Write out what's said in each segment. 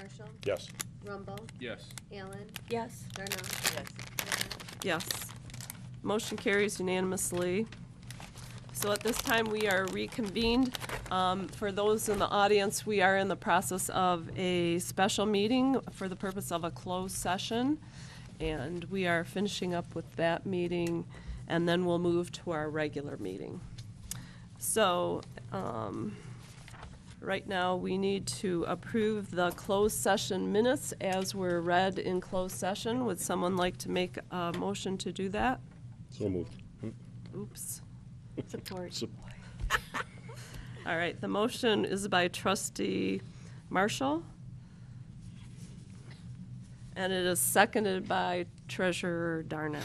Marshall, Yes. Rumble, Yes. Allen, Yes. Darnell. Yes. Yes. Motion carries unanimously. So at this time, we are reconvened. For those in the audience, we are in the process of a special meeting for the purpose of a closed session. And we are finishing up with that meeting, and then we'll move to our regular meeting. So, right now, we need to approve the closed session minutes as were read in closed session. Would someone like to make a motion to do that? So moved. Oops. Support. All right, the motion is by trustee Marshall. And it is seconded by treasurer Darnell.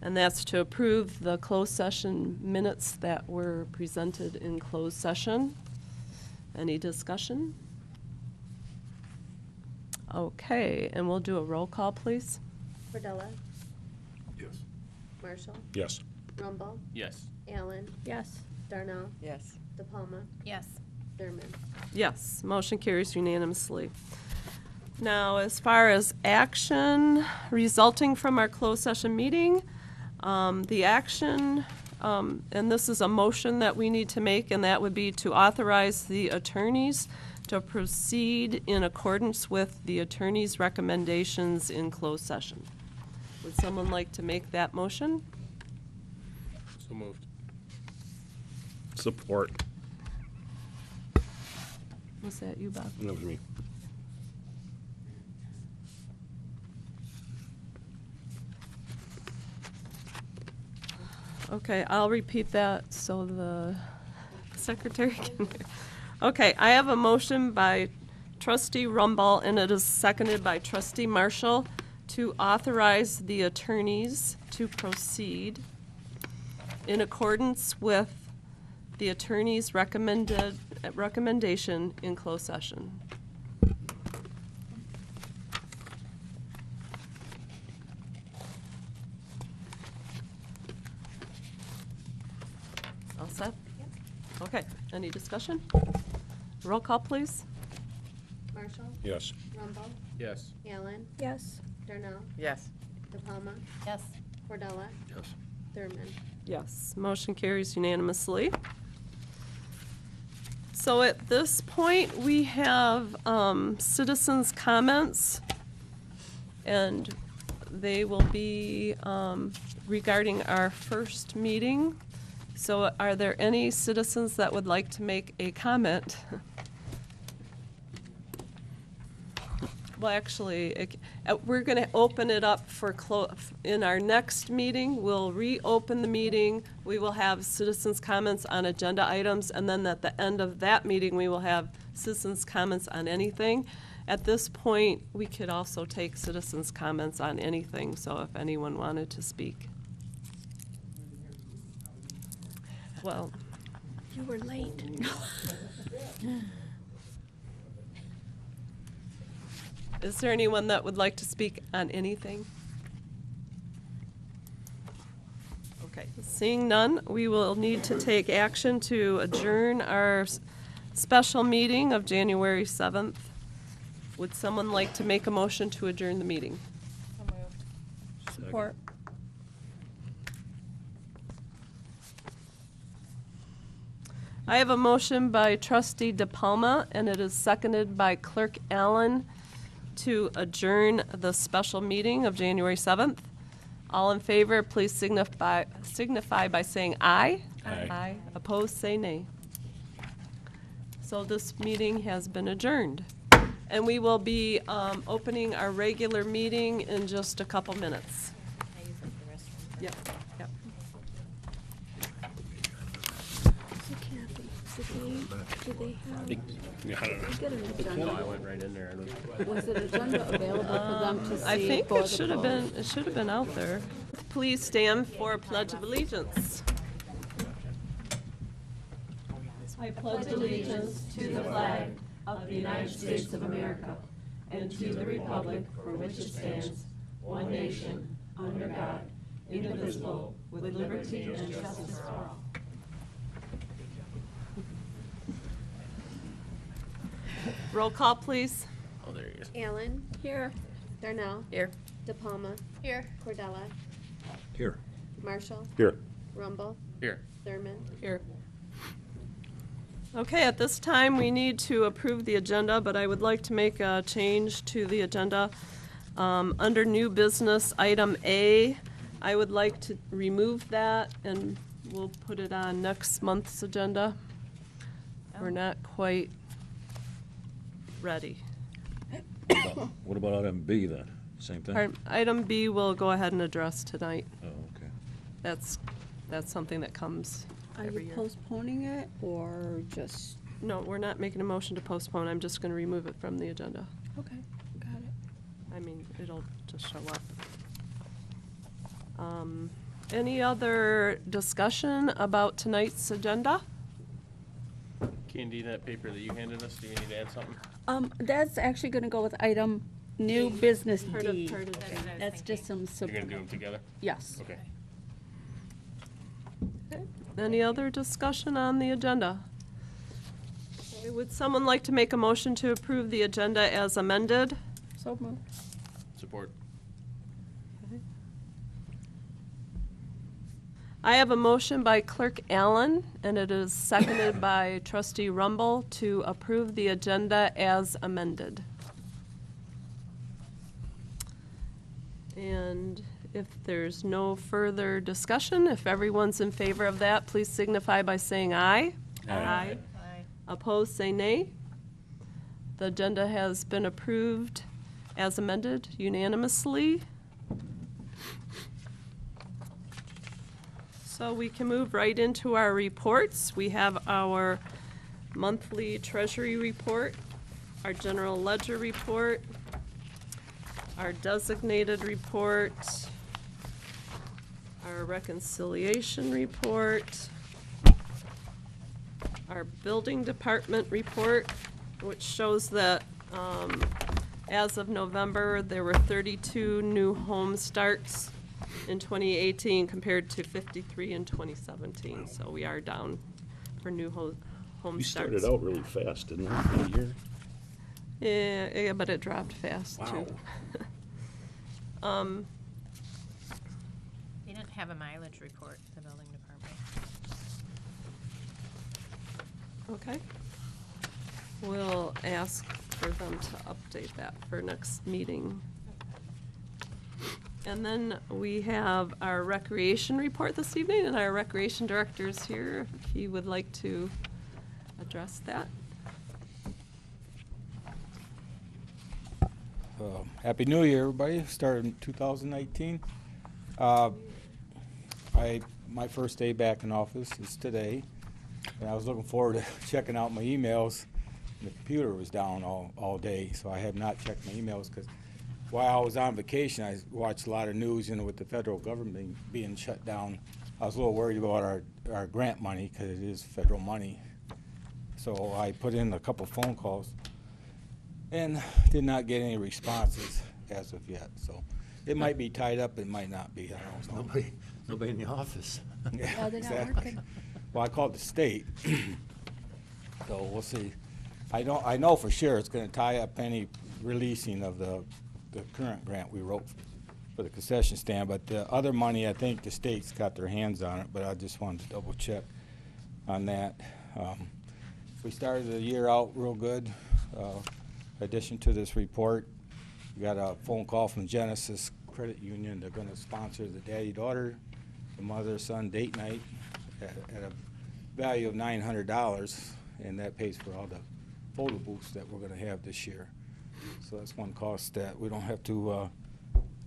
And that's to approve the closed session minutes that were presented in closed session. Any discussion? Okay, and we'll do a roll call, please. Cordella, Yes. Marshall, Yes. Rumble, Yes. Allen, Yes. Darnell, Yes. DePalma, Yes. Thurman. Yes, motion carries unanimously. Now, as far as action resulting from our closed session meeting, the action, and this is a motion that we need to make, and that would be to authorize the attorneys to proceed in accordance with the attorney's recommendations in closed session. Would someone like to make that motion? So moved. Support. Was that you, Bob? That was me. Okay, I'll repeat that so the secretary can hear. Okay, I have a motion by trustee Rumble, and it is seconded by trustee Marshall to authorize the attorneys to proceed in accordance with the attorney's recommendation in closed session. All set? Okay, any discussion? Roll call, please. Marshall, Yes. Rumble, Yes. Allen, Yes. Darnell, Yes. DePalma, Yes. Cordella, Yes. Thurman. Yes, motion carries unanimously. So at this point, we have citizens' comments, and they will be regarding our first meeting. So are there any citizens that would like to make a comment? Well, actually, we're going to open it up for in our next meeting. We'll reopen the meeting. We will have citizens' comments on agenda items, and then at the end of that meeting, we will have citizens' comments on anything. At this point, we could also take citizens' comments on anything, so if anyone wanted to speak. Well, You were late. is there anyone that would like to speak on anything? Okay, seeing none, we will need to take action to adjourn our special meeting of January 7th. Would someone like to make a motion to adjourn the meeting? So moved. Support. I have a motion by trustee DePalma, and it is seconded by clerk Allen to adjourn the special meeting of January 7th. All in favor, please signify by saying aye. Aye. Aye. Opposed, say nay. So this meeting has been adjourned. And we will be opening our regular meeting in just a couple minutes. I use like the restroom. Yep, yep. So Kathy, do they have, Yeah, I don't know. get an No, I agenda? went right in there. I don't- Was an agenda available for them to see? I think for it the should have close? been, it should have been out there. Please stand for Pledge of Allegiance. I pledge allegiance to the flag of the United States of America and to the republic for which it stands, one nation, under God, indivisible, with liberty and justice for all. Roll call, please. Oh, there he is. Allen, Here. Darnell, Here. DePalma, Here. Cordella, Here. Marshall, Here. Rumble, Here. Thurman. Here. Okay, at this time, we need to approve the agenda, but I would like to make a change to the agenda. Under new business, item A, I would like to remove that, and we'll put it on next month's agenda. We're not quite ready. What about item B then? Same thing? Item B, we'll go ahead and address tonight. Oh, okay. That's something that comes Are every you year. postponing it or just? No, we're not making a motion to postpone. I'm just gonna remove it from the agenda. Okay, got it. I mean, it'll just show up. Any other discussion about tonight's agenda? Candy, that paper that you handed us, do you need to add something? That's actually gonna go with item new business Part of- D. part of- That's what I was That's just some. You're gonna do them together? Yes. Okay. Any other discussion on the agenda? Okay, would someone like to make a motion to approve the agenda as amended? So moved. Support. I have a motion by Clerk Allen, and it is seconded by Trustee Rumble to approve the agenda as amended. And if there's no further discussion, if everyone's in favor of that, please signify by saying aye. Aye. Aye. Opposed, say nay. The agenda has been approved as amended unanimously. So we can move right into our reports. We have our monthly treasury report, our general ledger report, our designated report, our reconciliation report, our building department report, which shows that as of November, there were 32 new home starts in 2018 compared to 53 in 2017. So we are down for new home You starts. started out really fast, didn't you, for the year? Yeah, but it dropped fast too. They didn't have a mileage report, the building department. Okay. We'll ask for them to update that for next meeting. And then we have our recreation report this evening, and our recreation director is here, if he would like to address that. Happy New Year, everybody. Started in 2019. My first day back in office is today, and I was looking forward to checking out my emails. The computer was down all day, so I have not checked my emails because while I was on vacation, I watched a lot of news, with the federal government being shut down. I was a little worried about our grant money because it is federal money. So I put in a couple phone calls and did not get any responses as of yet. So it might be tied up, it might not be, I don't know. Nobody in the office. Yeah, Oh, they're not exactly. working. Well, I called the state, so we'll see. I know for sure it's gonna tie up any releasing of the current grant we wrote for the concession stand, but the other money, I think the state's got their hands on it, but I just wanted to double check on that. We started the year out real good. In addition to this report, we got a phone call from Genesis Credit Union. They're gonna sponsor the daddy-daughter, the mother-son date night at a value of $900, and that pays for all the photo booths that we're gonna have this year. So that's one cost that we don't have to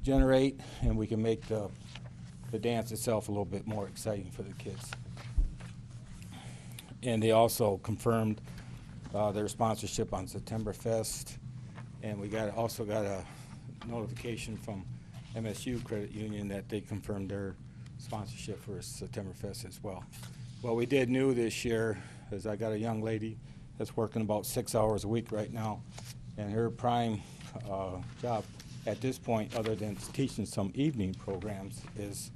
generate, and we can make the dance itself a little bit more exciting for the kids. And they also confirmed their sponsorship on September Fest, and we also got a notification from MSU Credit Union that they confirmed their sponsorship for September Fest as well. What we did new this year is I got a young lady that's working about 6 hours a week right now, and her prime job at this point, other than teaching some evening programs, is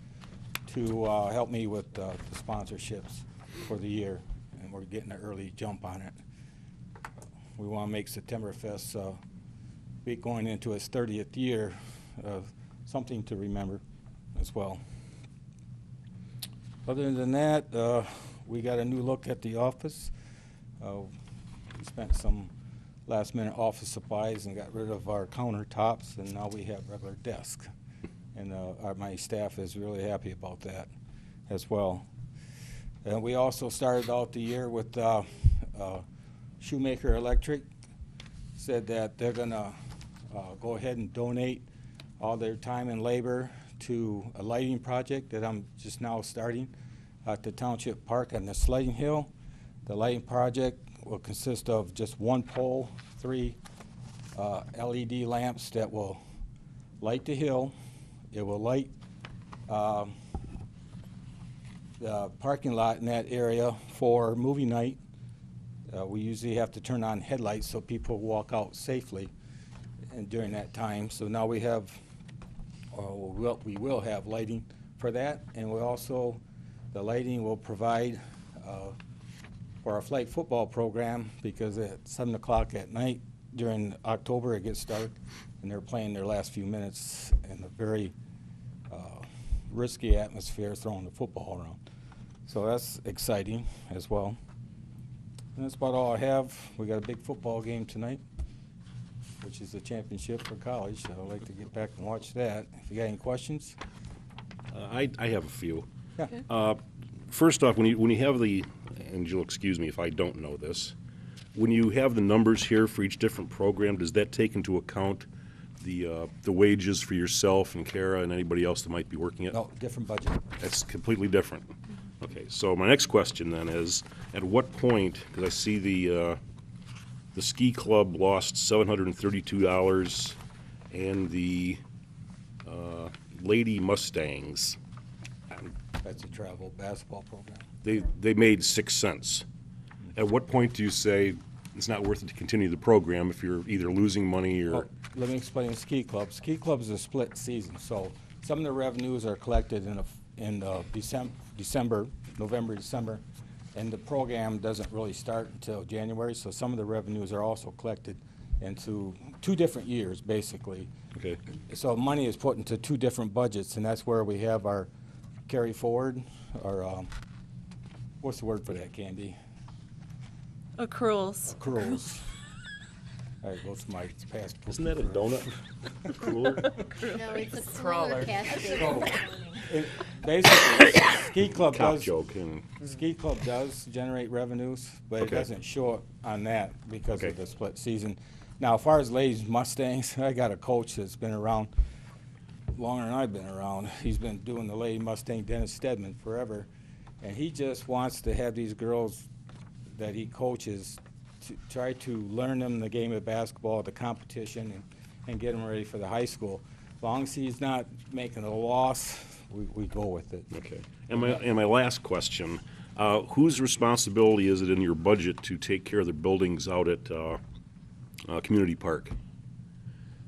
to help me with the sponsorships for the year, and we're getting an early jump on it. We want to make Septemberfest be going into its 30th year, something to remember as well. Other than that, we got a new look at the office. We spent some last-minute office supplies and got rid of our countertops, and now we have regular desks. And my staff is really happy about that as well. And we also started out the year with Shoemaker Electric. Said that they're going to go ahead and donate all their time and labor to a lighting project that I'm just now starting at the Township Park on the sledding hill. The lighting project will consist of just one pole, 3 LED lamps that will light the hill. It will light the parking lot in that area for movie night. We usually have to turn on headlights so people walk out safely and during that time. So now we have, we will have lighting for that, and we also, the lighting will provide for our flag football program, because at 7 o'clock at night during October it gets dark, and they're playing their last few minutes in a very risky atmosphere throwing the football around. So that's exciting as well. And that's about all I have. We got a big football game tonight, which is the championship for college, so I'd like to get back and watch that. If you got any questions? I have a few. Yeah. Okay. First off, when you have the, and you'll excuse me if I don't know this, when you have the numbers here for each different program, does that take into account the wages for yourself and Kara and anybody else that might be working it? No, different budget. That's completely different. Okay, so my next question then is, at what point, because I see the ski club lost $732 and the Lady Mustangs, That's a travel basketball program. they made 6 cents. At what point do you say it's not worth it to continue the program if you're either losing money or? Well, let me explain ski club. Ski club is a split season, so some of the revenues are collected in December, November, December, and the program doesn't really start until January, so some of the revenues are also collected into 2 different years, basically. Okay. So money is put into 2 different budgets, and that's where we have our carry forward, or what's the word for that, Candy? Accruals. Accruals. All right, goes to my past. Isn't that a donut? Cooler? No, it's a Crawler. crawler cascade. Basically, ski club Cop does. joke. And Ski club does generate revenues, but it Okay. doesn't show it on that because Okay. of the split season. Now, as far as Ladies Mustangs, I got a coach that's been around longer than I've been around. He's been doing the Lady Mustang, Dennis Stedman, forever, and he just wants to have these girls that he coaches to try to learn them the game of basketball, the competition, and get them ready for the high school. As long as he's not making a loss, we go with it. Okay. And my last question, whose responsibility is it in your budget to take care of the buildings out at Community Park?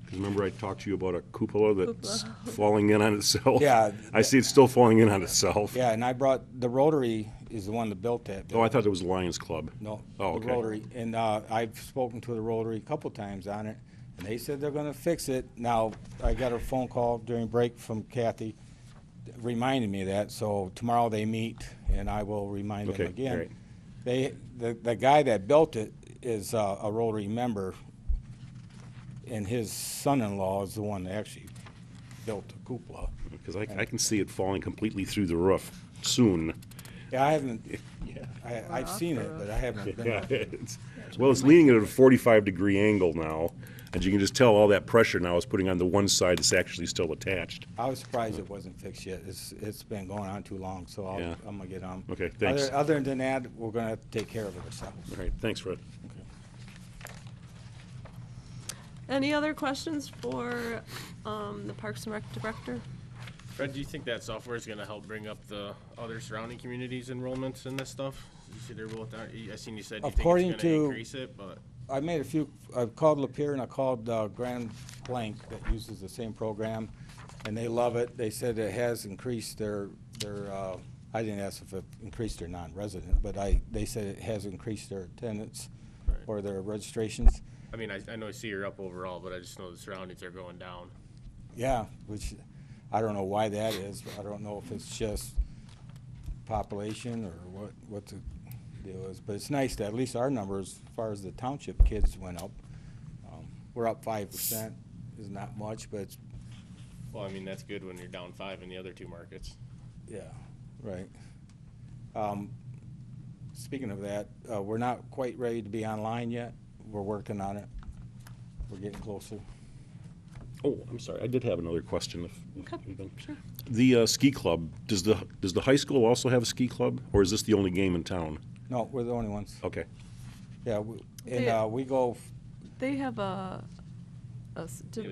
'Cause remember I talked to you about a cupola that's falling in on itself? Yeah. I see it's still falling in on itself. Yeah, and I brought, the Rotary is the one that built that building. Oh, I thought it was the Lions Club. No, Oh, the okay. Rotary. And I've spoken to the Rotary a couple times on it, and they said they're gonna fix it. Now, I got a phone call during break from Kathy reminding me of that, so tomorrow they meet, and I will remind them Okay, again. great. The guy that built it is a Rotary member, and his son-in-law is the one that actually built the cupola. Because I can see it falling completely through the roof soon. Yeah, I haven't, Yeah. I've seen it, but I haven't been up there. Well, it's leaning at a 45-degree angle now, and you can just tell all that pressure now is putting on the one side that's actually still attached. I was surprised it wasn't fixed yet. It's been going on too long, so Yeah. I'm gonna get on. Okay, thanks. Other than that, we're gonna have to take care of it ourselves. All right, thanks, Fred. Any other questions for the Parks and Rec director? Fred, do you think that software is gonna help bring up the other surrounding communities' enrollments in this stuff? You see they're rolled out, I seen you said you think According it's gonna to- increase it, but, I made a few, I've called Lapeer and I called Grand Blanc that uses the same program, and they love it. They said it has increased their, I didn't ask if it increased their non-resident, but they said it has increased their attendance. Right. for their registrations. I mean, I know I see you're up overall, but I just know the surroundings are going down. Yeah, which, I don't know why that is. I don't know if it's just population or what the deal is. But it's nice that at least our numbers, as far as the township kids went up. We're up 5%. Is not much, but it's, Well, I mean, that's good when you're down 5 in the other 2 markets. yeah, right. Speaking of that, we're not quite ready to be online yet. We're working on it. We're getting closer. Oh, I'm sorry, I did have another question. Okay, sure. The ski club, does the high school also have a ski club, or is this the only game in town? No, we're the only ones. Okay. Yeah, They- and we go, They have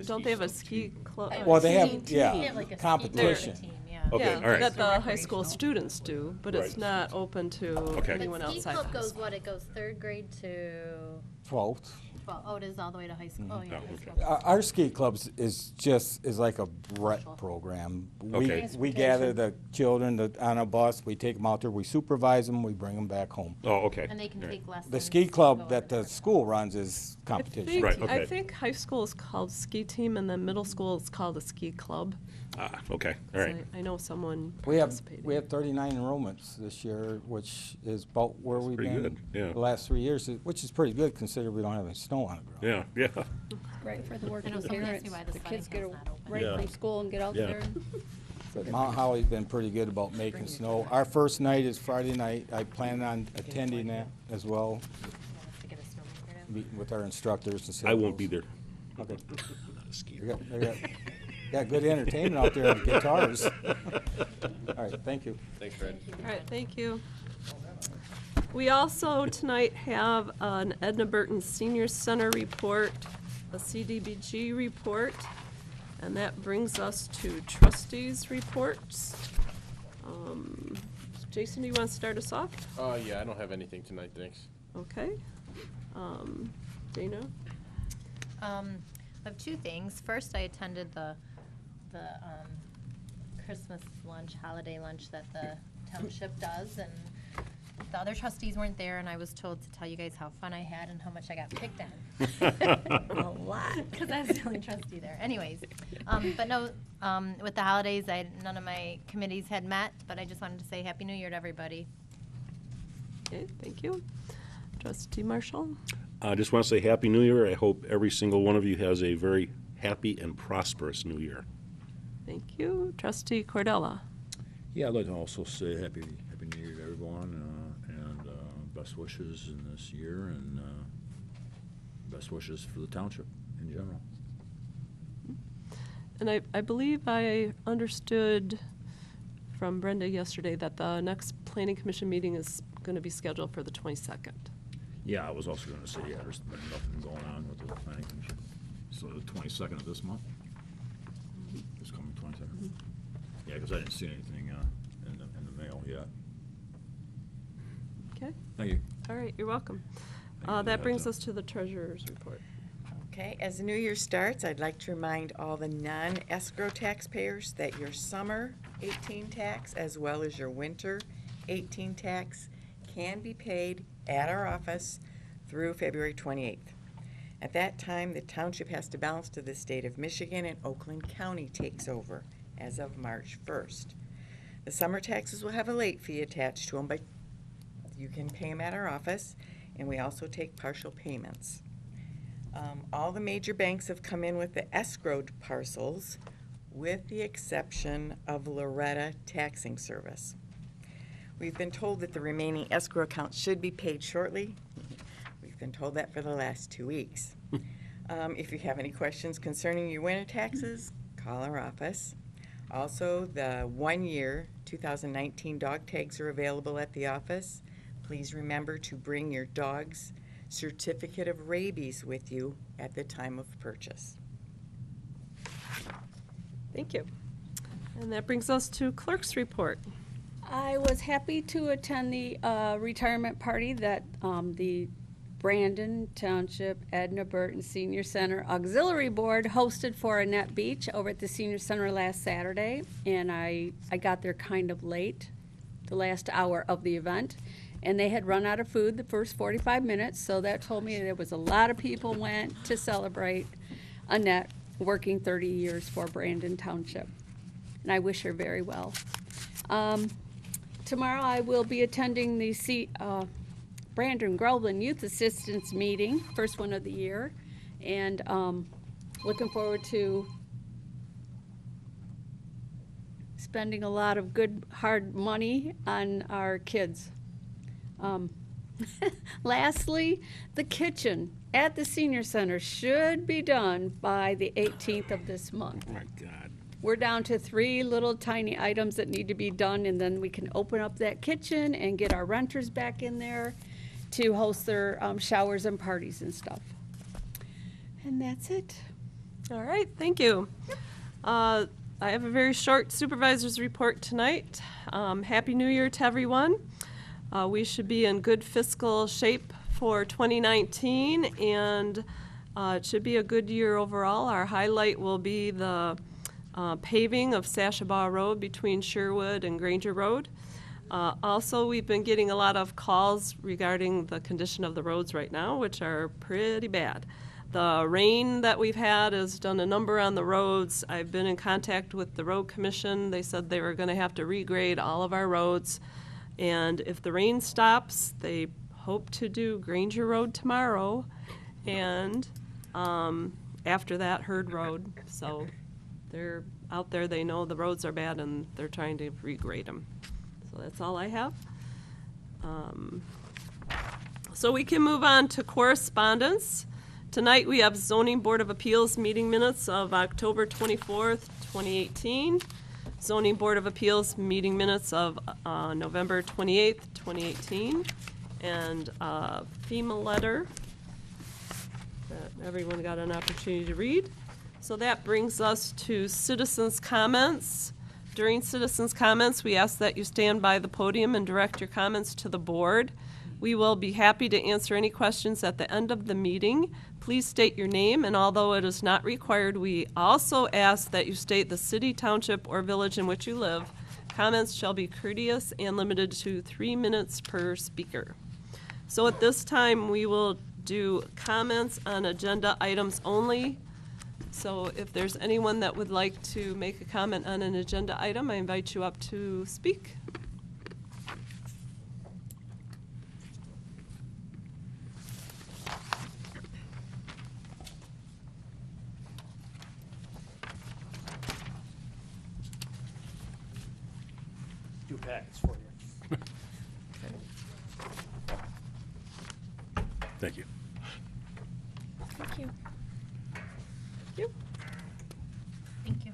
don't they have a ski club? well, they have, They yeah, have like a ski competition. team, yeah. Okay, all right. That the high school students do, but it's Right. not open to Okay. anyone But ski outside club the high goes school. what? It goes 3rd grade to 12th. 12. Oh, it is all the way to high school. Oh, yeah. Oh, that's okay. right. Our ski clubs is like a Brett program. Okay. We gather the children on a bus, we take them out there, we supervise them, we bring them back home. Oh, okay. And they can All right. take lessons. The ski go club on that the different- school runs is I competition. think, Right, okay. I think high school is called ski team, and then middle school is called a ski club. Ah, okay, all So right. I know someone We have participating. 39 enrollments this year, which is about where we've pretty been good, yeah. the last 3 years, which is pretty good considering we don't have any snow on the ground. Yeah, yeah. Great for the I working know someone asked parents. me why the The sledding kids get hill's not open. right Yeah. from school and get out Yeah. there. But Mount Holly's been pretty good about making snow. Our first night is Friday night. I plan on attending that as well, To get a snowmaker down. meeting with our instructors and see. I how it won't be goes. there. Okay. Not a skier. They got good entertainment out there on guitars. All right, thank you. Thanks, Fred. All right, thank you. We also tonight have an Edna Burton Senior Center report, a CDBG report, and that brings us to trustees' reports. Jason, do you want to start us off? Yeah, I don't have anything tonight, thanks. Okay. Dana? I have 2 things. First, I attended the Christmas lunch, holiday lunch that the township does, and the other trustees weren't there, and I was told to tell you guys how fun I had and how much I got picked on. A lot, because I was the only trustee there. Anyways, but no, with the holidays, none of my committees had met, but I just wanted to say Happy New Year to everybody. Okay, thank you. Trustee Marshall? I just want to say Happy New Year. I hope every single one of you has a very happy and prosperous New Year. Thank you. Trustee Cordella? Yeah, I'd like to also say Happy New Year to everyone, and best wishes in this year, and best wishes for the township in general. And I believe I understood from Brenda yesterday that the next planning commission meeting is going to be scheduled for the 22nd. Yeah, I was also going to say, yeah, there's been nothing going on with the planning commission. So the 22nd of this month? This coming 22nd? Yeah, because I didn't see anything in the mail yet. Okay, Thank you. all right, you're welcome. Thank you. That brings us to the treasurer's report. Okay, as the new year starts, I'd like to remind all the non-escrow taxpayers that your summer 18 tax as well as your winter 18 tax can be paid at our office through February 28th. At that time, the township has to balance to the state of Michigan, and Oakland County takes over as of March 1st. The summer taxes will have a late fee attached to them, but you can pay them at our office, and we also take partial payments. All the major banks have come in with the escrowed parcels, with the exception of Loretta Taxing Service. We've been told that the remaining escrow accounts should be paid shortly. We've been told that for the last 2 weeks. If you have any questions concerning your winter taxes, call our office. Also, the 1-year 2019 dog tags are available at the office. Please remember to bring your dog's certificate of rabies with you at the time of purchase. Thank you. And that brings us to clerk's report. I was happy to attend the retirement party that the Brandon Township Edna Burton Senior Center Auxiliary Board hosted for Annette Beach over at the Senior Center last Saturday. And I got there kind of late, the last hour of the event. And they had run out of food the first 45 minutes, so that told me there was a lot of people went to celebrate Annette working 30 years for Brandon Township. And I wish her very well. Tomorrow I will be attending the Brandon Groveland Youth Assistance Meeting, first one of the year, and looking forward to spending a lot of good, hard money on our kids. Lastly, the kitchen at the senior center should be done by the 18th of this month. Oh, my God. We're down to 3 little tiny items that need to be done, and then we can open up that kitchen and get our renters back in there to host their showers and parties and stuff. And that's it. All right, thank you. I have a very short supervisor's report tonight. Happy New Year to everyone. We should be in good fiscal shape for 2019, and it should be a good year overall. Our highlight will be the paving of Sashabaw Road between Sherwood and Granger Road. Also, we've been getting a lot of calls regarding the condition of the roads right now, which are pretty bad. The rain that we've had has done a number on the roads. I've been in contact with the road commission. They said they were going to have to regrade all of our roads. And if the rain stops, they hope to do Granger Road tomorrow. And after that, Hurd Road. So they're out there, they know the roads are bad, and they're trying to regrade them. So that's all I have. So we can move on to correspondence. Tonight we have Zoning Board of Appeals meeting minutes of October 24th, 2018. Zoning Board of Appeals meeting minutes of November 28th, 2018. And FEMA letter that everyone got an opportunity to read. So that brings us to citizens' comments. During citizens' comments, we ask that you stand by the podium and direct your comments to the board. We will be happy to answer any questions at the end of the meeting. Please state your name, and although it is not required, we also ask that you state the city, township, or village in which you live. Comments shall be courteous and limited to 3 minutes per speaker. So at this time, we will do comments on agenda items only. So if there's anyone that would like to make a comment on an agenda item, I invite you up to speak. Two packets for you. Thank you. Thank you. Yep. Thank you.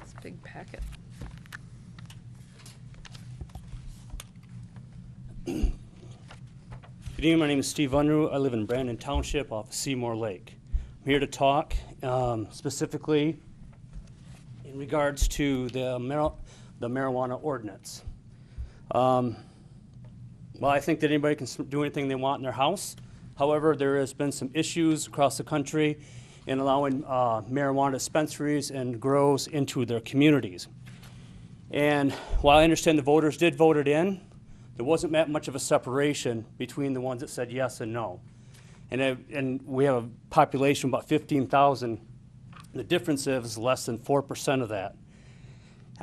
It's a big packet. Good evening, my name is Steve Unruh. I live in Brandon Township off of Seymour Lake. I'm here to talk specifically in regards to the marijuana ordinance. Well, I think that anybody can do anything they want in their house. However, there has been some issues across the country in allowing marijuana dispensaries and grows into their communities. And while I understand the voters did vote it in, there wasn't that much of a separation between the ones that said yes and no. And we have a population of about 15,000. The difference is less than 4% of that.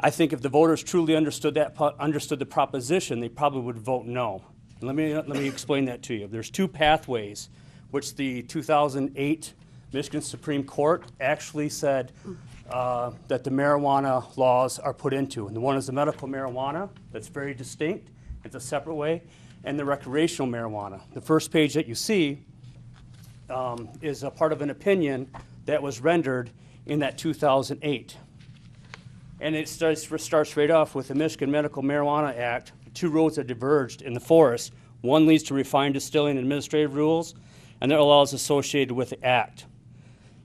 I think if the voters truly understood the proposition, they probably would vote no. And let me explain that to you. There's two pathways, which the 2008 Michigan Supreme Court actually said that the marijuana laws are put into. And the one is the medical marijuana, that's very distinct. It's a separate way, and the recreational marijuana. The first page that you see is a part of an opinion that was rendered in that 2008. And it starts right off with the Michigan Medical Marijuana Act, two roads that diverged in the forest. One leads to refined distilling and administrative rules, and the other laws associated with the act.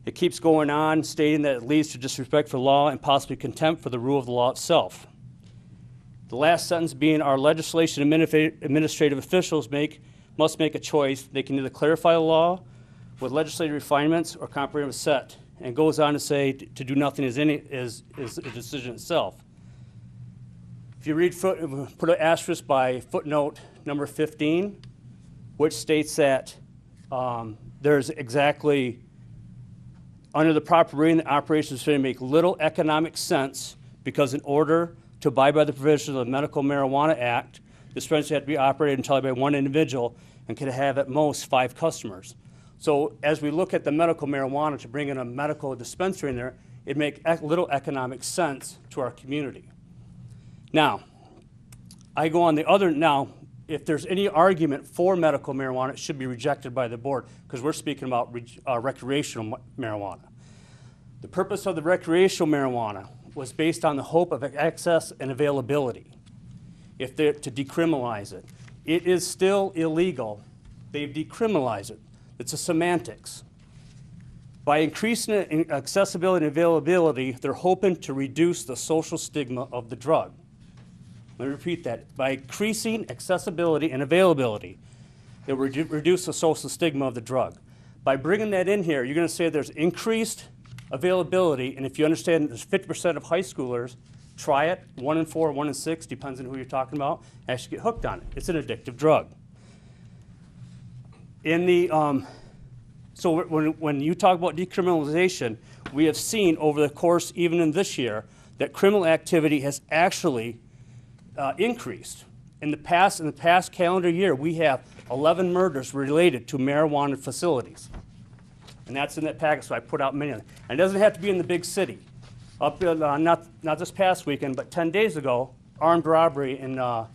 It keeps going on, stating that it leads to disrespect for the law and possibly contempt for the rule of the law itself. The last sentence being, our legislation administrative officials must make a choice. They can either clarify the law with legislative refinements or comprehensive set. And it goes on to say to do nothing is a decision itself. If you read put an asterisk by footnote number 15, which states that there's exactly, under the proper reading, the operation is going to make little economic sense because in order to abide by the provisions of the Medical Marijuana Act, the dispensary had to be operated entirely by one individual and could have at most 5 customers. So as we look at the medical marijuana to bring in a medical dispensary in there, it makes little economic sense to our community. Now, I go on the other, now, if there's any argument for medical marijuana, it should be rejected by the board because we're speaking about recreational marijuana. The purpose of the recreational marijuana was based on the hope of access and availability, to decriminalize it. It is still illegal. They've decriminalized it. It's a semantics. By increasing accessibility and availability, they're hoping to reduce the social stigma of the drug. Let me repeat that. By increasing accessibility and availability, it will reduce the social stigma of the drug. By bringing that in here, you're going to say there's increased availability, and if you understand there's 50% of high schoolers try it, 1 in 4, 1 in 6, depends on who you're talking about, actually get hooked on it. It's an addictive drug. In the, so when you talk about decriminalization, we have seen over the course, even in this year, that criminal activity has actually increased. In the past calendar year, we have 11 murders related to marijuana facilities. And that's in that package, so I put out many of them. And it doesn't have to be in the big city. Up in, not this past weekend, but 10 days ago, armed robbery in, well,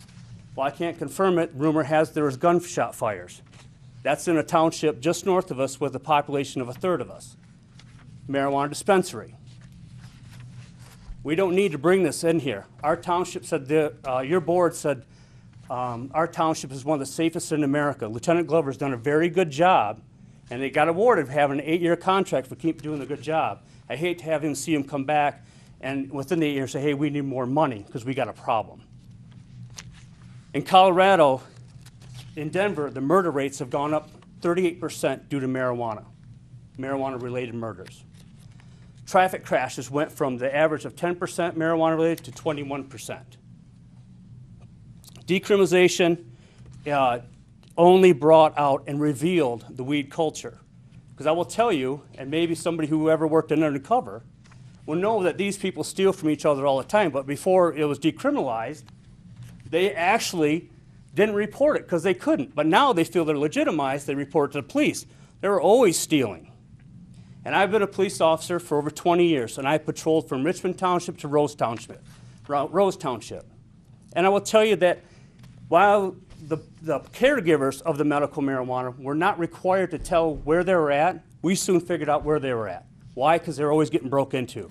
I can't confirm it, rumor has there was gunshot fires. That's in a township just north of us with a population of 1/3 of us. Marijuana dispensary. We don't need to bring this in here. Our township said, your board said, our township is one of the safest in America. Lieutenant Glover's done a very good job, and they got awarded for having an 8-year contract for keep doing a good job. I hate to have him see him come back and within the 8 years say, hey, we need more money because we got a problem. In Colorado, in Denver, the murder rates have gone up 38% due to marijuana, marijuana-related murders. Traffic crashes went from the average of 10% marijuana-related to 21%. Decriminalization only brought out and revealed the weed culture. Because I will tell you, and maybe somebody who ever worked in undercover will know that these people steal from each other all the time, but before it was decriminalized, they actually didn't report it because they couldn't. But now they feel they're legitimized, they report it to the police. They were always stealing. And I've been a police officer for over 20 years, and I patrolled from Richmond Township to Rose Township. And I will tell you that while the caregivers of the medical marijuana were not required to tell where they were at, we soon figured out where they were at. Why? Because they were always getting broke into.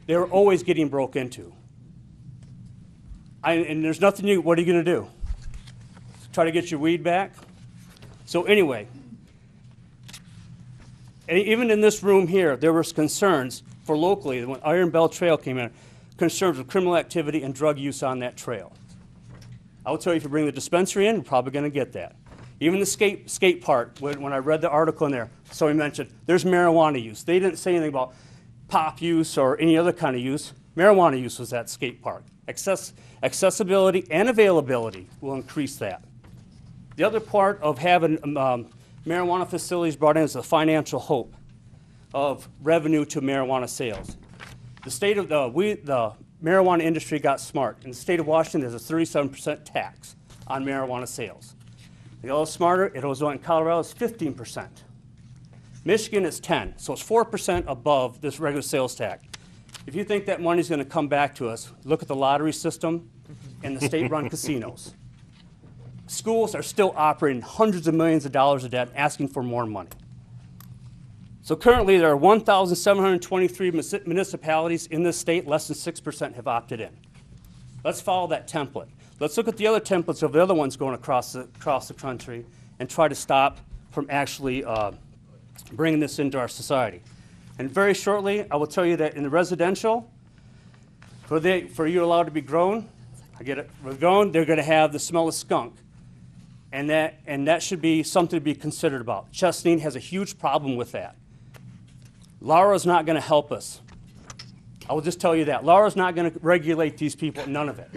They were always getting broke into. And there's nothing new. What are you going to do? Try to get your weed back? So anyway, and even in this room here, there was concerns for locally, when Iron Bell Trail came in, concerns with criminal activity and drug use on that trail. I will tell you, if you bring the dispensary in, you're probably going to get that. Even the skate park, when I read the article in there, somebody mentioned there's marijuana use. They didn't say anything about pop use or any other kind of use. Marijuana use was at skate park. Accessibility and availability will increase that. The other part of having marijuana facilities brought in is the financial hope of revenue to marijuana sales. The state of the marijuana industry got smart. In the state of Washington, there's a 37% tax on marijuana sales. The little smarter, it was in Colorado, it's 15%. Michigan is 10, so it's 4% above this regular sales tax. If you think that money's going to come back to us, look at the lottery system and the state-run casinos. Schools are still operating hundreds of millions of dollars of debt, asking for more money. So currently, there are 1,723 municipalities in this state. Less than 6% have opted in. Let's follow that template. Let's look at the other templates of the other ones going across the country and try to stop from actually bringing this into our society. And very shortly, I will tell you that in the residential, for you allowed to be grown, I get it, we're grown, they're going to have the smell of skunk. And that should be something to be considered about. Chestnut has a huge problem with that. Laura's not going to help us. I will just tell you that. Laura's not going to regulate these people, none of it.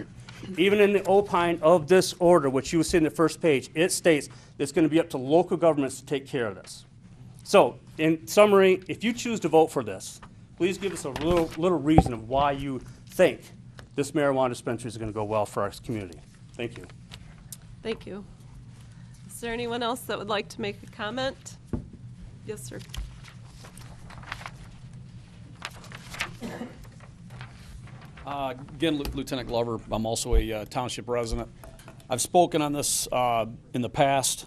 Even in the opine of this order, which you will see in the first page, it states that it's going to be up to local governments to take care of this. So, in summary, if you choose to vote for this, please give us a little reason of why you think this marijuana dispensary is going to go well for our community. Thank you. Thank you. Is there anyone else that would like to make a comment? Yes, sir. Again, Lieutenant Glover, I'm also a township resident. I've spoken on this in the past.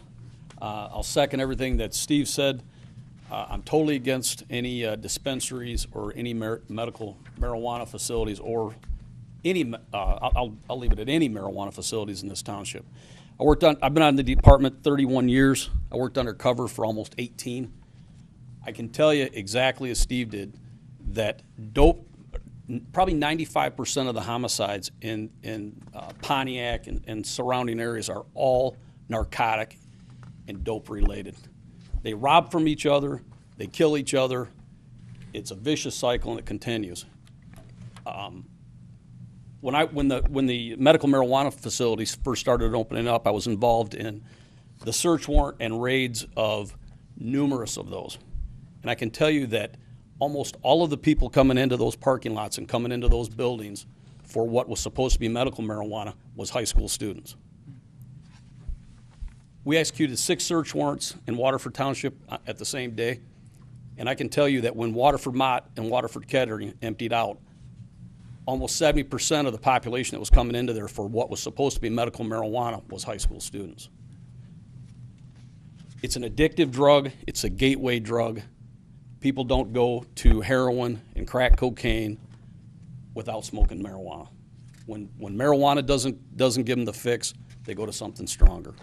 I'll second everything that Steve said. I'm totally against any dispensaries or any medical marijuana facilities or any, I'll leave it at any marijuana facilities in this township. I've been on the department 31 years. I worked undercover for almost 18. I can tell you exactly as Steve did that dope, probably 95% of the homicides in Pontiac and surrounding areas are all narcotic and dope related. They rob from each other, they kill each other. It's a vicious cycle and it continues. When the medical marijuana facilities first started opening up, I was involved in the search warrant and raids of numerous of those. And I can tell you that almost all of the people coming into those parking lots and coming into those buildings for what was supposed to be medical marijuana was high school students. We executed 6 search warrants in Waterford Township at the same day. And I can tell you that when Waterford Mott and Waterford Kettering emptied out, almost 70% of the population that was coming into there for what was supposed to be medical marijuana was high school students. It's an addictive drug. It's a gateway drug. People don't go to heroin and crack cocaine without smoking marijuana. When marijuana doesn't give them the fix, they go to something stronger.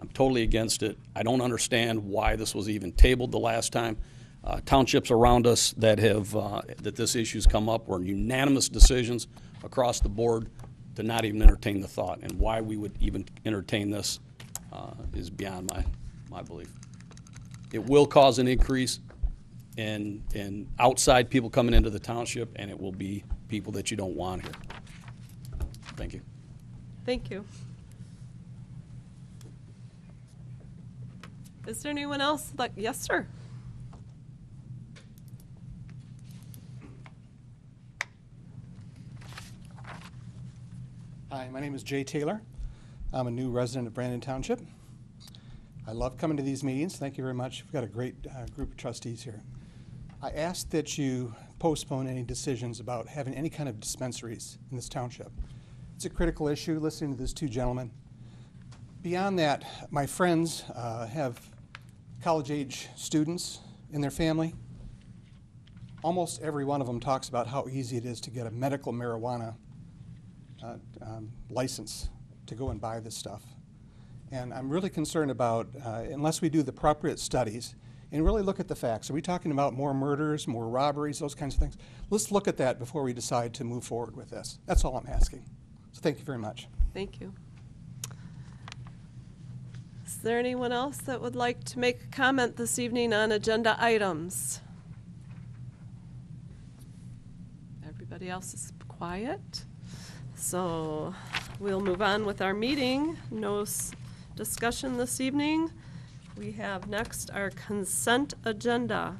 I'm totally against it. I don't understand why this was even tabled the last time. Townships around us that have that this issue's come up were unanimous decisions across the board to not even entertain the thought. And why we would even entertain this is beyond my belief. It will cause an increase in outside people coming into the township, and it will be people that you don't want here. Thank you. Thank you. Is there anyone else? Yes, sir. Hi, my name is Jay Taylor. I'm a new resident of Brandon Township. I love coming to these meetings. Thank you very much. We've got a great group of trustees here. I ask that you postpone any decisions about having any kind of dispensaries in this township. It's a critical issue, listening to these 2 gentlemen. Beyond that, my friends have college-age students in their family. Almost every one of them talks about how easy it is to get a medical marijuana license to go and buy this stuff. And I'm really concerned about, unless we do the appropriate studies and really look at the facts. Are we talking about more murders, more robberies, those kinds of things? Let's look at that before we decide to move forward with this. That's all I'm asking. So thank you very much. Thank you. Is there anyone else that would like to make a comment this evening on agenda items? Everybody else is quiet. So we'll move on with our meeting. No discussion this evening. We have next our consent agenda.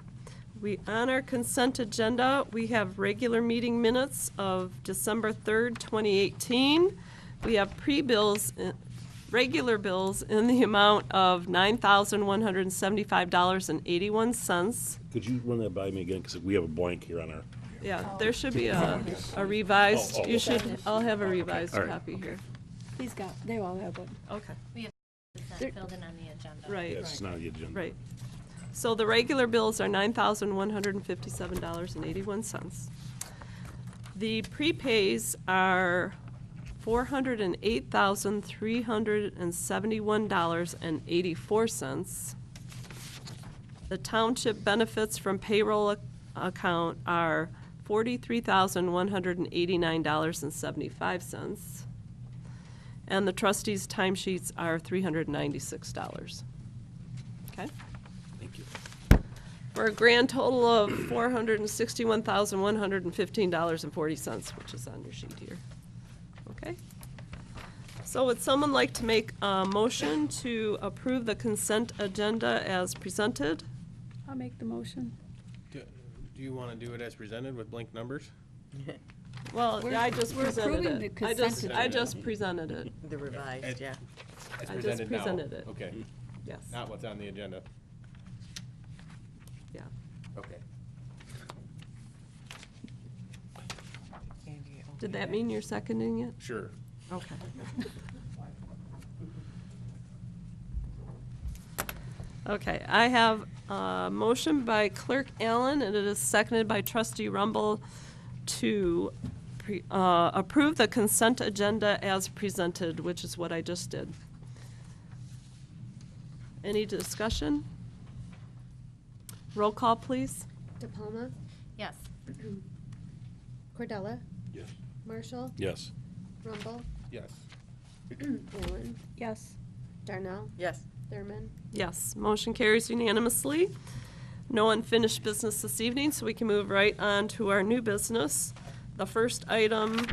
On our consent agenda, we have regular meeting minutes of December 3rd, 2018. We have regular bills in the amount of $9,175.81. Could you run that by me again, because we have a blank here on our. Yeah, there should be a revised, I'll have a revised All right. copy here. They all have one. Okay, That filled in on the agenda. right. Yes, it's not on the agenda. Right. So the regular bills are $9,157.81. The prepays are $408,371.84. The township benefits from payroll account are $43,189.75. And the trustees' timesheets are $396. Okay? Thank you. for a grand total of $461,115.40, which is on your sheet here. Okay? So would someone like to make a motion to approve the consent agenda as presented? I'll make the motion. Do you want to do it as presented with blank numbers? Well, We're- I just we're presented approving it. the I consent just presented it, The revised, yeah. As I just presented now? presented it. Okay, yes, not what's on the agenda. yeah. Okay. Did that mean you're seconding it? Sure. Okay. Okay, I have a motion by Clerk Allen, and it is seconded by Trustee Rumble to approve the consent agenda as presented, which is what I just did. Any discussion? Roll call, please. DePalma, Yes. Cordella, Yes. Marshall, Yes. Rumble, Yes. Allen, Yes. Darnell, Yes. Thurman. Yes, motion carries unanimously. No unfinished business this evening, so we can move right on to our new business. The first item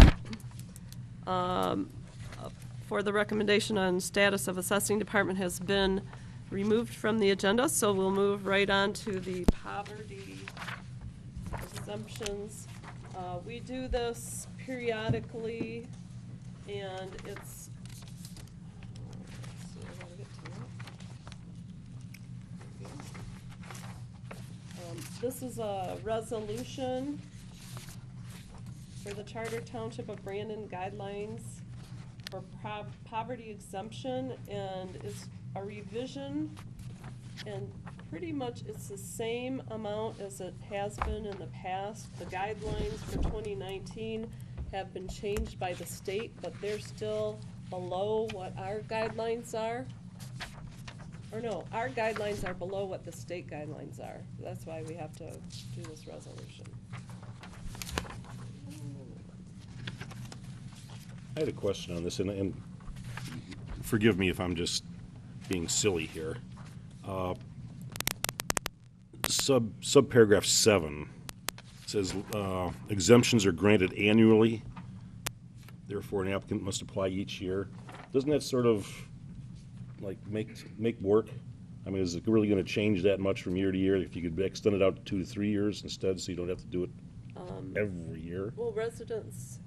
for the recommendation on status of assessing department has been removed from the agenda, so we'll move right on to the poverty exemptions. We do this periodically, and it's, let's see, I gotta get to it. This is a resolution for the Charter Township of Brandon guidelines for poverty exemption, and it's a revision, and pretty much it's the same amount as it has been in the past. The guidelines for 2019 have been changed by the state, but they're still below what our guidelines are. Or no, our guidelines are below what the state guidelines are. That's why we have to do this resolution. I had a question on this, and forgive me if I'm just being silly here. Subparagraph 7 says exemptions are granted annually, therefore an applicant must apply each year. Doesn't that sort of like make work? I mean, is it really gonna change that much from year to year if you could extend it out to 2 to 3 years instead, so you don't have to do it every year? Well, residents'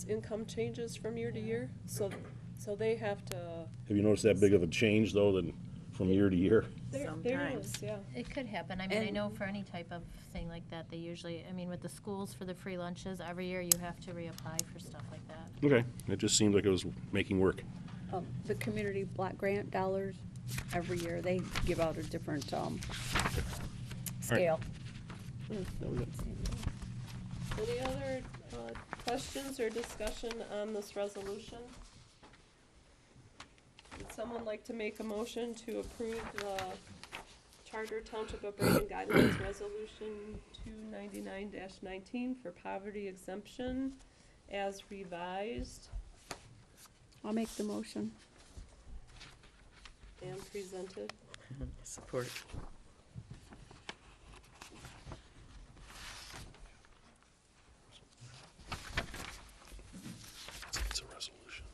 income changes from year to year, so they have to. Have you noticed that big of a change, though, than from year to year? There Sometimes. is, yeah. It could happen. I mean, I know for any type of thing like that, they usually, I mean, with the schools for the free lunches, every year you have to reapply for stuff like that. Okay, it just seemed like it was making work. The community block grant dollars, every year, they give out a different, scale. Any other questions or discussion on this resolution? Would someone like to make a motion to approve the Charter Township of Brandon Guidelines Resolution 299-19 for poverty exemption as revised I'll make the motion. and presented? Support. It's a resolution.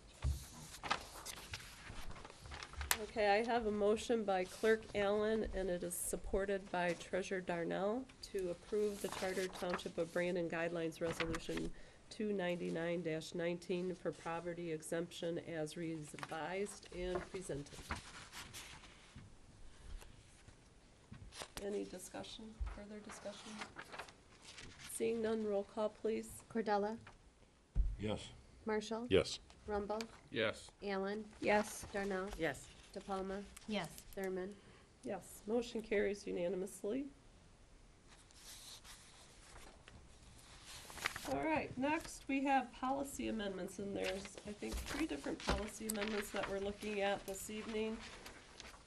Okay, I have a motion by Clerk Allen, and it is supported by Treasurer Darnell to approve the Charter Township of Brandon Guidelines Resolution 299-19 for poverty exemption as revised and presented. Any discussion, further discussion? Seeing none, roll call, please. Cordella, Yes. Marshall, Yes. Rumble, Yes. Allen, Yes. Darnell, Yes. DePalma, Yes. Thurman. Yes, motion carries unanimously. All right, next we have policy amendments, and there's, I think, 3 different policy amendments that we're looking at this evening.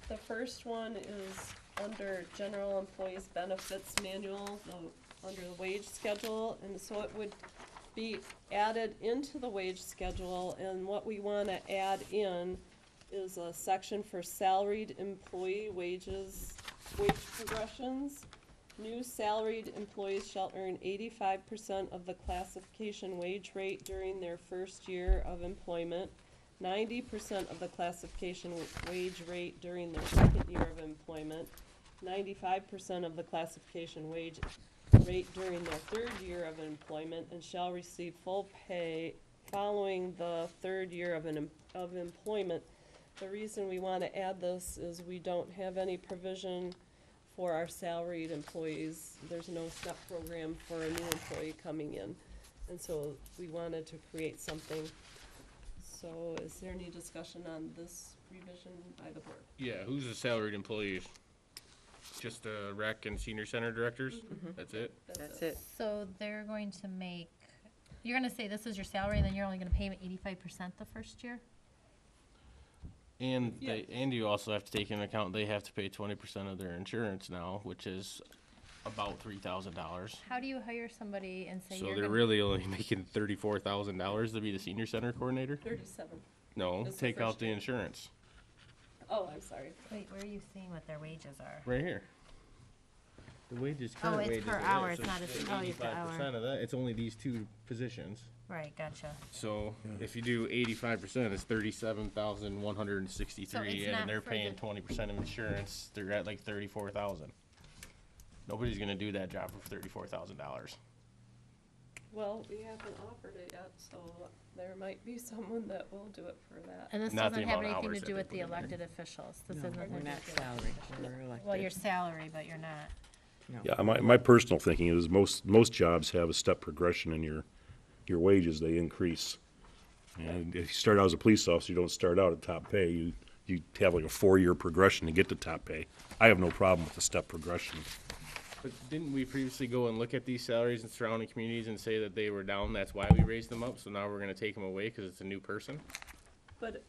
The first one is under General Employees Benefits Manual, under the wage schedule, and so it would be added into the wage schedule, and what we want to add in is a section for salaried employee wages wage progressions. New salaried employees shall earn 85% of the classification wage rate during their first year of employment, 90% of the classification wage rate during their second year of employment, 95% of the classification wage rate during their third year of employment, and shall receive full pay following the third year of employment. The reason we want to add this is we don't have any provision for our salaried employees. There's no step program for a new employee coming in, and so we wanted to create something. So is there any discussion on this revision by the board? Yeah, who's the salaried employees? Just the rec and senior center directors? That's it? That's it. So they're going to make, you're gonna say this is your salary, and then you're only gonna pay them 85% the first year? And Yeah. and you also have to take into account they have to pay 20% of their insurance now, which is about $3,000. How do you hire somebody and say So you're they're gonna? really only making $34,000 to be the senior center coordinator? 37. No, It's the take out first the year. insurance. Oh, I'm sorry. Wait, where are you seeing what their wages are? Right here. The wages, Oh, current it's wages per are there, hour, so it's not a- it's oh, it's the hour. 85% of that, it's only these two positions. Right, gotcha. So if you do 85%, it's 37,163, So it's and not they're for paying the- 20% of insurance. They're at like 34,000. Nobody's gonna do that job for $34,000. Well, we haven't offered it yet, so there might be someone that will do it for that. And this Not the doesn't have amount of anything hours to that do they with the put in there. elected officials. This No, isn't. we're not salaried, we're elected. Well, you're salary, but you're not. No. Yeah, my personal thinking is most jobs have a step progression in your wages, they increase. And if you start out as a police officer, you don't start out at top pay, you have like a 4-year progression to get to top pay. I have no problem with the step progression. But didn't we previously go and look at these salaries in surrounding communities and say that they were down, that's why we raised them up, so now we're gonna take them away because it's a new person? But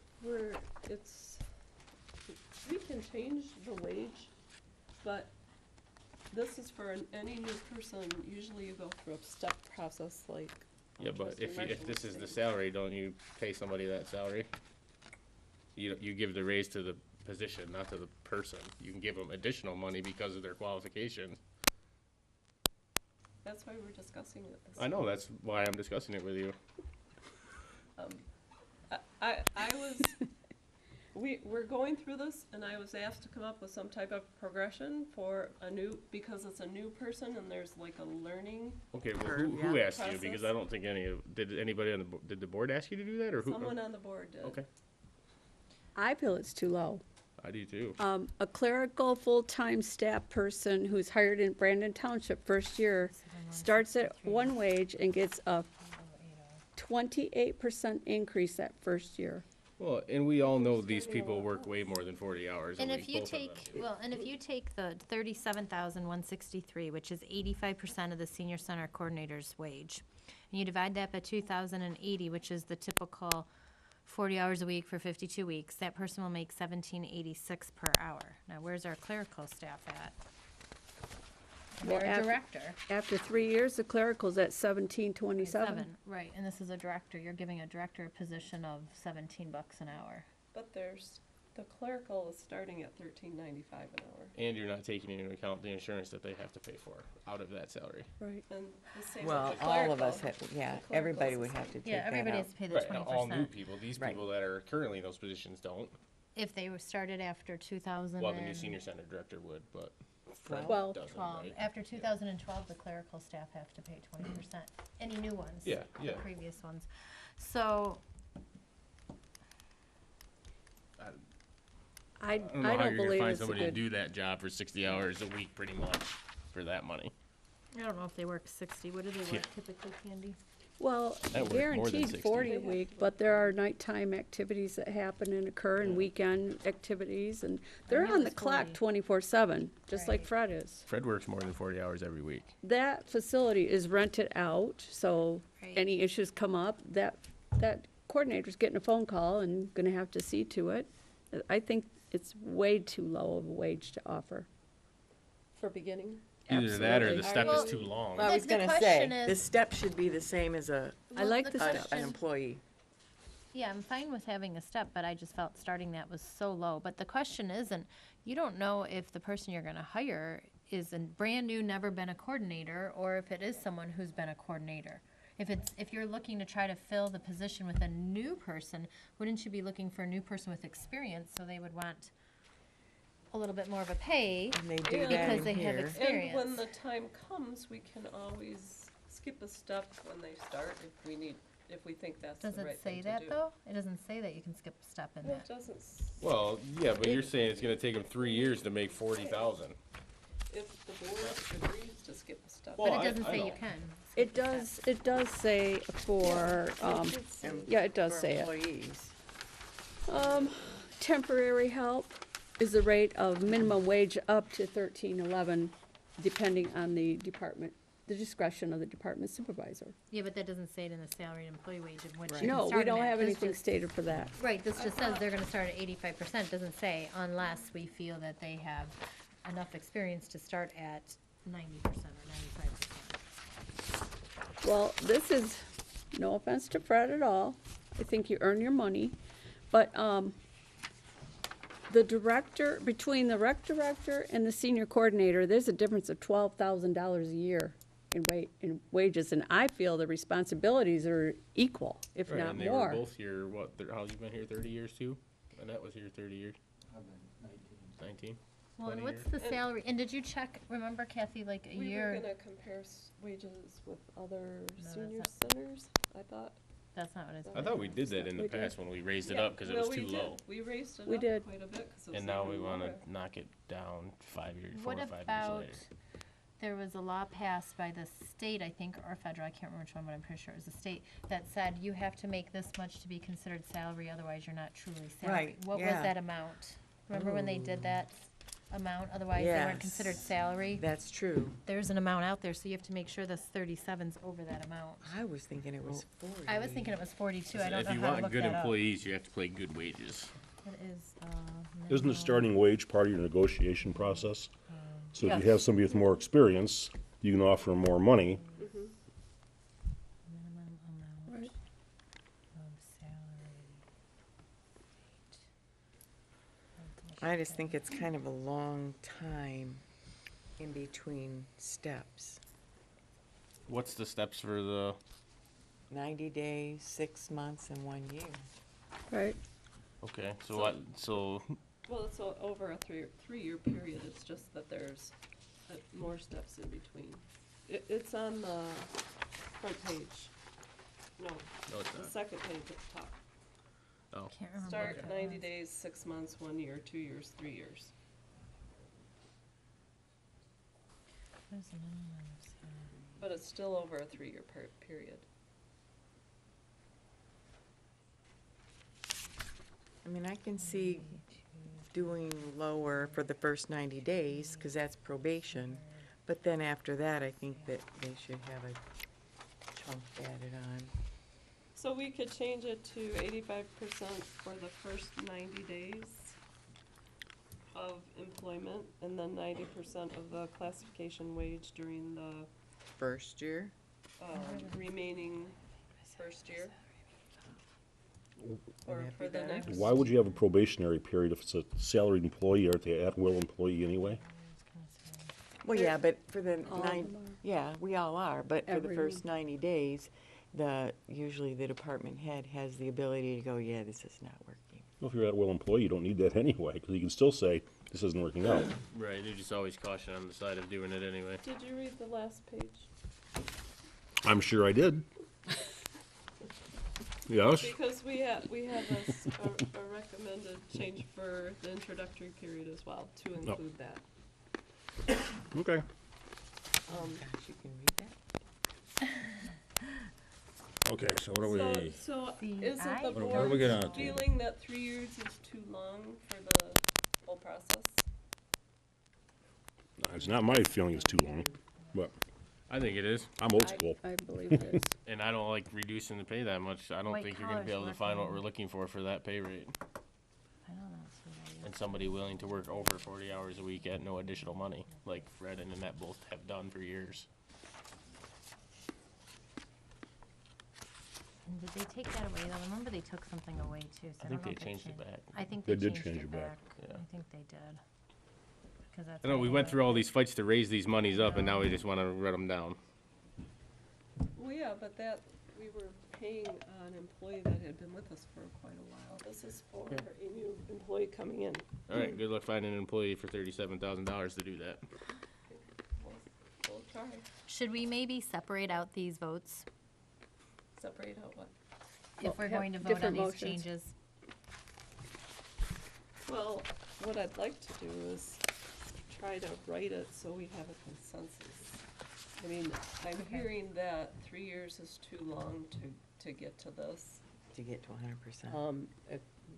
we can change the wage, but this is for any new person. Usually you go through a step process like. Yeah, but trustee if Marshall this was is the saying. salary, don't you pay somebody that salary? You give the raise to the position, not to the person. You can give them additional money because of their qualifications. That's why we're discussing it. I know, that's why I'm discussing it with you. I was, we're going through this, and I was asked to come up with some type of progression for because it's a new person and there's like a learning. Okay, well, Curve, who yeah. asked you? Because Process. I don't think did anybody on did the board ask you to do that, or who? Someone on the board did. Okay, I feel it's too low. I do too. A clerical full-time staff person who's hired in Brandon Township first year starts at one wage and gets a 28% increase that first year. Well, and we all know these people work way more than 40 hours a And week, if you both of them take, do. well, and if you take the 37,163, which is 85% of the senior center coordinator's wage, and you divide that by 2,080, which is the typical 40 hours a week for 52 weeks, that person will make 1786 per hour. Now, where's our clerical staff at? Well, They're a director. After 3 years, the clerical's at 1727. Right, and this is a director. You're giving a director a position of 17 bucks an hour. But the clerical is starting at $13.95 an hour. And you're not taking into account the insurance that they have to pay for out of that salary. Right. And the same Well, with the all of us, clerical. yeah, The clerical's everybody the would same. have to take Yeah, that everybody out. has to pay the Right, now, all new 20%. people, these Right. people that are currently in those positions don't. If they were started after 2000 Well, the new senior center director would, but Fred Well- doesn't, 12. right? After 2012, the clerical staff have to pay 20%. Any new ones? Yeah, The yeah. previous ones. So, I I don't know how don't you're gonna believe find it's a somebody to good. do that job for 60 hours a week, pretty much, for that money. I don't know if they work 60. What do they Yeah. work typically, Candy? Well, That worked more than guaranteed 60. 40 a week, but there are nighttime activities that happen and occur and weekend activities, and they're knew on it the was clock 40. 24/7, just like Right. Fred is. Fred works more than 40 hours every week. That facility is rented out, so Right. any issues come up, that coordinator's getting a phone call and gonna have to see to it. I think it's way too low of a wage to offer. For beginning. Either that or the Absolutely. step Well, is too long. Well, I The- was the gonna say, question the is- step should be the same as I like the an step. employee. Yeah, I'm fine with having a step, but I just felt starting that was so low. But the question isn't, you don't know if the person you're gonna hire is a brand new, never been a coordinator, or if it is someone who's been a coordinator. If you're looking to try to fill the position with a new person, wouldn't you be looking for a new person with experience, so they would want a little bit more of a pay And they do that because in they have here. experience? And when the time comes, we can always skip a step when they start if we need, if we think that's the Does right it say thing to that do. though? It doesn't say that you can skip a step in Well, that. it doesn't, Well, yeah, but you're saying it's gonna take them 3 years to make 40,000. if the board agrees to skip a step. Well, But I- it doesn't I say know. you can. It does say for, yeah, it does For say it. employees. Temporary help is the rate of minimum wage up to $13.11, depending on the department, the discretion of the department supervisor. Yeah, but that doesn't say it in the salaried employee wage of what you can No, start we don't them at. have This anything just- stated for that. Right, this just says they're gonna start at 85%, doesn't say unless we feel that they have enough experience to start at 90% or 95%. Well, this is, no offense to Fred at all, I think you earn your money, but, the director, between the rec director and the senior coordinator, there's a difference of $12,000 a year in wages, and I feel the responsibilities are equal, if Right, not and they more. were both here, what, how you been here 30 years too? Annette was here 30 years? 19? Well, and 20 what's years? the salary, and did you check, remember Kathy, like a We were year? gonna compare wages with other that's senior not- centers, I thought. That's not what it said. I thought we did that in the We did. past when we raised it Yeah, up, cause it well, was we too did. low. We raised it We up did. quite a bit, 'cause it was And now we even wanna lower. knock it down 4 What or 5 years about, later. there was a law passed by the state, I think, or federal, I can't remember which one, but I'm pretty sure it was the state, that said you have to make this much to be considered salary, otherwise you're not truly salary. Right, What was yeah. that amount? Remember when they did that amount, otherwise they weren't considered Yes. salary? That's true. There's an amount out there, so you have to make sure this 37's over that amount. I was thinking it was 40. I was thinking it was 42, I don't If know you how to want look good that up. employees, you have to pay good wages. It is, Isn't the minimum- starting wage part of your negotiation process? So if Yes. you have somebody with more experience, you can offer them more money. minimum amount of salary. I just think it's kind of a long time in between steps. What's the steps for the, 90 days, 6 months, and 1 year. Right, okay, so what, so, Well, it's over a three-year period, it's just that there's more steps in between. It's on the front page. No, no, it's the not. second page at the top. Oh, Can't remember. Start what that 90 was. days, 6 months, 1 year, 2 years, 3 years. There's a minimum of salary. But it's still over a three-year period. I mean, I can see doing lower for the first 90 days, because that's probation. But then after that, I think that they should have a chunk added on. So we could change it to 85% for the first 90 days of employment, and then 90% of the classification wage during the First year? remaining first year. Or Would that for be the better? next. Why would you have a probationary period if it's a salaried employee? Aren't they at-will employee anyway? Well, yeah, but for the All of nine, them are. yeah, we all are, but for the Every first 90 days, usually the department head has the ability to go, yeah, this is not working. Well, if you're at-will employee, you don't need that anyway, because you can still say, this isn't working out. right, you just always caution on the side of doing it anyway. Did you read the last page? I'm sure I did. Yes? Because we have a recommended change for the introductory period as well, to include that. Okay. Gosh, you can read that? Okay, so what are we, So See, isn't I the don't- What are we board gonna do? feeling that 3 years is too long for the whole process? It's not my feeling it's too long, but I think it is, I'm old school. I believe it is. and I don't like reducing the pay that much. I don't White think you're gonna be able collar's to find what working. we're looking for that pay rate. I don't know, it's what I And somebody willing to work over 40 hours a week at no additional money, like Fred and Annette both have done for years. And did they take that away though? Remember they took something away too, so I I think don't know they if changed it back. I think They they did changed change it it back. back. Yeah. I think they did. 'Cause that's I know why we they went were- through all these fights to raise these monies up, and now we just want to run them down. Well, yeah, but that, we were paying an employee that had been with us for quite a while. This is for a new employee coming in. All right, good luck finding an employee for $37,000 to do that. We'll try. Should we maybe separate out these votes Separate out what? if we're have going to vote on different these motions. changes? Well, what I'd like to do is try to write it so we have a consensus. I mean, I'm hearing that 3 years is too long to get to this, To get to 100%.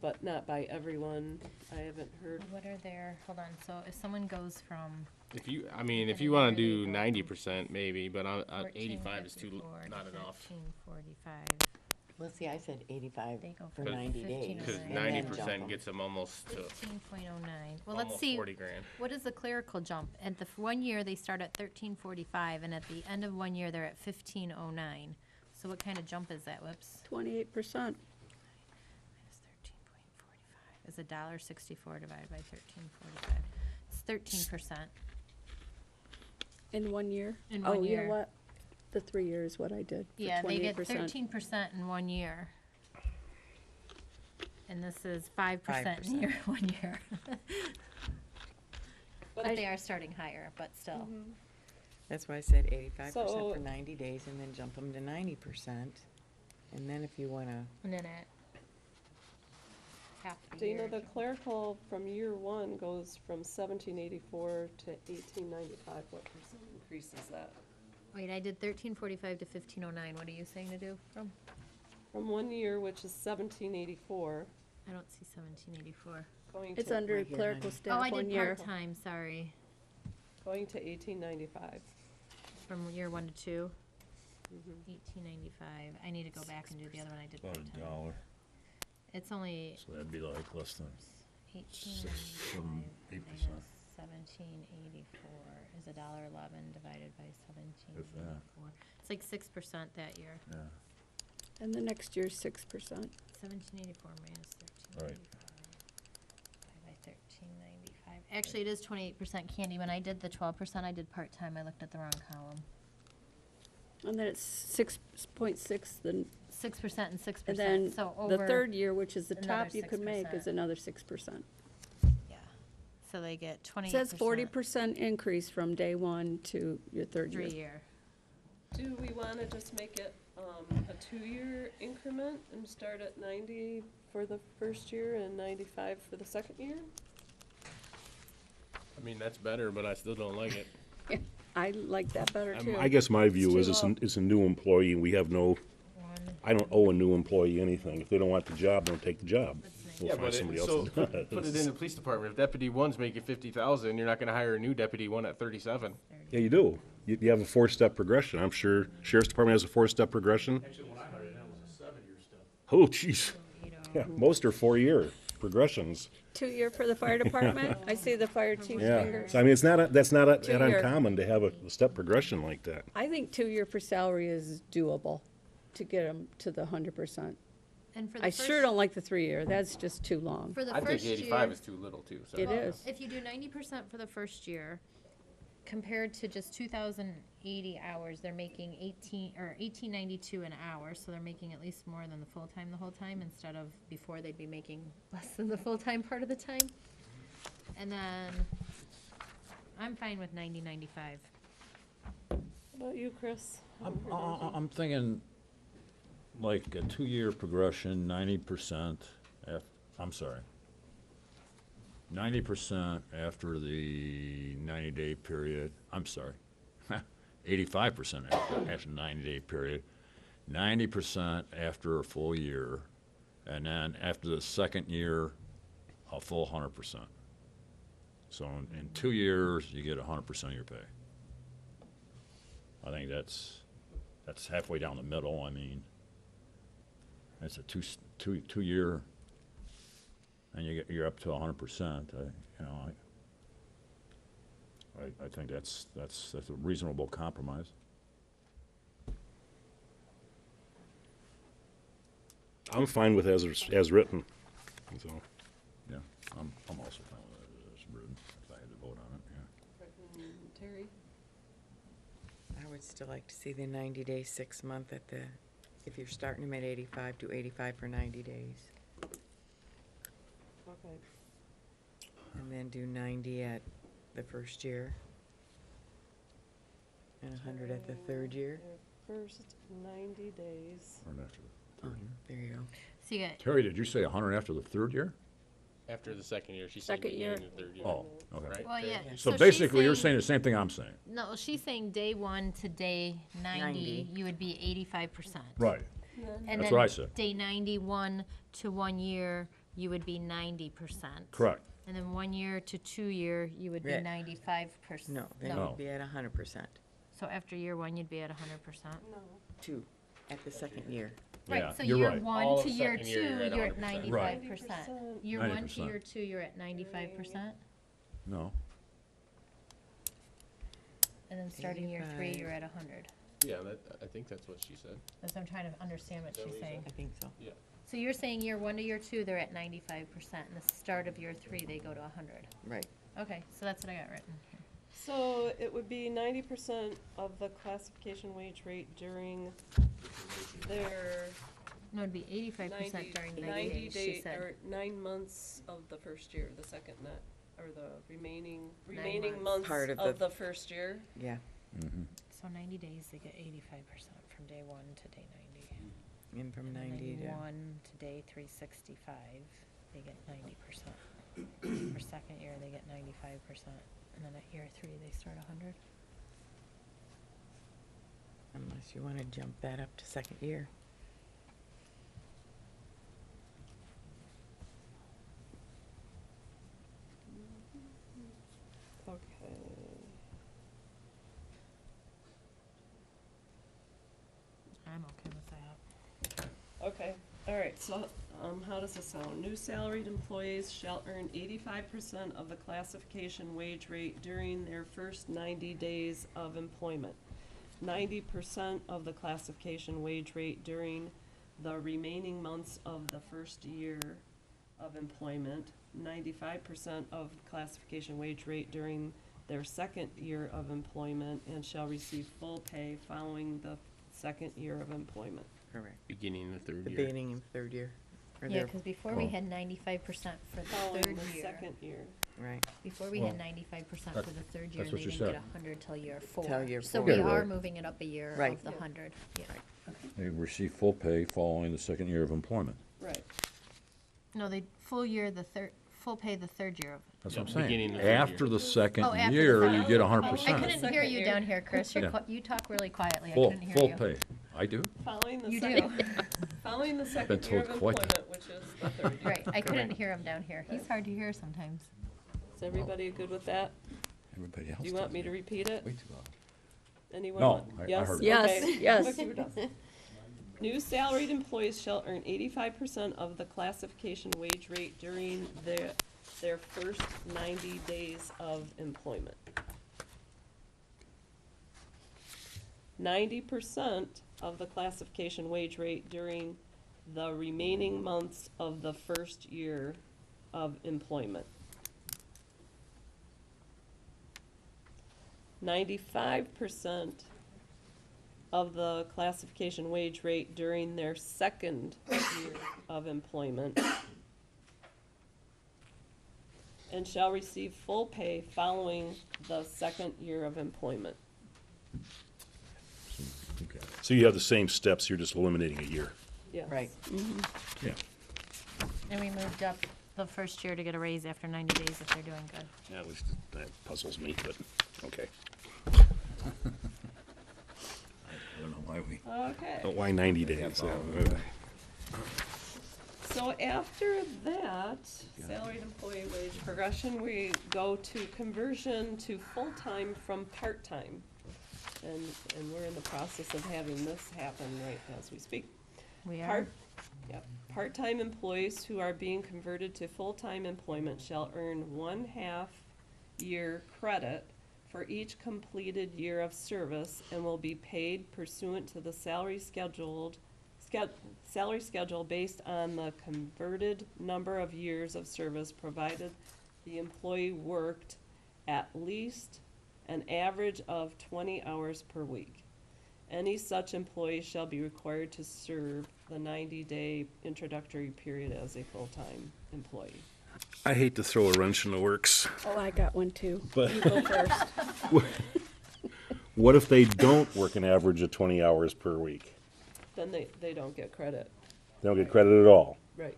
but not by everyone. I haven't heard. What are their, hold on, so if someone goes from If you, I mean, if Put you it want in to there, do they 90%, maybe, but on 85 is too 1454 not to enough. 1345, Well, see, I said 85 they go for from 90 days. 1509. Because and then jump 90% 'em. gets them almost to 15.09. Well, let's almost see, 40 grand. what is the clerical jump? At the 1 year, they start at 1345, and at the end of 1 year, they're at 1509. So what kind of jump is that? Whoops. 28%. Minus 13.45 is $1.64 divided by 1345. It's 13%. In 1 year? In Oh, one you year. know what? The 3 years is what I did. for Yeah, they get 28%. 13% in 1 year. And this is 5% in 1 year. But they are starting higher, but still. That's why I said 85% So- for 90 days and then jump them to 90%. And then if you want to, And then at half the Dana, year. the clerical from year one goes from 1784 to 1895. What percent increase is that? Wait, I did 1345 to 1509. What are you saying to do from? From 1 year, which is 1784, I don't see 1784. going It's to, under right here, clerical honey. staff Oh, I 1 did year. part-time, sorry. going to 1895. From year 1 to 2. 1895. I need to go back and do the other one I did About part-time. $1. It's only So that'd be like less than 1895 8%. minus 1784 is $1.11 divided by 1784. It's like 6% that year. Yeah, And the next year's 6%. 1784 minus 1395 right. divided by 1395. Actually, it is 28% Candy. When I did the 12%, I did part-time. I looked at the wrong column. And then it's 6.6, then, 6% and 6%. and then So the over, third year, which is the another top you could make, 6%. is another 6%. yeah. So they get 28%. It says 40% increase from day one to your third year. 3-year. Do we want to just make it a 2-year increment and start at 90 for the first year and 95 for the second year? I mean, that's better, but I still don't like it. I like that better too. I guess my view is It's too it's a new employee, and we have no, One. I don't owe a new employee anything. If they don't want the job, don't take the job. That's We'll Yeah, find but somebody it, else so that put does. it in the police department. If Deputy 1's making 50,000, you're not going to hire a new Deputy 1 at 37. Yeah, you do. You have a 4-step progression. I'm sure Sheriff's Department has a 4-step progression. Actually, when I hired him, it was a 7-year step. Oh, jeez. Yeah, most are 4-year progressions. 2-year for the fire department. I see the fire chief's Yeah. fingers. So I mean, that's not that 2-year. uncommon to have a step progression like that. I think 2-year for salary is doable to get them to the 100%. And for the I first, sure don't like the 3-year. That's just too long. For the I think first 85 year, is too little, too. So. It is. if you do 90% for the first year, compared to just 2,080 hours, they're making 1892 an hour. So they're making at least more than the full time the whole time, instead of before they'd be making less than the full time part of the time. And then I'm fine with 90-95. How about you, Chris? I'm thinking like a 2-year progression, 90%, I'm sorry. 90% after the 90-day period, I'm sorry. 85% after the 90-day period, 90% after a full year, and then after the second year, a full 100%. So in 2 years, you get 100% of your pay. I think that's halfway down the middle. I mean, it's a two year, and you're up to 100%. I think that's a reasonable compromise. I'm fine with as written, so. Yeah, I'm also fine with it as written, if I had to vote on it, yeah. Terry? I would still like to see the 90-day, 6-month at the, if you're starting them at 85, do 85 for 90 days. Okay. And then do 90 at the first year. And 100 at the third year. First 90 days. 100 after the Oh, third year. there you go. So you got, Terry, did you say 100 after the third year? After the second year, she said Second year. beginning of the third year. Oh, okay. Right? well, yeah. So she's basically, you're saying the same thing I'm saying. No, she's saying day 1 to day 90, 90. you would be 85%. Right. And That's then what I said. day 91 to 1 year, you would be 90%. Correct. And then 1 year to 2 year, you would be Yeah. 95%. No, then No. you'd be at 100%. So after year 1, you'd be at 100%. No. 2 at the second year. Right, Yeah, so you're year right. one All to of year second year, two, you're at you're at 100%. 95%. 90%. Year 1 to 90%. year 2, you're at 95%. No. And then starting year 3, 85. you're at 100. Yeah, I think that's what she said. That's what I'm trying to understand what she's saying. I think so. Yeah. So you're saying year 1 to year 2, they're at 95%, and the start of year 3, they go to 100. Right. Okay, so that's what I got written here. So it would be 90% of the classification wage rate during their No, it'd be 85% 90, during 90 90 days, she day, said. or 9 months of the first year, the second net, or the remaining months. months Part of of the- the first year. Yeah. So 90 days, they get 85% from day 1 to day 90. And from And then 90 to. 1 to day 365, they get 90%. For second year, they get 95%. And then at year 3, they start 100. Unless you want to jump that up to second year. Okay. I'm okay with that. Okay, all right, so, how does this sound? New salaried employees shall earn 85% of the classification wage rate during their first 90 days of employment. 90% of the classification wage rate during the remaining months of the first year of employment. 95% of classification wage rate during their second year of employment, and shall receive full pay following the second year of employment. Correct. Beginning of the third The year. beginning of third year. Or Yeah, their- because before we Oh. had 95% for the Following third the year. second year. Right. Before we Well, had 95% for the third year, that's and what they you didn't get said. 100 till year 4. Till year So four. we Yeah, are right. moving it up a year Right. of the 100. Yeah. They receive full pay following the second year of employment. Right. No, they full pay the third year of. That's what Yeah, I'm beginning saying. of the third year. After the second Oh, after the year, second- you get I 100%. couldn't hear Second you year. down here, Chris. Yeah. You talk really quietly. I Full, couldn't hear full you. pay. I do. Following the You second, do. following the second year of told quite the- employment, which is the third year. Right, I couldn't hear him down here. He's hard to hear sometimes. Is everybody good with that? Everybody else Do you want does me it. to repeat it? Way too loud. Anyone No, want- I Yes? heard it. Yes, Okay. yes. Look, you were done. New salaried employees shall earn 85% of the classification wage rate during their first 90 days of employment. 90% of the classification wage rate during the remaining months of the first year of employment. 95% of the classification wage rate during their second year of employment, and shall receive full pay following the second year of employment. Okay. So you have the same steps, you're just eliminating a year. Yes. Right. Yeah. And we moved up the first year to get a raise after 90 days if they're doing good. Yeah, at least that puzzles me, but, okay. I don't know why we. Okay. But why 90 days? So after that, salaried employee wage progression, we go to conversion to full-time from part-time. And we're in the process of having this happen right as we speak. We are. Part-time employees who are being converted to full-time employment shall earn 1/2 year credit for each completed year of service and will be paid pursuant to the salary salary schedule based on the converted number of years of service, provided the employee worked at least an average of 20 hours per week. Any such employee shall be required to serve the 90-day introductory period as a full-time employee. I hate to throw a wrench in the works. Oh, I got one too. But- You go first. What if they don't work an average of 20 hours per week? Then they don't get credit. They don't get credit at all. Right.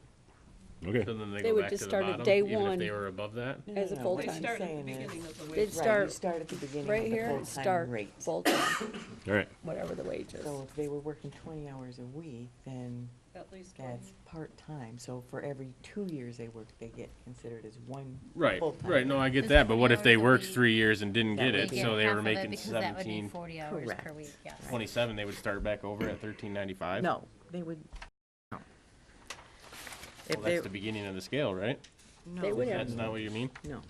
Okay. So then they They go would back just to the start at bottom, day even if one. they were above that? As a No, full-time. what I'm Start at the saying beginning is- of the They'd wage. Right, start you start at the beginning right of the here and full-time start rate. full-time, All right. whatever the wage is. So if they were working 20 hours a week, then At least 20. that's part-time. So for every 2 years they work, they get considered as one Right, full-time. right, no, I get Is that, but what if 20 they hours a worked week? 3 years and didn't That get would it, be- so they half were of it making because that would be 17, 40 hours per Correct. week, yes. 27, they would start back over at 13.95? No, they would, no. If Well, they, that's the beginning of the scale, right? They would no, have- That's not what you mean? no.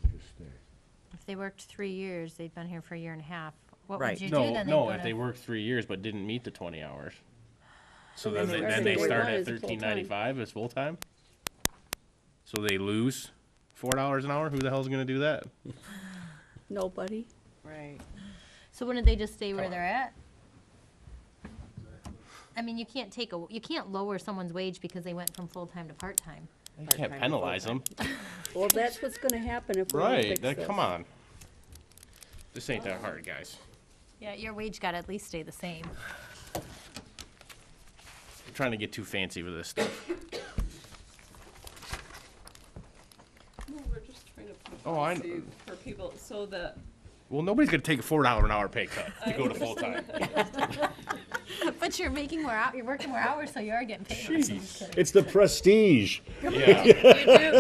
If they worked 3 years, they'd been here for a year and a half. What Right. would you do No, then? They'd no, go if to- they worked 3 years but didn't meet the 20 hours. So then then they they, work then they day start one at as a full-time. 13.95 as full-time? So they lose $4 an hour? Who the hell's gonna do that? Nobody. Right. So wouldn't they just stay where they're at? I mean, you can't lower someone's wage because they went from full-time to part-time. You can't Part-time to penalize them. Well, that's what's gonna happen if we don't Right, fix that, this. come on. This ain't that hard, guys. Yeah, your wage gotta at least stay the same. I'm trying to get too fancy with this stuff. No, we're just trying to put a Oh, I policy know. for people so that Well, nobody's gonna take a $4 an hour pay cut to go to full-time. But you're making more out, you're working more hours, so you are getting paid. more. Jeez. It's the prestige. Yeah.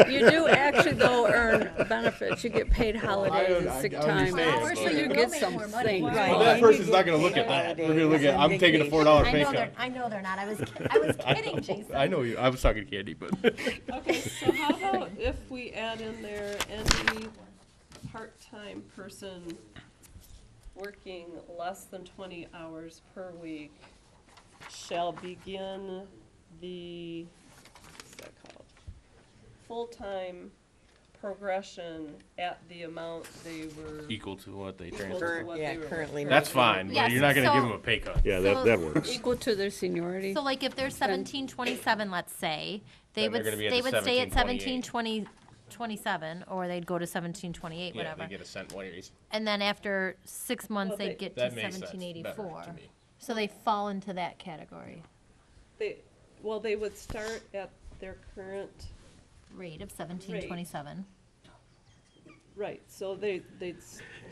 You do actually though earn benefits. You get paid holidays and sick I time. understand, Hours, so but- you You will get make some more money. things. Right. Well, that person's not gonna look at that. They're gonna look at, I'm taking a $4 I pay know they're, cut. I know they're not. I was kidding, Jason. I know you, I was talking candy, but. Okay, so how about if we add in there any part-time person working less than 20 hours per week shall begin the, what's that called? Full-time progression at the amount they were. Equal to what they Equal transfer. to Current- what yeah, they were currently working. That's fine, Yes, but you're not gonna so- give them a pay cut. Yeah, that works. Equal to their seniority. So like if they're 1727, let's say, they Then they're would, gonna be at they the would stay at 1728. 1727, or they'd go to 1728, Yeah, whatever. they get a cent raise. And then after 6 months, Well, they'd they- get to That makes sense, better 1784. to me. So they fall into that category. Well, they would start at their current, Rate of 1727. right, so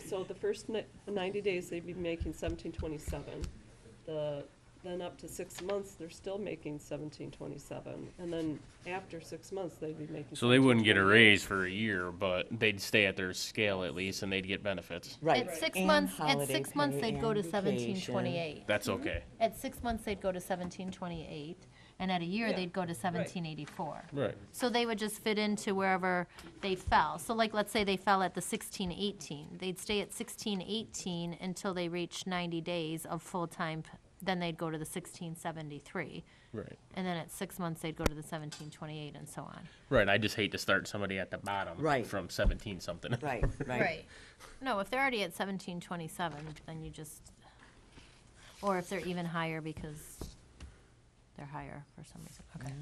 so the first 90 days, they'd be making 1727. Then up to 6 months, they're still making 1727, and then after 6 months, they'd be making. So they wouldn't get a 1728. raise for a year, but they'd stay at their scale at least, and they'd get benefits. Right. At 6 And months, at holiday 6 months, pay they'd go and to vacation. 1728. That's okay. At 6 months, they'd go to 1728, and at a year, Yeah, they'd go to 1784. Right. So they would just fit into wherever they fell. So like, let's say they fell at the 1618. They'd stay at 1618 until they reached 90 days of full-time, then they'd go to the 1673. Right. And then at 6 months, they'd go to the 1728 and so on. Right, I just hate to start somebody at the bottom. Right. From 17 something. Right, right. No, if they're already at 1727, then you just, or if they're even higher because they're higher for some reason. Okay.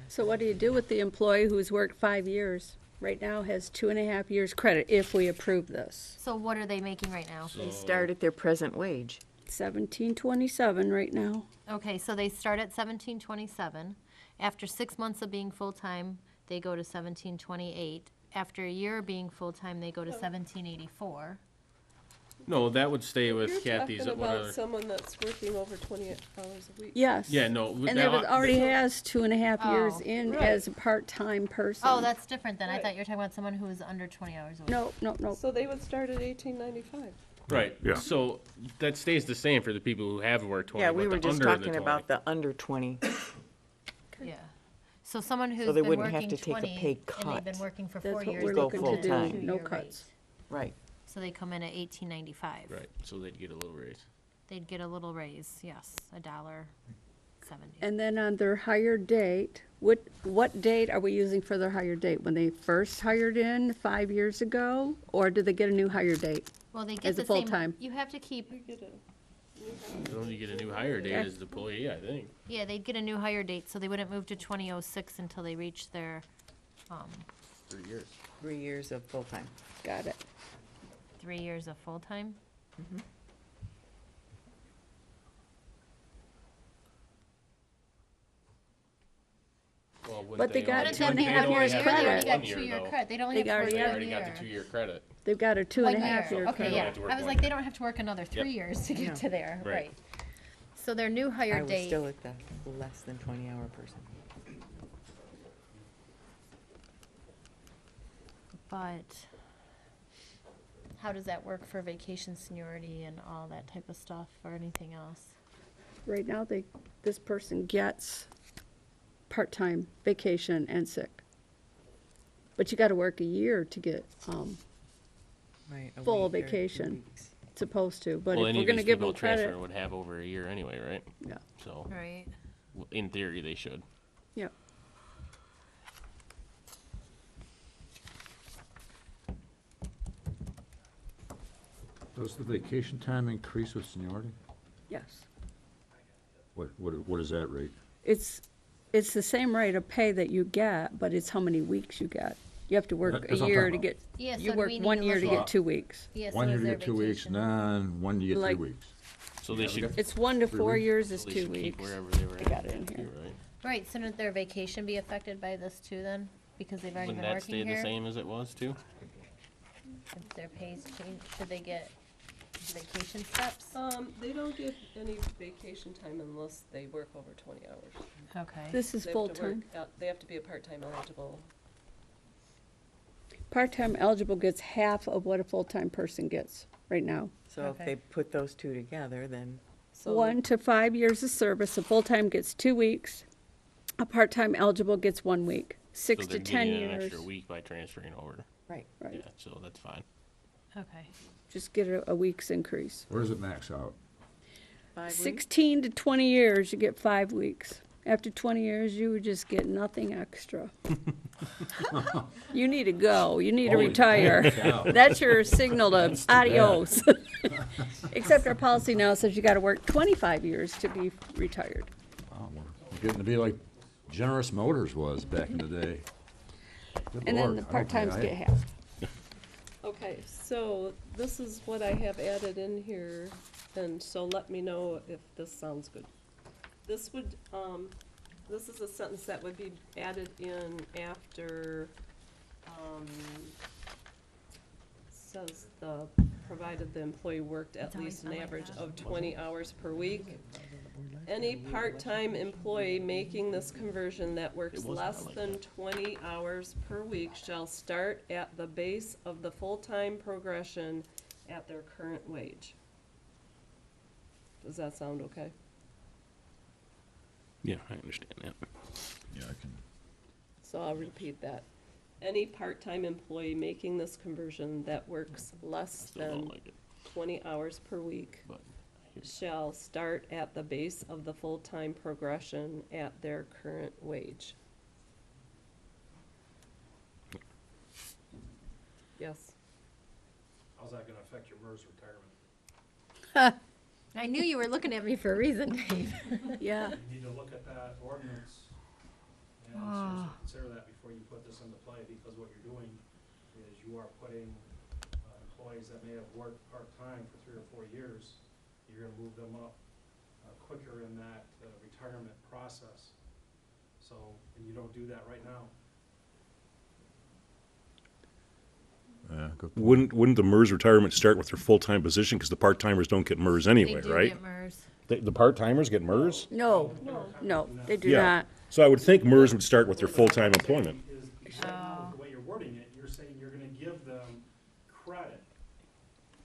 So what do you do with the employee who's worked 5 years? Right now has 2.5 years credit if we approve this. So what are they making right now? They start at their present wage. 1727 right now. Okay, so they start at 1727. After 6 months of being full-time, they go to 1728. After a year of being full-time, they go to 1784. No, that would stay with You're Kathy's. talking What about other? someone that's working over 20 hours a week. Yes. Yeah, no. And that already has 2.5 years Oh. in Right. as a part-time person. Oh, that's different then. I Right. thought you were talking about someone who was under 20 hours a week. No, no, no. So they would start at 1895. Right. Yeah. So that stays the same for the people who have worked 20. Yeah, we but were the just under the talking 20. about the under 20. Yeah. So someone who's So they been wouldn't have working to take a 20 pay and they've been cut. working for That's 4 what years. we're they looking go to to do, the no two-year cuts. rate. Right. So they come in at 1895. Right. So they'd get a little raise. They'd get a little raise, yes, $1. 70. And then on their hire date, what date are we using for their hire date? When they first hired in 5 years ago? Or did they get a new hire date? Well, they get As the a same. full-time. You have to keep. You only get a new hire date as the employee, I think. Yeah, they'd get a new hire date, so they wouldn't move to 2006 until they reach their 3 years. 3 years of full-time. Got it. 3 years of full time. Well, wouldn't But they got only- 2.5 they'd only years have credit. to They work already got 1 year, 2-year though. credit. They'd only They have to already work They have- a already year. got the 2-year credit. They've got a 2.5 year Okay, credit. yeah. have to work I was one like, year. they don't have to work another 3 years to get No. to there, Right. right? So their new hire I was date. still at the less than 20-hour person. But how does that work for vacation seniority and all that type of stuff or anything else? Right now, this person gets part-time vacation and sick. But you gotta work a year to get, Right. a full week or 2 vacation. weeks. supposed to, but Well, if any we're of gonna these give people them credit. transfer would have over a year anyway, right? Yeah, So, Right. in theory, they should. yeah. Does the vacation time increase with seniority? Yes. What is that rate? It's the same rate of pay that you get, but it's how many weeks you get. You have to work a That's what I'm year talking to about. get, Yeah, you so work we need 1 to year to look get at- 2 weeks. Yeah, so 1 year is to their get 2 weeks, vacation. then 1 you get Like- 3 weeks. So they should, It's 1 to 4 weeks. years so is they 2 should keep weeks. wherever they were I got at, it in here. right? Right, so shouldn't their vacation be affected by this too then? Because they've already Wouldn't been that stay working the here? same as it was too? If their pays change, should they get vacation steps? They don't get any vacation time unless they work over 20 hours. Okay. This is They have to work full-time. They have to be a part-time eligible. Part-time eligible gets half of what a full-time person gets right now. So if Okay. they put those two together, then 1 to 5 years of service, a full-time gets 2 weeks, a part-time eligible gets 1 week. 6 So to they're 10 getting an years. extra week by transferring over. right. Right, Yeah, so that's fine. Okay. just get a week's increase. Where does it max out? 5 weeks? 16 to 20 years, you get 5 weeks. After 20 years, you would just get nothing extra. You need to go, you need to Holy retire. cow. That's your signal to adios. Except our policy now says you gotta work 25 years to be retired. Oh, we're getting to be like Generous Motors was back in the day. Good And then Lord, the I don't part-times think I- get half. Okay, so this is what I have added in here, and so let me know if this sounds good. This would, this is a sentence that would be added in after, says provided the employee worked at It's always least an been like average that. of 20 hours per week. Any part-time employee making this conversion that works It was less not like than that. 20 hours per week shall start at the base of the full-time progression at their current wage. Does that sound okay? Yeah, I understand that. Yeah, I can. So I'll repeat that. Any part-time employee making this conversion that works less Still don't than like it, 20 hours per week but shall start at the base of the full-time progression at their current wage. Yes. How's that gonna affect your MERS retirement? I knew you were looking at me for a reason, Dave. Yeah, You need to look at that ordinance and Ah. seriously consider that before you put this into play, because what you're doing is you are putting employees that may have worked part-time for 3 or 4 years, you're gonna move them up quicker in that retirement process. So, and you don't do that right now. Yeah, good point. Wouldn't the MERS retirement start with their full-time position, because the part-timers don't get MERS They anyway, do right? get MERS. The part-timers get MERS? no, no, they do Yeah. not. So I would think MERS would start with their full-time employment. Is, the way you're wording it, you're saying you're gonna give them credit.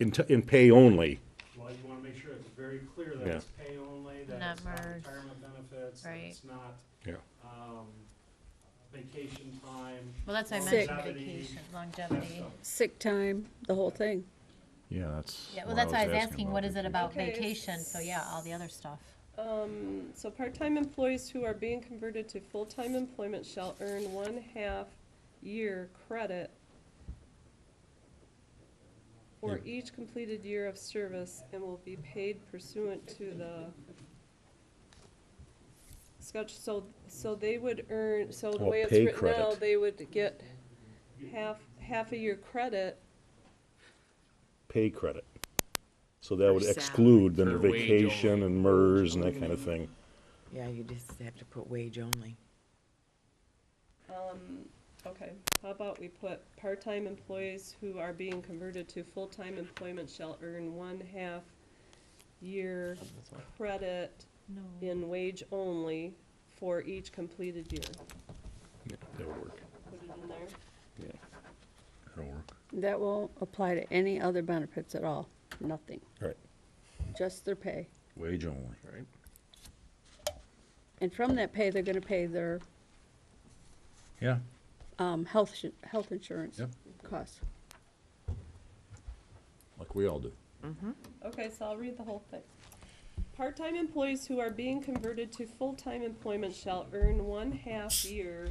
In pay only. Well, you wanna make sure it's very clear that Yeah. it's pay only, that Not it's not MERS. retirement benefits, that Right. it's not, Yeah. vacation time. Well, that's why I Sick. mentioned longevity, vacation, that longevity. stuff. Sick time, the whole thing. Yeah, that's. Yeah, well, that's why I was asking, what about is it about Okay, vacation? So yeah, all the other stuff. So part-time employees who are being converted to full-time employment shall earn 1/2 year credit for each completed year of service and will be paid pursuant to the schedule. So they would earn, so the Oh, way it's pay written now, credit. they would get half a year credit. Pay credit. So that would For exclude then the For wage vacation only. and MERS and that kind of thing. Yeah, you just have to put wage only. Okay, how about we put part-time employees who are being converted to full-time employment shall earn 1/2 year credit No. in wage only for each completed year. Yeah, that would work. Put it in there. Yeah, that'll work. That won't apply to any other benefits at all, nothing, Right. just their pay. Wage only. Right. And from that pay, they're gonna pay their, Yeah. health insurance Yep. costs. Like we all do. Okay, so I'll read the whole thing. Part-time employees who are being converted to full-time employment shall earn 1/2 year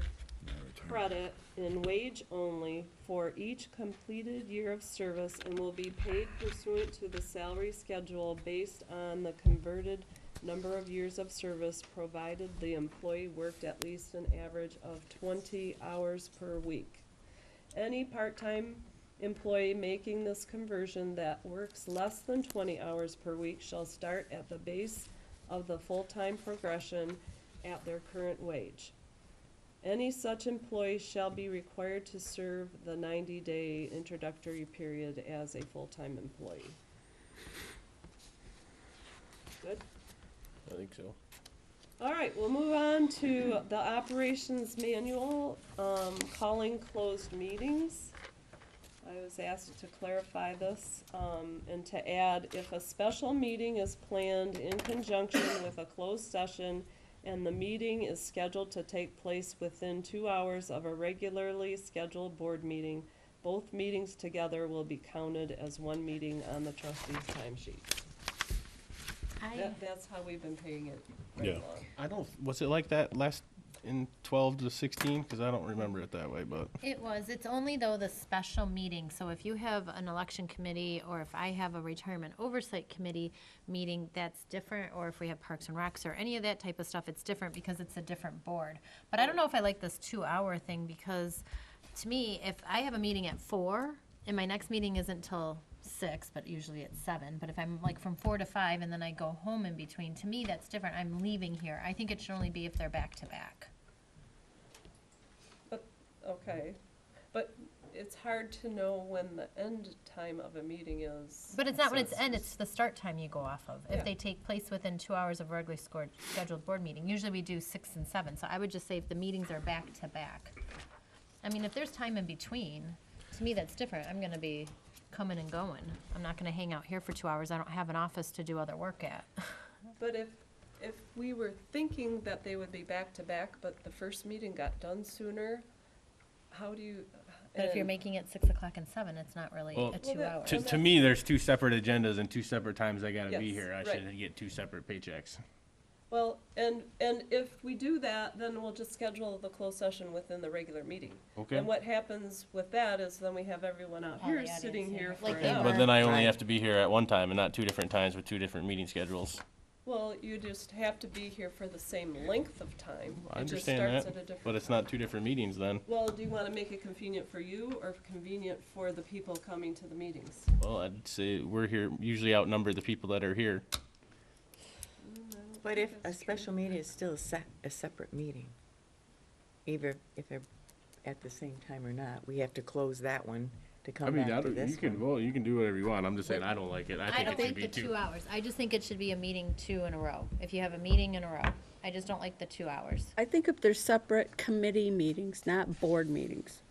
credit in wage only for each completed year of service and will be paid pursuant to the salary schedule based on the converted number of years of service, provided the employee worked at least an average of 20 hours per week. Any part-time employee making this conversion that works less than 20 hours per week shall start at the base of the full-time progression at their current wage. Any such employee shall be required to serve the 90-day introductory period as a full-time employee. Good? I think so. All right, we'll move on to the operations manual, calling closed meetings. I was asked to clarify this, and to add, if a special meeting is planned in conjunction with a closed session and the meeting is scheduled to take place within 2 hours of a regularly scheduled board meeting, both meetings together will be counted as one meeting on the trustees' timesheet. That's how we've been paying it right Yeah. along. I don't, was it like that last in 12 to 16? Because I don't remember it that way, but. It was. It's only though the special meeting. So if you have an election committee or if I have a retirement oversight committee meeting, that's different. Or if we have Parks and Recs or any of that type of stuff, it's different because it's a different board. But I don't know if I like this 2-hour thing because to me, if I have a meeting at 4 and my next meeting isn't till 6, but usually it's 7. But if I'm like from 4 to 5 and then I go home in between, to me, that's different. I'm leaving here. I think it should only be if they're back to back. Okay, but it's hard to know when the end time of a meeting is. But it's not when So it's end, it's the start time you go off of. Yeah. If they take place within 2 hours of regularly scheduled board meeting, usually we do 6 and 7. So I would just say if the meetings are back to back. I mean, if there's time in between, to me, that's different. I'm gonna be coming and going. I'm not gonna hang out here for 2 hours. I don't have an office to do other work at. But if we were thinking that they would be back to back, but the first meeting got done sooner, how do you? But if you're and- making it 6 o'clock and 7, it's not really Well, a 2 that- hour. To me, there's 2 separate agendas and 2 separate times I gotta be Yes, here. I right. should get 2 separate paychecks. Well, and if we do that, then we'll just schedule the closed session within the regular meeting. Okay. And what happens with that is then we have everyone out All here the audience sitting here. here for Like an they hour. were. But then I only Right. have to be here at one time and not 2 different times with 2 different meeting schedules. Well, you just have to be here for the same length of time. I It just understand starts that, at a different but it's not 2 different meetings then. Well, do you want to make it convenient for you or convenient for the people coming to the meetings? Well, I'd say we're here, usually outnumber the people that are here. But if a special meeting is still a separate meeting, either if they're at the same time or not, we have to close that one to I come mean, back to you this can one. vote, you can do whatever you want. I'm just saying, I don't like it. I I think don't it should like be the 2. 2 hours. I just think it should be a meeting 2 in a row. If you have a meeting in a row. I just don't like the 2 hours. I think if they're separate committee meetings, not board meetings.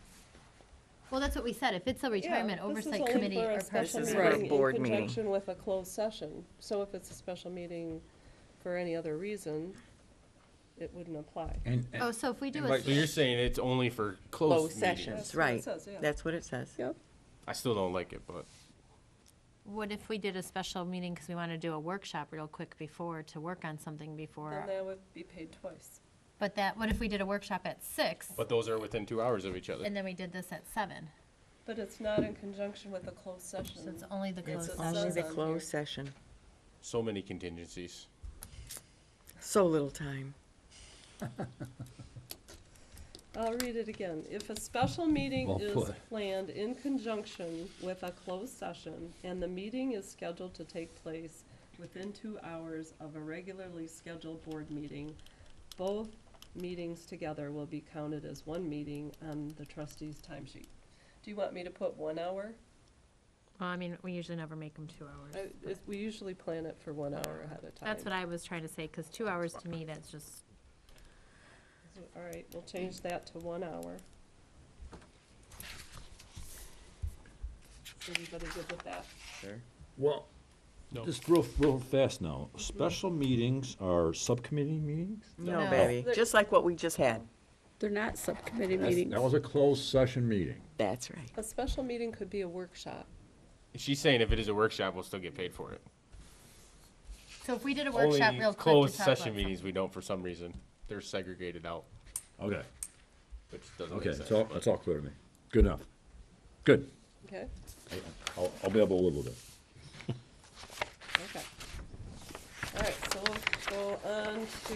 Well, that's what we said. If it's a retirement Yeah, this is oversight only committee for a or special This is special for a meeting board in meeting. conjunction with a closed session. So if it's a special meeting for any other reason, it wouldn't apply. Oh, so if we do a, But So you're saying it's only for Closed closed meetings? sessions, That's what it right. says, yeah. That's what it says. Yep. I still don't like it, but What if we did a special meeting because we want to do a workshop real quick before to work on something before? Then that would be paid twice. But what if we did a workshop at 6 But those are within 2 hours of each other. and then we did this at 7? But it's not in conjunction with a closed session. So it's only the closed It session. Only says the on here. closed session. So many contingencies. So little time. I'll read it again. If a special meeting Well is put. planned in conjunction with a closed session and the meeting is scheduled to take place within 2 hours of a regularly scheduled board meeting, both meetings together will be counted as one meeting on the trustees' timesheet. Do you want me to put 1 hour? Well, I mean, we usually never make them 2 hours. We usually plan it for 1 hour ahead of time. That's what I was trying to say, because 2 hours to me, that's just, All right, we'll change that to 1 hour. Is everybody good with that? Sure. Well, No. just real fast now. Special meetings are subcommittee meetings? No, No. baby, just like what we just had. They're not subcommittee meetings. That was a closed session meeting. That's right. A special meeting could be a workshop. She's saying if it is a workshop, we'll still get paid for it. so if we did a workshop Only real quick to closed talk session about meetings, we don't for some reason. They're segregated out, Okay, which doesn't okay, make sense. that's all clear to me. Good enough. Good. Okay? I'll be able to live with it. Okay. All right, so we'll go on to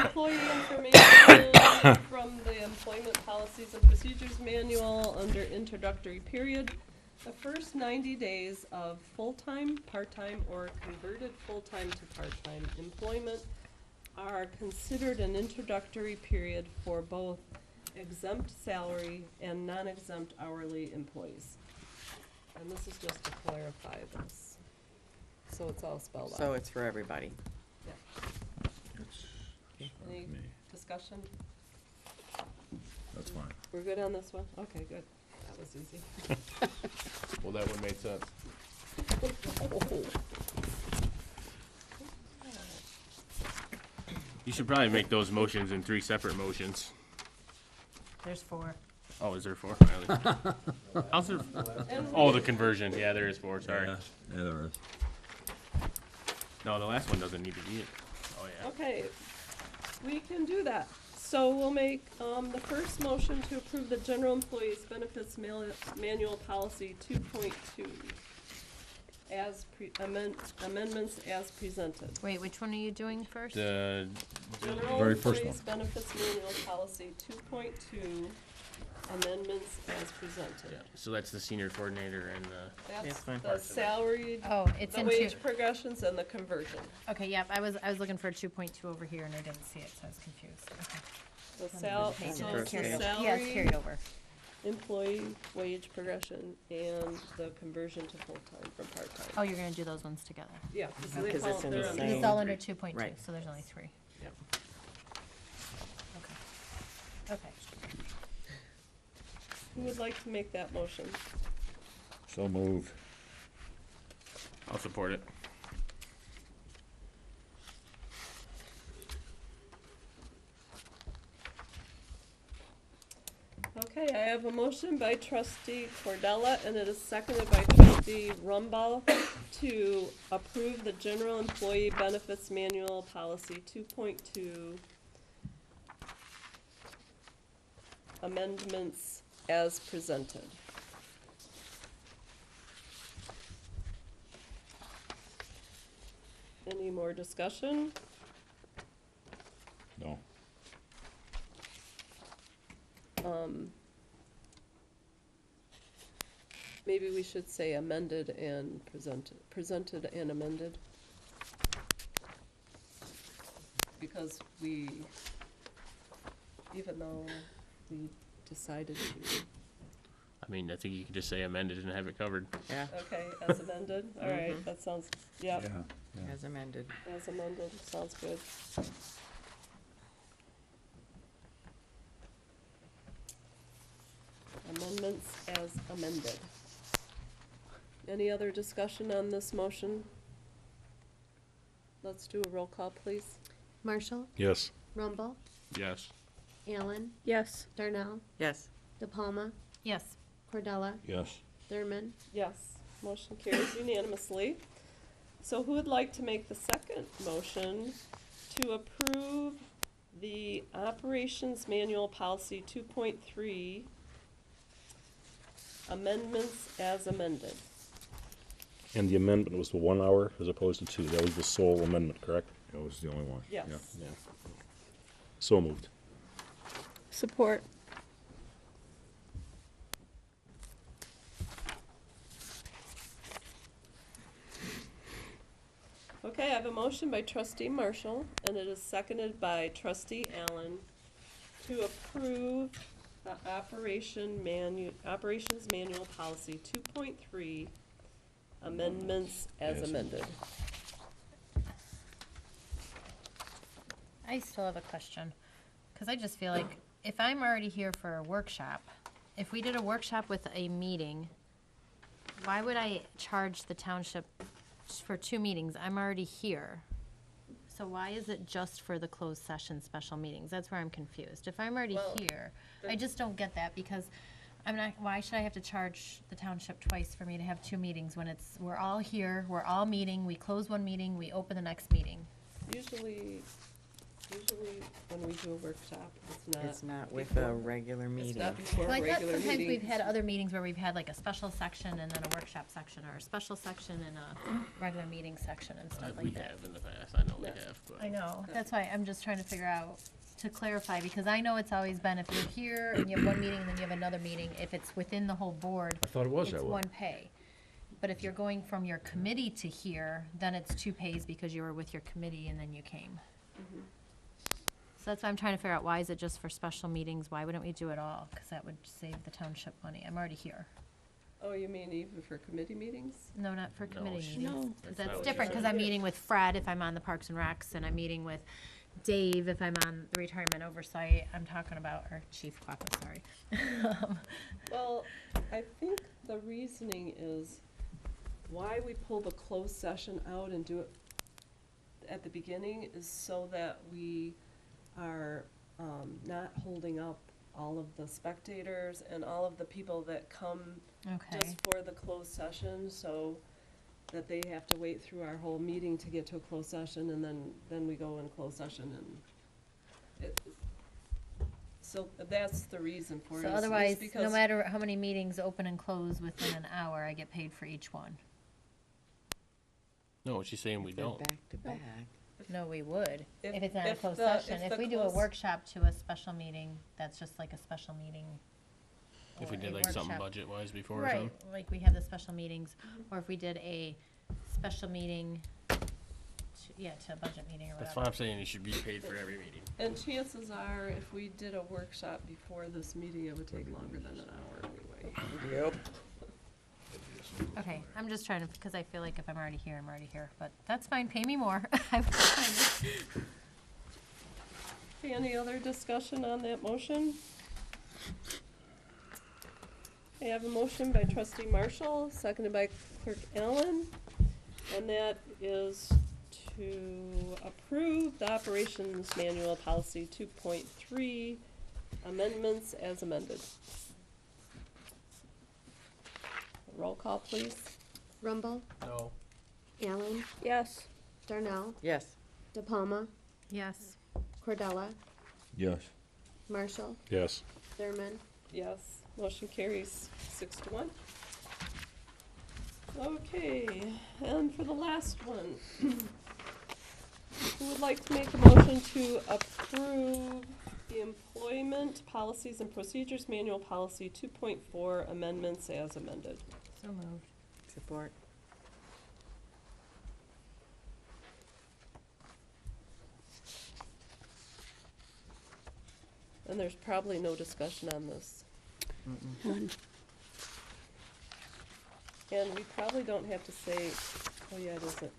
employee information from the Employment Policies and Procedures Manual under introductory period. The first 90 days of full-time, part-time, or converted full-time to part-time employment are considered an introductory period for both exempt salary and non-exempt hourly employees. And this is just to clarify this, so it's all spelled out. So it's for everybody. Any Me. discussion? That's fine. We're good on this one? Okay, good. That was easy. Well, that one made sense. You should probably make those motions in 3 separate motions. There's 4. Oh, is there 4? How's there? Oh, the conversion. Yeah, there is 4. Sorry. Yeah, there is. No, the last one doesn't need to be it. Oh, yeah. Okay, we can do that. So we'll make, the first motion to approve the General Employees Benefits Manual Policy 2.2 as amendments as presented. Wait, which one are you doing first? The General Very first Employees Benefits Manual Policy 2.2, amendments as presented. yeah, so that's the senior coordinator and the. That's fine. the salary, Oh, it's the in wage 2. progressions and the conversion. Okay, yep, I was looking for 2.2 over here and I didn't see it, so I was confused. Okay. The Pages. so First it's the page. Yeah, it's salary, carried over. employee wage progression, and the conversion to full-time from part-time. Oh, you're gonna do those ones together. Yeah, Because they it's count- in they're the on same- It's all under 2.2, Right. so there's only 3. Yep. Okay. Okay. Who would like to make that motion? So moved. I'll support it. Okay, I have a motion by trustee Cordella, and it is seconded by trustee Rumball to approve the General Employee Benefits Manual Policy 2.2 amendments as presented. Any more discussion? No. Maybe we should say amended and presented and amended. Because even though we decided to, I mean, I think you could just say amended and have it covered. Yeah, okay, as amended, all right, that sounds, yeah, as amended. as amended, sounds good. Amendments as amended. Any other discussion on this motion? Let's do a roll call, please. Marshall, Yes. Rumble, Yes. Allen, Yes. Darnell, Yes. DePalma, Yes. Cordella, Yes. Thurman, Yes, motion carries unanimously. So who would like to make the second motion to approve the Operations Manual Policy 2.3 amendments as amended? And the amendment was the 1 hour as opposed to 2. That was the sole amendment, correct? That was the only one. Yes. Yeah. So moved. Support. Okay, I have a motion by trustee Marshall, and it is seconded by trustee Allen to approve the Operations Manual Policy 2.3 amendments as Yes. amended. I still have a question, because I just feel like if I'm already here for a workshop, if we did a workshop with a meeting, why would I charge the township for 2 meetings? I'm already here. So why is it just for the closed session special meetings? That's where I'm confused. If I'm already Well, here, I just don't get that, because I'm not, why should I have to charge the township twice for me to have 2 meetings when we're all here, we're all meeting, we close one meeting, we open the next meeting? Usually when we do a workshop, It's not with before- a regular It's meeting. not before Well, I thought regular sometimes we've meetings. had other meetings where we've had like a special section and then a workshop section, or a special section and a regular meeting section and stuff We like that. have in the past, I know we Yeah. have, but. I know, that's why I'm just trying to figure out, to clarify, because I know it's always been, if you're here and you have one meeting and then you have another meeting, if it's within the whole board, I thought it was it's that way. one pay. But if you're going from your committee to here, then it's 2 pays because you were with your committee and then you came. So that's why I'm trying to figure out, why is it just for special meetings? Why wouldn't we do it all? Because that would save the township money. I'm already here. Oh, you mean even for committee meetings? No, not for committee she- meetings. No. That's not That's what different, she because said. I'm meeting with Fred if I'm on the Parks and Recs, and I'm meeting with Dave if I'm on the retirement oversight. I'm talking about, or Chief Quappa, sorry. Well, I think the reasoning is why we pull the closed session out and do it at the beginning is so that we are not holding up all of the spectators and all of the people that come Okay. just for the closed session, so that they have to wait through our whole meeting to get to a closed session, and then we go in closed session and so that's the reason for it. So is otherwise, no because- matter how many meetings open and close within an hour, I get paid for each one. No, she's saying we They're don't. back to back. No, we would, If- if it's not a if closed the- session. if If the we do a closed- workshop to a special meeting, that's just like a special meeting. If we or did a like something workshop. budget-wise before or Right, something. like we have the special meetings, or if we did a special meeting, to a budget meeting or That's whatever. why I'm saying you should be paid for every meeting. And chances are, if we did a workshop before this meeting, it would take longer than an hour anyway. Yep. Okay, I'm just trying to, because I feel like if I'm already here, I'm already here, but that's fine, pay me more. I'm fine. Okay, any other discussion on that motion? I have a motion by trustee Marshall, seconded by clerk Allen, and that is to approve the Operations Manual Policy 2.3 amendments as amended. Roll call, please. Rumble, No. Allen, Yes. Darnell, Yes. De Palma, Yes, Cordella, Yes. Marshall, Yes. Thurman, Yes, motion carries 6-1. Okay, and for the last one, who would like to make a motion to approve the Employment Policies and Procedures Manual Policy 2.4 amendments as amended? so moved. Support. And there's probably no discussion on this. None. And we probably don't have to say, oh yeah, it isn't,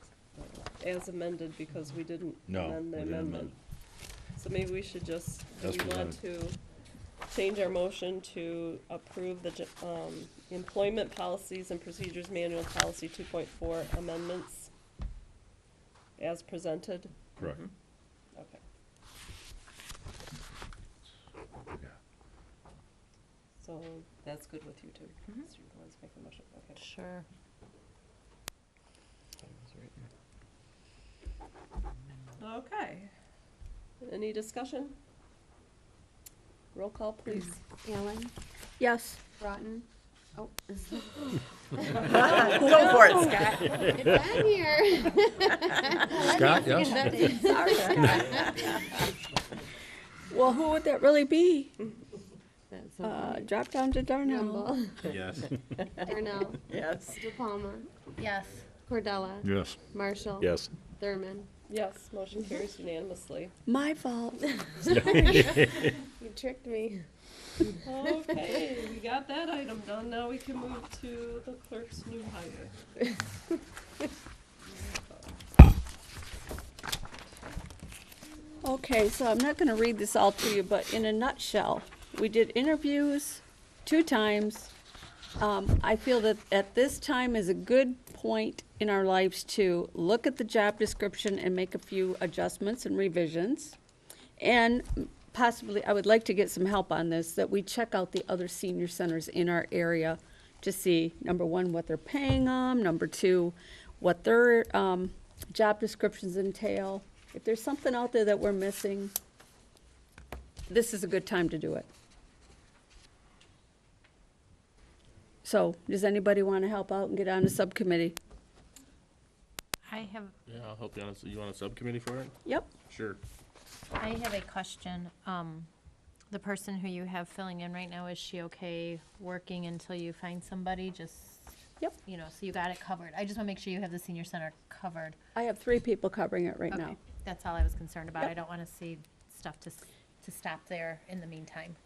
as amended, because we didn't No, amend the we didn't amendment. amend. So maybe we should just, do As we want to change our motion to approve the Employment Policies and Procedures Manual Policy 2.4 amendments as presented? Correct. Okay. So that's good with you too. So you're the ones making the motion, okay. Sure. Okay. Any discussion? Roll call, please. Allen, Yes. Broughton. Oh, Go for it, Scott. it's on here. Scott, yes? Sorry, Scott. Well, who would that really be? That's okay. Drop down to Darnell. Rumble, Yes. Darnell, Yes. De Palma, Yes. Cordella, Yes. Marshall. Yes. Thurman. Yes, motion carries unanimously. My fault. You tricked me. Okay, we got that item done. Now we can move to the clerk's new hire. Okay, so I'm not gonna read this all to you, but in a nutshell, we did interviews 2 times. I feel that at this time is a good point in our lives to look at the job description and make a few adjustments and revisions. And possibly, I would like to get some help on this, that we check out the other senior centers in our area to see, number one, what they're paying them, number two, what their job descriptions entail. If there's something out there that we're missing, this is a good time to do it. So, does anybody want to help out and get on a subcommittee? I have Yeah, I'll help you on you want a subcommittee for it? Yep. Sure. I have a question. The person who you have filling in right now, is she okay working until you find somebody? Just, Yep. you know, so you got it covered. I just want to make sure you have the senior center covered. I have 3 people covering it right Okay. now. That's all I was concerned about. Yep. I don't want to see stuff to stop there in the meantime.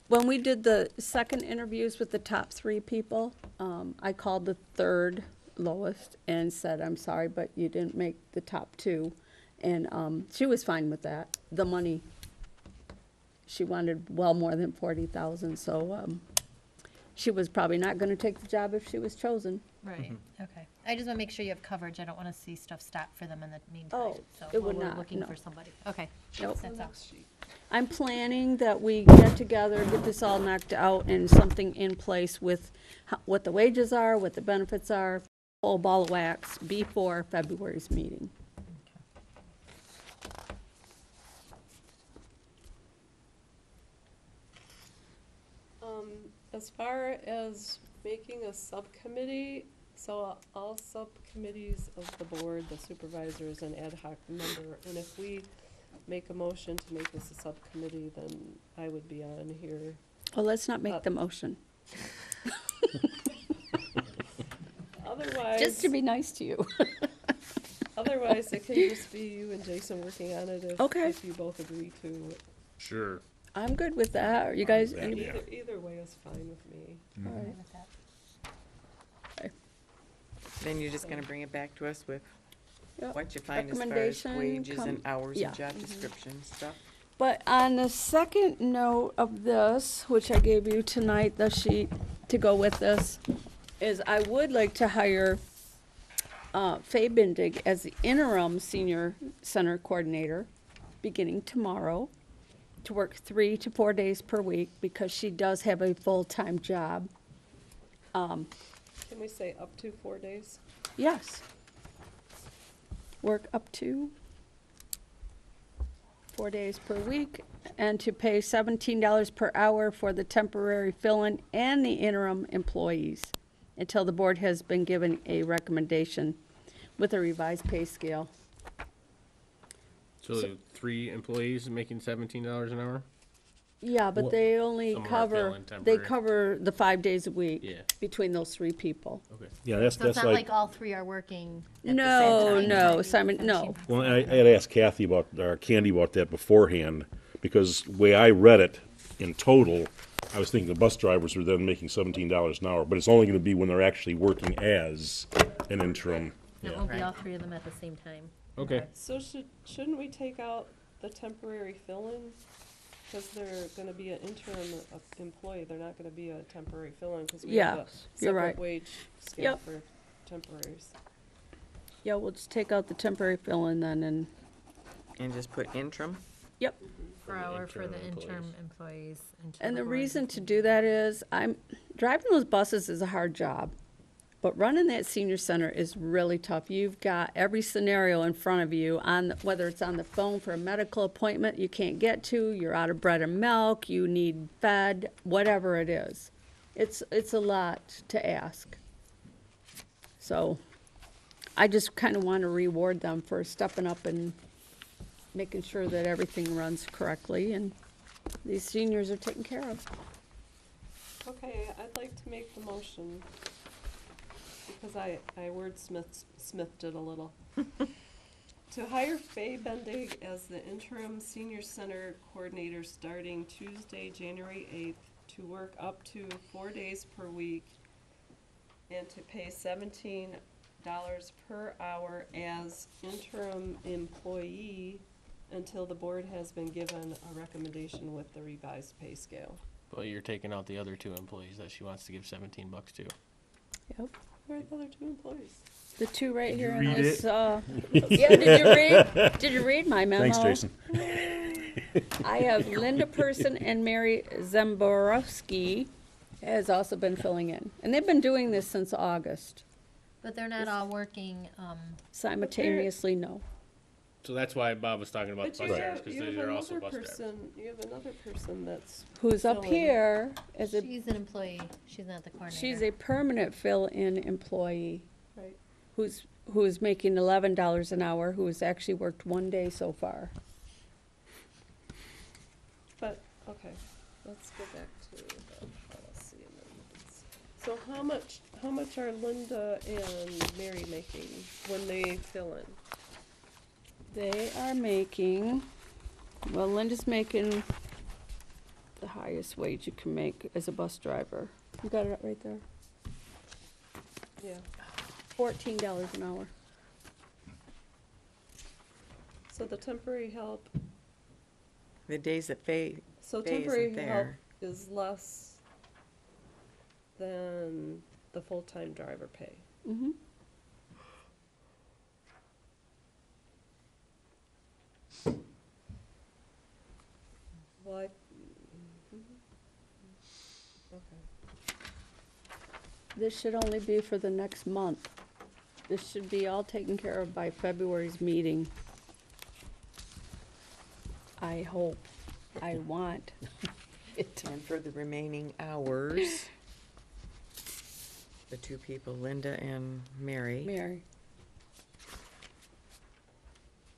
When we did the second interviews with the top 3 people, I called the third lowest and said, I'm sorry, but you didn't make the top 2. And she was fine with that. The money, she wanted well more than 40,000, so she was probably not gonna take the job if she was chosen. Right, okay. I just want to make sure you have coverage. I don't want to see stuff stop for them in the meantime. Oh, So it while would we're not, looking no. for somebody. Okay. Nope. That's all. I'm planning that we get together, get this all knocked out, and something in place with what the wages are, what the benefits are, whole ball of wax before February's meeting. As far as making a subcommittee, so all subcommittees of the board, the supervisor is an ad hoc member, and if we make a motion to make this a subcommittee, then I would be on here. Well, let's not make the motion, Otherwise, just to be nice to you. otherwise it can just be you and Jason working on it Okay. if you both agree to it. Sure. I'm good with that. Are you guys, that, any- yeah. Either way is fine with me. all right. With that. Then you're just gonna bring it back to us with Yep. what you find as far as Recommendation, wages and hours yeah. and job description stuff. But on the second note of this, which I gave you tonight, the sheet to go with this, is I would like to hire Faye Bindig as the interim senior center coordinator, beginning tomorrow, to work 3 to 4 days per week, because she does have a full-time job. Can we say up to 4 days? Yes. Work up to 4 days per week, and to pay $17 per hour for the temporary fill-in and the interim employees until the board has been given a recommendation with a revised pay scale. So 3 employees making $17 an hour? Yeah, but they only Some are cover, fill-in they temporary. cover the 5 days a week Yeah. between those 3 people. Okay. Yeah, that's, So it's that's not like, like all 3 are working at the No, same time. no, Simon, no. well, I had asked Kathy about, or Candy about that beforehand, because the way I read it in total, I was thinking the bus drivers were then making $17 an hour, but it's only gonna be when they're actually working as an interim. It Yeah. won't be all 3 of them at the same time. Okay. So shouldn't we take out the temporary fill-in? Because they're gonna be an interim employee, they're not gonna be a temporary fill-in, because we have a Yeah, you're right. separate wage scale Yep. for temporaries. Yeah, we'll just take out the temporary fill-in then, and And just put interim? Yep. per hour for the interim employees. And the reason to do that is driving those buses is a hard job, but running that senior center is really tough. You've got every scenario in front of you whether it's on the phone for a medical appointment you can't get to, you're out of bread and milk, you need fed, whatever it is. It's a lot to ask. So I just kind of want to reward them for stepping up and making sure that everything runs correctly and these seniors are taken care of. Okay, I'd like to make the motion, because I wordsmithed it a little. To hire Faye Bendig as the interim senior center coordinator starting Tuesday, January 8th, to work up to 4 days per week, and to pay $17 per hour as interim employee until the board has been given a recommendation with the revised pay scale. But you're taking out the other 2 employees that she wants to give $17 to. Yep. Where are the other 2 employees? The two right Did here you in read this, yeah, did you read my memo? Thanks, Jason. I have Linda Person and Mary Zamborowski has also been filling in. And they've been doing this since August. But they're not all working, Simultaneously, no. So that's why Bob was talking about But the bus drivers, because these are also bus drivers. You have another person that's Who's up filling. here as a, she's an employee, she's not the coordinator. she's a permanent fill-in employee Right. who's making $11 an hour, who has actually worked 1 day so far. But, okay, let's go back to the policy amendments. So how much are Linda and Mary making when they fill in? They are making, well, Linda's making the highest wage you can make as a bus driver. You got it right there? Yeah. $14 an hour. So the temporary help, The days that Faye so Faye temporary isn't help there. is less than the full-time driver pay. Mm-hmm. Well, okay. This should only be for the next month. This should be all taken care of by February's meeting. I hope, I want. And for the remaining hours, the 2 people, Linda and Mary. Mary,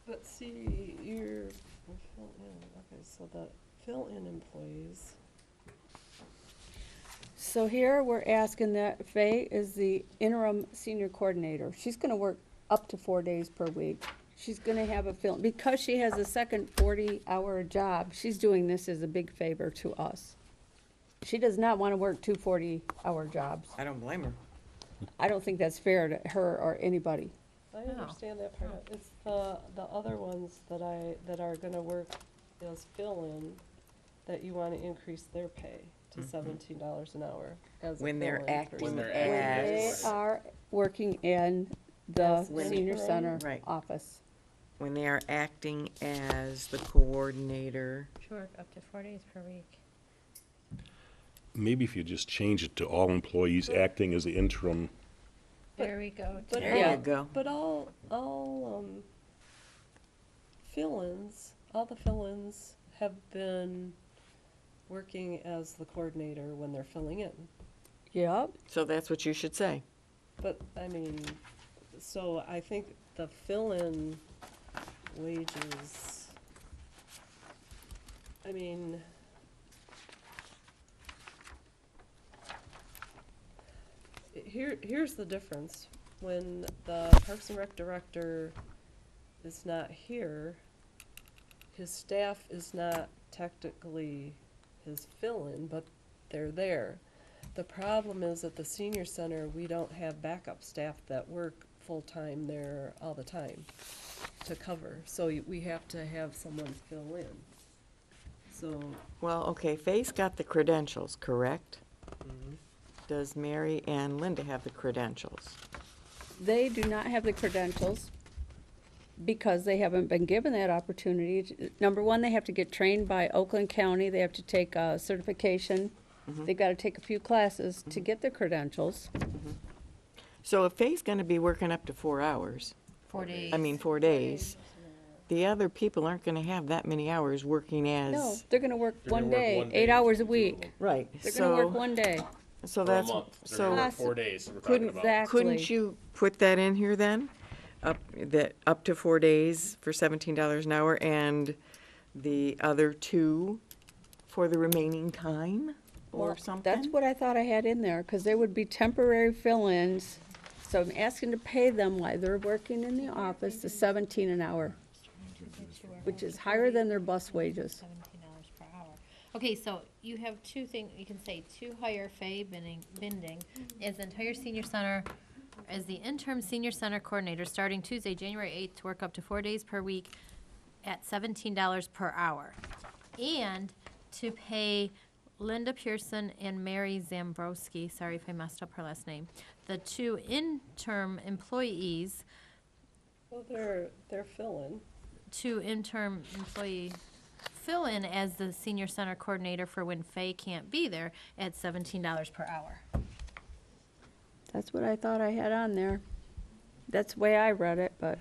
But see, you're, okay, so the fill-in employees, so here we're asking that Faye is the interim senior coordinator. She's gonna work up to 4 days per week. She's gonna have a fill, because she has a second 40-hour job, she's doing this as a big favor to us. She does not wanna work 2 40-hour jobs. I don't blame her. I don't think that's fair to her or anybody. I understand that part. It's the other ones that are gonna work as fill-in, that you wanna increase their pay to $17 an hour as a When they're fill-in acting person. When When they as, are working in the As an senior interim? center Right. office. when they are acting as the coordinator. She work up to 4 days per week. Maybe if you just change it to all employees acting as the interim. There we go. But There Yeah. you go. But all fill-ins, all the fill-ins have been working as the coordinator when they're filling in. Yep. So that's what you should say. But, I mean, so I think the fill-in wages, I mean, here's the difference. When the Parks and Rec director is not here, his staff is not technically his fill-in, but they're there. The problem is at the senior center, we don't have backup staff that work full-time there all the time to cover. So we have to have someone fill in. So, Well, okay, Faye's got the credentials, correct? Does Mary and Linda have the credentials? They do not have the credentials. because they haven't been given that opportunity. Number one, they have to get trained by Oakland County. They have to take a certification. They've got to take a few classes to get their credentials. So if Faye's gonna be working up to 4 hours, 4 days. 4 days, the other people aren't gonna have that many hours working as. No, they're gonna work They're gonna one work day, one 8 day hours a between the two of week. Right, They're gonna work so, one day. so For a that's, month. They're so. gonna work 4 days, we're talking Couldn't, about. Exactly. couldn't you put that in here then? Up to 4 days for $17 an hour and the other 2 for the remaining time or Well, something? That's what I thought I had in there, because they would be temporary fill-ins. So I'm asking to pay them while they're working in the office, the 17 an hour, which is higher than their bus wages. $17 per hour. Okay, so you have two things, you can say to hire Faye Binding as the entire senior center, as the interim senior center coordinator, starting Tuesday, January 8th, to work up to 4 days per week at $17 per hour. And to pay Linda Pearson and Mary Zambrowski, sorry if I messed up her last name, the 2 interim employees, Well, they're filling. 2 interim employee fill in as the senior center coordinator for when Faye can't be there at $17 per hour. That's what I thought I had on there. That's the way I read it, but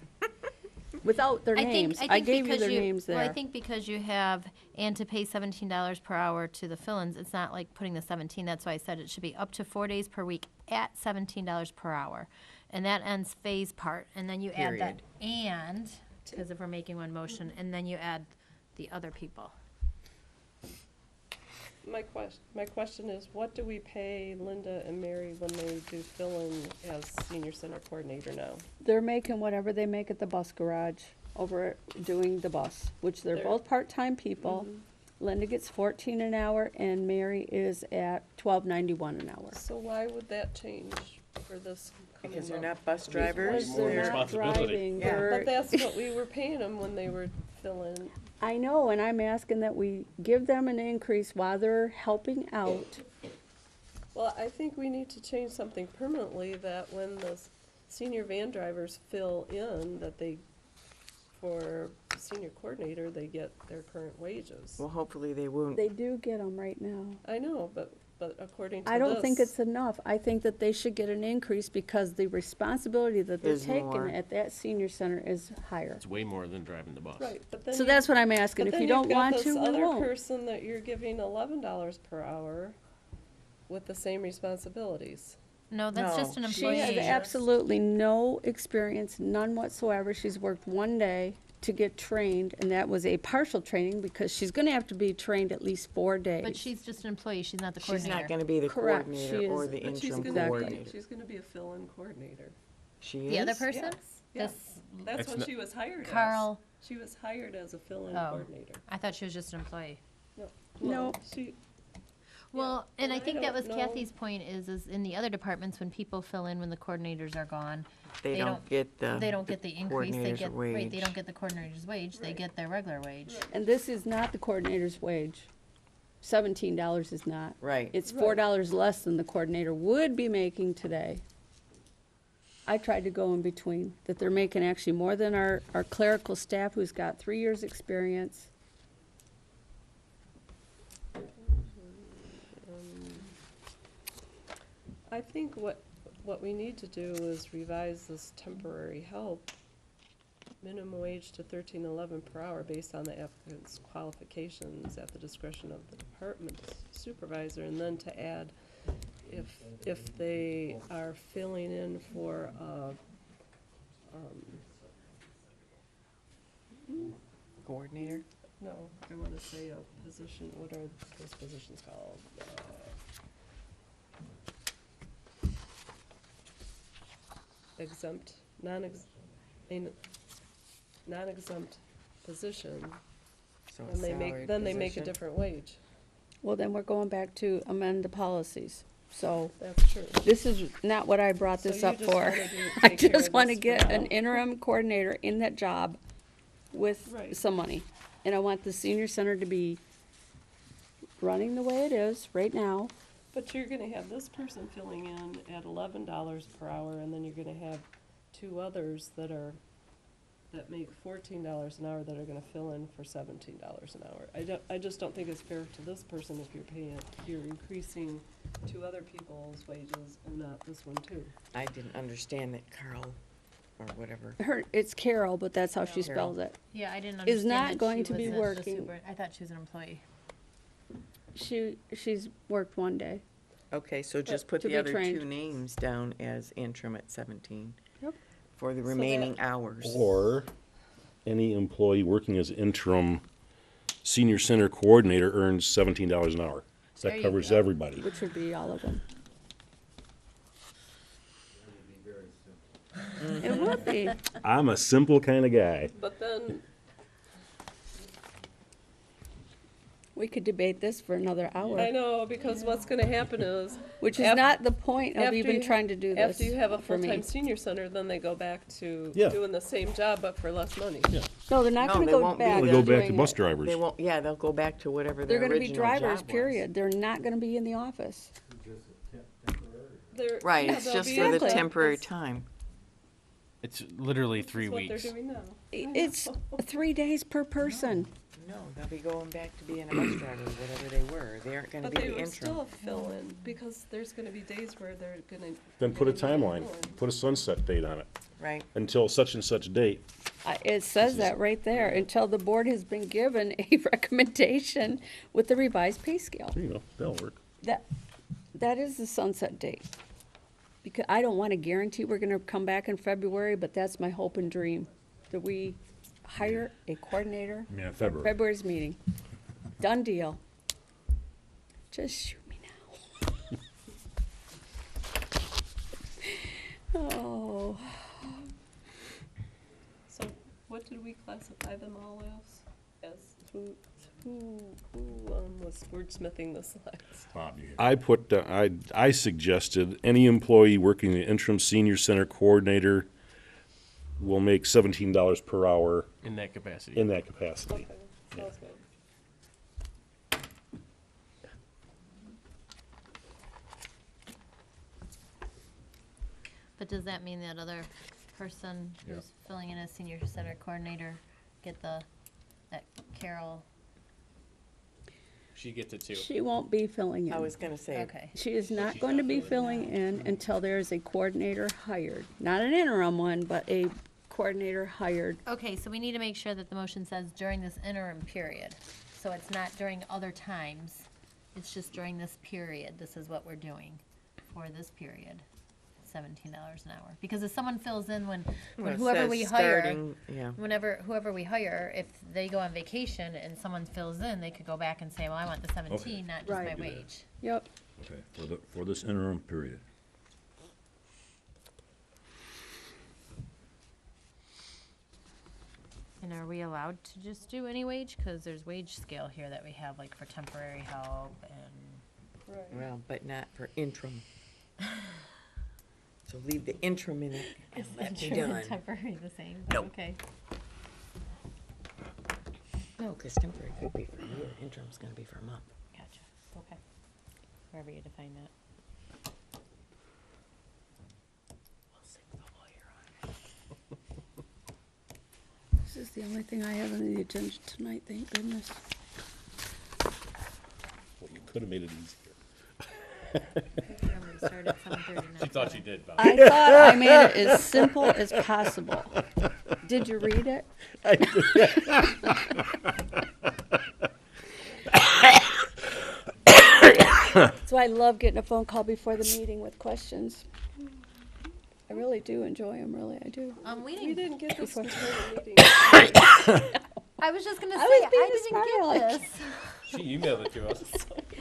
without their names. I gave you because their names there. Well, I think because you have, and to pay $17 per hour to the fill-ins, it's not like putting the 17, that's why I said it should be up to 4 days per week at $17 per hour. And that ends Faye's part, and then you add that, and, because if we're making one motion, and then you add the other people. My question is, what do we pay Linda and Mary when they do fill-in as senior center coordinator now? They're making whatever they make at the bus garage over doing the bus, which they're They're- both part-time people. Linda gets 14 an hour and Mary is at 12.91 an hour. So why would that change for this coming Because they're month? not bus drivers. Because more they're not responsibility. driving, Yeah. they're- But that's what we were paying them when they were filling. I know, and I'm asking that we give them an increase while they're helping out. Well, I think we need to change something permanently, that when the senior van drivers fill in, that they, for senior coordinator, they get their current wages. Well, hopefully they won't. They do get them right now. I know, but according to this. I don't think it's enough. I think that they should get an increase because the responsibility that they're Is taking more. at that senior center is higher. It's way more than driving the bus. Right, but then. So you- that's what I'm asking. but If then you you've don't got want this to, we other won't. person that you're giving $11 per hour with the same responsibilities. No, that's No, just an She has employee. absolutely no experience, none whatsoever. She's worked one day to get trained, and that was a partial training because she's gonna have to be trained at least 4 days. But she's just an employee, she's not the She's coordinator. not gonna be the Correct, coordinator she or is- the But she's interim gonna be, coordinator. she's gonna be a fill-in coordinator. She is? The other person? Yes. This, That's That's what not- she was hired as. Carl, She was hired as a fill-in Oh. coordinator. I thought she was just an employee. No. She, Well, and and I I think that was don't know- Kathy's point is in the other departments, when people fill in when the coordinators are gone, They don't get the. they don't get the increase, they coordinator's get, right, they wage. don't get the coordinator's wage, they get their regular wage. And this is not the coordinator's wage. $17 is not. Right. It's $4 less than the coordinator would be making today. I tried to go in between, that they're making actually more than our clerical staff who's got 3 years' experience. I think what we need to do is revise this temporary help minimum wage to $13.11 per hour based on the applicant's qualifications at the discretion of the department supervisor, and then to add, if they are filling in for, Coordinator? no, I wanna say a position, what are those positions called? Exempt, non-exempt position, So a and they salaried make, then they make a position. different wage. Well, then we're going back to amend the policies. So That's true. this is not what I brought So this you up just for. wanna I take care just of want to this for get an now. interim coordinator in that job with Right. some money. And I want the senior center to be running the way it is right now. But you're gonna have this person filling in at $11 per hour, and then you're gonna have 2 others that are that make $14 an hour that are gonna fill in for $17 an hour. I just don't think it's fair to this person if you're increasing two other people's wages and not this one too. I didn't understand that Carl, or whatever. It's Carol, but that's how she Carol. spells it. Yeah, I didn't Is understand not that going she to be was the working. I thought she was an employee. She's worked one day. Okay, so just But put to the be other trained. two names down as interim at 17. Yep. For the that- remaining hours. Or any employee working as interim senior center coordinator earns $17 an hour. There That you covers go. everybody. Which would be all of them. It would be. I'm a simple kind of guy. But then, We could debate this for another hour, I know, because what's gonna happen is. which is af- not the point of after even you- trying to do this. After you have a for me. full-time senior center, then they go back to Yeah. doing the same job, but for less money. No, they're not No, gonna they go won't be. back. They go back to doing bus it. drivers. They won't, yeah, they'll go back to whatever They're their gonna be original drivers, job was. period. They're not gonna be in the office. They're- Right, yeah, it's they'll just be for in the the temporary office. time. It's literally This 3 is what weeks. they're doing now. It's 3 days per person. No, they'll be going back to being a bus driver, whatever they were. They aren't gonna But be they the would interim. still fill in, because there's gonna be days where they're gonna. Then put a gonna be timeline, filling. put a sunset date on it, Right. until such and such date. It says that right there, until the board has been given a recommendation with the revised pay scale. There you go, that'll work. That is the sunset date. Because I don't want to guarantee we're gonna come back in February, but that's my hope and dream, that we hire a coordinator. Yeah, February. February's meeting. Done deal. Just shoot me now. Oh, So what did we classify them all as? Who was wordsmithing the slides? Bob, you I put, I suggested any employee working the interim senior center coordinator will make $17 per hour In that capacity. in that capacity. Okay, sounds good. But does that mean that other person who's filling in as senior center coordinator get that Carol? She gets it too. she won't be filling I in. was gonna say, Okay. She is not going to be filling in until there is a coordinator hired. Not an interim one, but a coordinator hired. Okay, so we need to make sure that the motion says during this interim period. So it's not during other times. It's just during this period. This is what we're doing for this period. $17 an hour. Because if someone fills in when well, it whoever says we hire, starting, yeah. whoever we hire, if they go on vacation and someone fills in, they could go back and say, well, I want the 17, not just my Right. wage. Yep. Okay, for this interim period. And are we allowed to just do any wage? Because there's wage scale here that we have, like for temporary help and. Right. Well, but not for interim. So leave the interim in it and let me Interim done. and temporary the same? No. Okay. No, because temporary could be for a year, interim's gonna be for a month. Gotcha. Okay. Wherever you define that. We'll sing the lawyer on it. This is the only thing I have on the agenda tonight, thank goodness. Well, you could have made it easier. Remember, we started at 7:30 She thought she did, Bob. I thought I made it as simple as possible. Did you read it? So I love getting a phone call before the meeting with questions. I really do enjoy them, really, I do. We We didn't, didn't get this Before- before the meeting. I was just gonna say, I was being I smart didn't aleck. get this. She emailed it to us.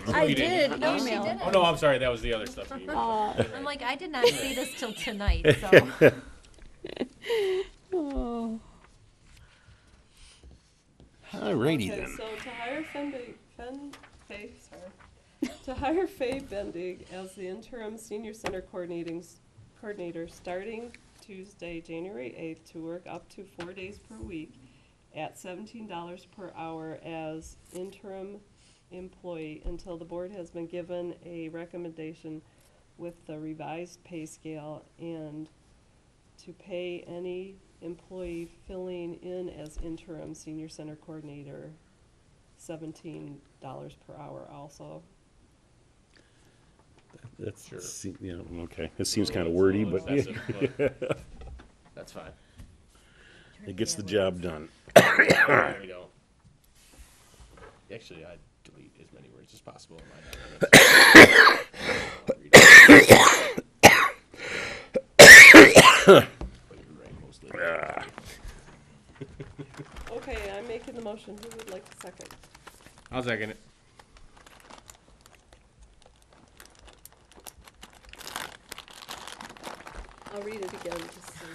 I You didn't. did No, she email. didn't. Oh, no, I'm sorry, that was the other stuff you emailed. I'm like, I did not see this till tonight, so. Oh, Alrighty Okay, then. so to hire to hire Faye Bendig as the interim senior center coordinator starting Tuesday, January 8th, to work up to 4 days per week at $17 per hour as interim employee until the board has been given a recommendation with the revised pay scale, and to pay any employee filling in as interim senior center coordinator $17 per hour also. That's, Sure. yeah, okay. It seems kind of wordy, but That's fine. it gets the job done. No, we don't. Actually, I delete as many words as possible in my documents. But you're right, most of it. Okay, I'm making the motion. Who would like the second? I'll second it. I'll read it again just so.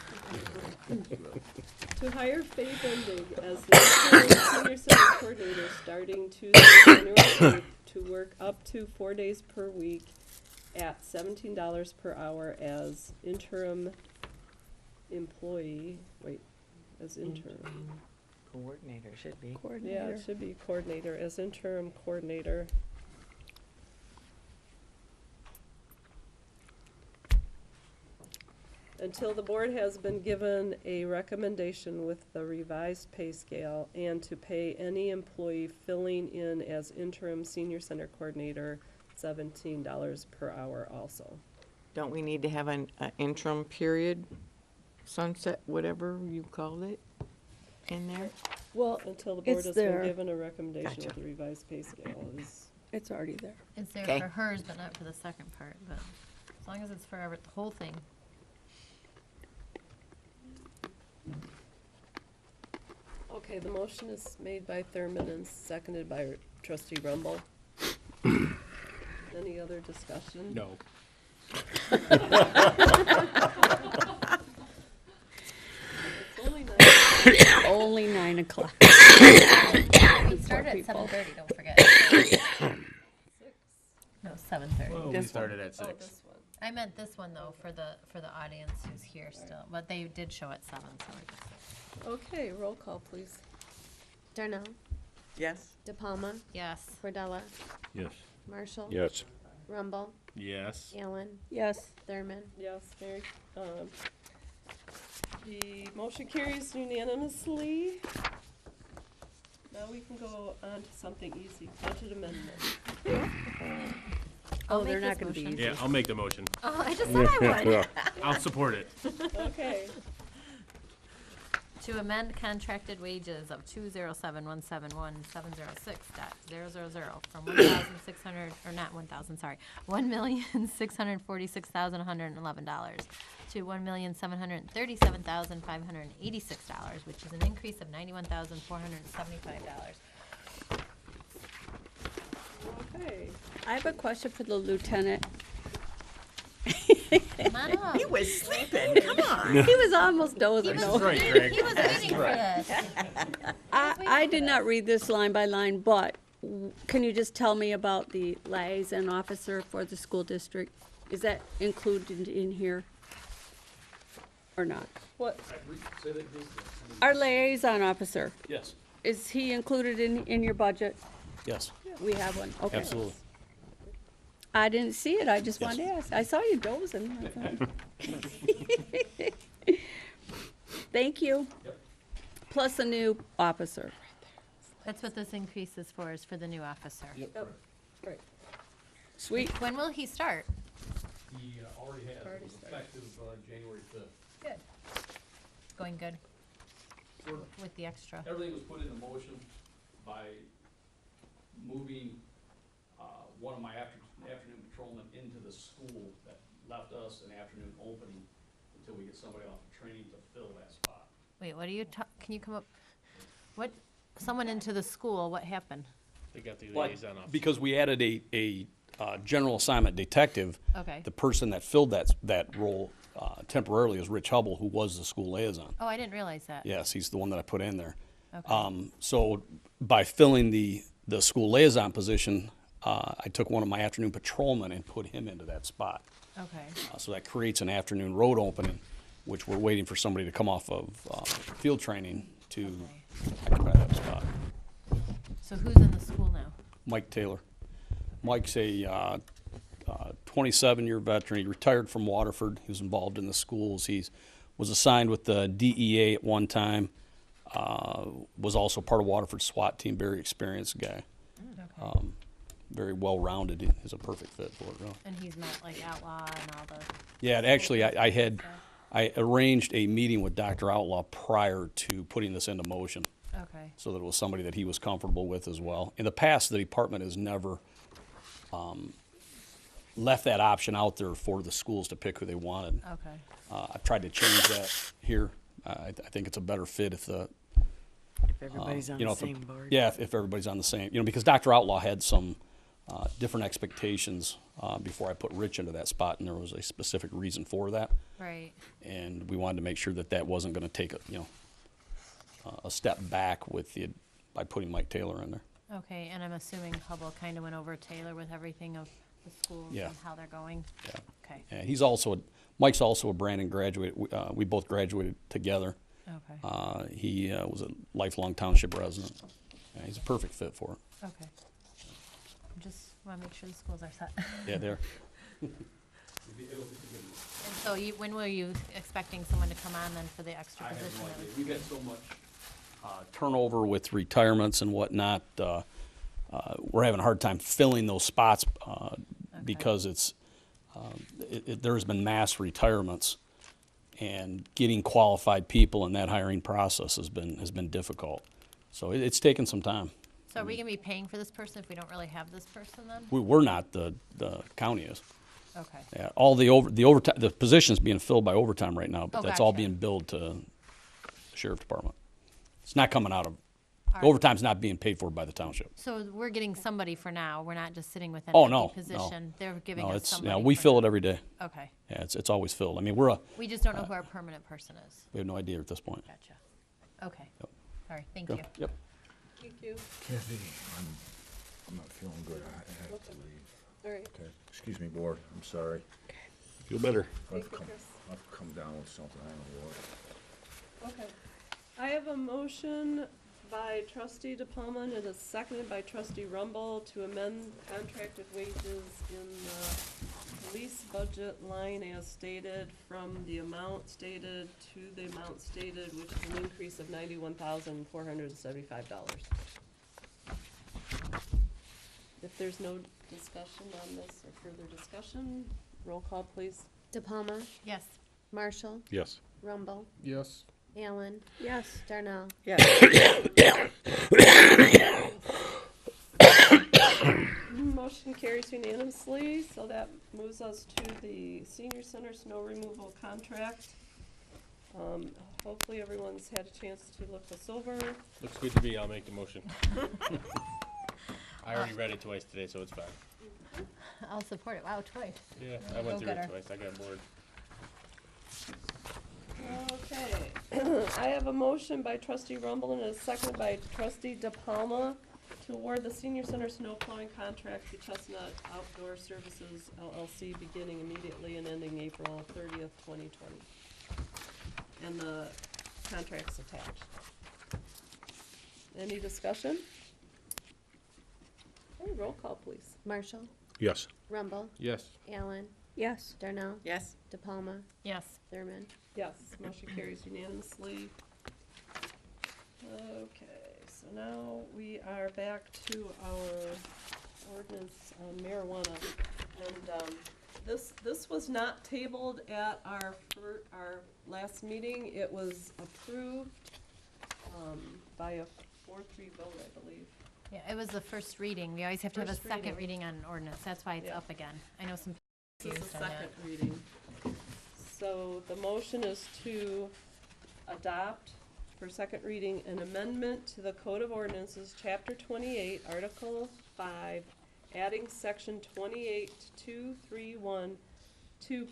To hire Faye Bendig as the interim senior center coordinator starting Tuesday, January 8th, to work up to 4 days per week at $17 per hour as interim employee, as interim. Coordinator should be. Yeah, it should be coordinator, as interim coordinator. Until the board has been given a recommendation with the revised pay scale and to pay any employee filling in as interim senior center coordinator $17 per hour also. Don't we need to have an interim period, sunset, whatever you called it, in there? Well, Until the board it's has there. been given a recommendation Gotcha. with the revised pay scale is, It's already there. It's there Okay. for hers, but not for the second part, but as long as it's for the whole thing. okay, the motion is made by Thurman and seconded by trustee Rumble. Any other discussion? No. It's only 9. Only 9 o'clock. We started at people. 7:30, don't forget. No, 7:30. Well, we started at Oh, 6. this one. I meant this one though, for the audience who's here still, but they did show at 7, so we're just. Okay, roll call, please. Darnell, Yes. DePalma, Yes. Cordella, Yes. Marshall, Yes. Rumble, Yes. Allen, Yes. Thurman. Yes, Mary. The motion carries unanimously. Now we can go on to something easy, budget amendment. I'll Oh, they're make not this gonna be motion. easy. Yeah, I'll make the motion. Oh, I just said I would. I'll support it. Okay, To amend contracted wages of 207171706.000 from 1,600, or not 1,000, sorry, $1,646,111 to $1,737,586, which is an increase of $91,475. okay. I have a question for the lieutenant. Come on up. He was sleeping, come on. He was almost dozing. He No. was right, waiting, Greg. he was waiting for this. I did not read this line by line, but can you just tell me about the liaison officer for the school district? Is that included in here or not? What, Our liaison officer, Yes, is he included in your budget? yes, We have one, okay. absolutely. I didn't see it, I just wanted to ask. I saw you dozing. Thank you. Plus a new officer. That's what this increase is for the new officer. right, Sweet. When will he start? He already has, Already started. effective January 5th. Good. Going good with the extra. Everything was put into motion by moving one of my afternoon patrolmen into the school that left us an afternoon opening until we get somebody off of training to fill that spot. Wait, what are you, can you come up, what, someone into the school, what happened? They got the But liaison officer. because we added a general assignment detective, Okay. the person that filled that role temporarily is Rich Hubble, who was the school liaison. Oh, I didn't realize that. Yes, he's the one that I put in there. Okay. So by filling the school liaison position, I took one of my afternoon patrolmen and put him into that spot. Okay. So that creates an afternoon road opening, which we're waiting for somebody to come off of field training to occupy that spot. So who's in the school now? Mike Taylor. Mike's a 27-year veteran. He retired from Waterford. He was involved in the schools. He's was assigned with the DEA at one time, was also part of Waterford SWAT team, very experienced guy. Okay. Very well-rounded, is a perfect fit for it, really. And he's met like Outlaw and all the. Yeah, and actually, I arranged a meeting with Dr. Outlaw prior to putting this into motion, Okay. so that it was somebody that he was comfortable with as well. In the past, the department has never left that option out there for the schools to pick who they wanted. Okay. I've tried to change that here. I think it's a better fit if the, If everybody's on you know, the if same board. yeah, if everybody's on the same, because Dr. Outlaw had some different expectations before I put Rich into that spot, and there was a specific reason for that. Right. And we wanted to make sure that that wasn't going to take a step back by putting Mike Taylor in there. Okay, and I'm assuming Hubble kind of went over Taylor with everything of the schools Yeah. and how they're going. Yeah. Okay. And Mike's also a Brandon graduate. We both graduated together. Okay. He was a lifelong township resident. Yeah, he's a perfect fit for it. Okay. Just want to make sure the schools are set. Yeah, there. And so when were you expecting someone to come on then for the extra position? that was- We've had so much turnover with retirements and whatnot. We're having a hard time filling those spots because there's been mass retirements, and getting qualified people in that hiring process has been difficult. So it's taken some time. So are we going to be paying for this person if we don't really have this person then? We're not, the county is. Okay. Yeah, all the overtime, the position's being filled by overtime right now, but Oh, that's all gotcha. being billed to the sheriff department. It's not coming out of, All right. overtime's not being paid for by the township. So we're getting somebody for now. We're not just sitting with an Oh, empty no, no. position. They're giving No, us it's, somebody. we for fill now. it every day. Okay. Yeah, it's always filled. I mean, We just don't know who our permanent person is. we have no idea at this point. Gotcha. Okay. Yep. All right, thank Yep, you. Yep. Thank you. Kathy, I'm not feeling good. I have to leave. All right. Okay, excuse me, board, I'm sorry. Feel better. Thank you, Chris. I've come down with something, I don't know what. Okay. I have a motion by trustee DePalma and it is seconded by trustee Rumble to amend contracted wages in the police budget line as stated from the amount stated to the amount stated, which is an increase of $91,475. If there's no discussion on this or further discussion, roll call please. DePalma, Yes. Marshall, Yes. Rumble, Yes. Allen, Yes. Darnell. Yes. Motion carries unanimously, so that moves us to the senior center snow removal contract. Hopefully everyone's had a chance to look this over. Looks good to me. I'll make the motion. I already read it twice today, so it's fine. I'll support it. Wow, twice. Yeah, I went through Go-getter. it twice. I got bored. Okay, I have a motion by trustee Rumble and a second by trustee DePalma to award the senior center snow plowing contract to Chestnut Outdoor Services LLC beginning immediately and ending April 30th, 2020. And the contract's attached. Any discussion? Okay, roll call, please. Marshall, Yes. Rumble, Yes. Allen, Yes. Darnell, Yes. DePalma, Yes. Thurman. Yes, motion carries unanimously. Okay, so now we are back to our ordinance on marijuana. And, this was not tabled at our last meeting. It was approved, by a 4-3 vote, I believe. Yeah, it was the first reading. We always have to have a First second reading. reading on an ordinance. That's why it's Yeah. up again. I know some This is confused the on that. second reading. So the motion is to adopt for second reading an amendment to the Code of Ordinances, Chapter 28, Article 5, adding Section 28.231 to